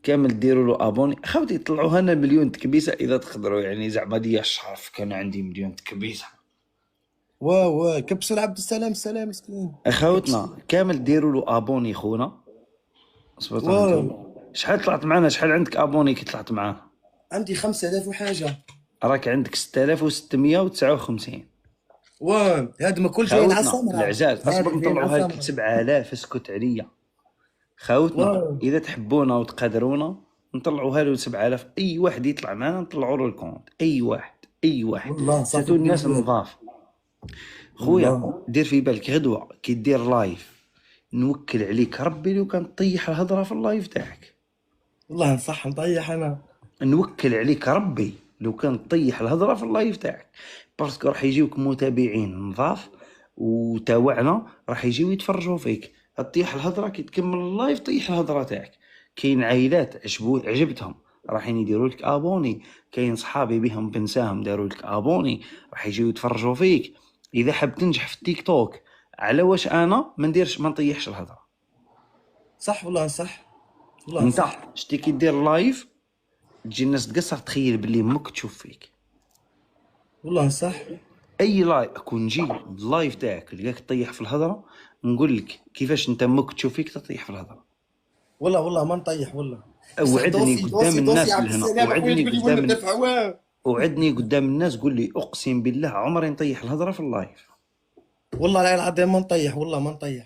كامل ديروا له ابوني خاوتي. يطلعوا لنا مليون تكبيسه اذا تقدروا، يعني زعما ديال الشرف كان عندي مليون تكبيسه. كبسوا لعبد السلام مسكين. اخوتنا كامل ديروا له ابوني خونا. شحال طلعت معنا؟ شحال عندك ابوني كي طلعت معانا؟ عندي 5000 وحاجه. راك عندك 6659. هاد ما كل جايين على السمره العزاز. اصبر نطلعوها لك 7000. اسكت عليا خوتنا. اذا تحبونا وتقدرونا نطلعوها له 7000. اي واحد يطلع معنا نطلعوا له الكونت. اي واحد ساتو الناس النظاف. خويا دير في بالك غدوه كي دير لايف نوكل عليك ربي لو كان طيح الهضره في اللايف تاعك. والله صح نطيح انا. نوكل عليك ربي لو كان طيح الهضره في اللايف تاعك، باسكو راح يجيوك متابعين نظاف وتاوعنا راح يجيو يتفرجوا فيك. طيح الهضره كي تكمل اللايف طيح الهضره تاعك. كاين عائلات عجبتهم راح يديروا لك ابوني. كاين صحابي بهم بنساهم داروا لك ابوني راح يجيو يتفرجوا فيك. اذا حاب تنجح في التيك توك على واش انا ما نديرش ما نطيحش الهضره. صح والله صح والله انت صح. شتي كي دير لايف تجي الناس تقصر تخيل باللي امك تشوف فيك. والله صح. اي لايف كون نجي اللايف تاعك لقاك تطيح في الهضره نقول لك كيفاش انت امك تشوف فيك تطيح في الهضره. والله ما نطيح والله. اوعدني قدام الناس عبد اللي هنا، السلام، أخويا اوعدني تقول لي قدام وين ندفع اوعدني قدام الناس، قول لي اقسم بالله عمري نطيح الهضره في اللايف. والله العظيم ما نطيح، والله ما نطيح.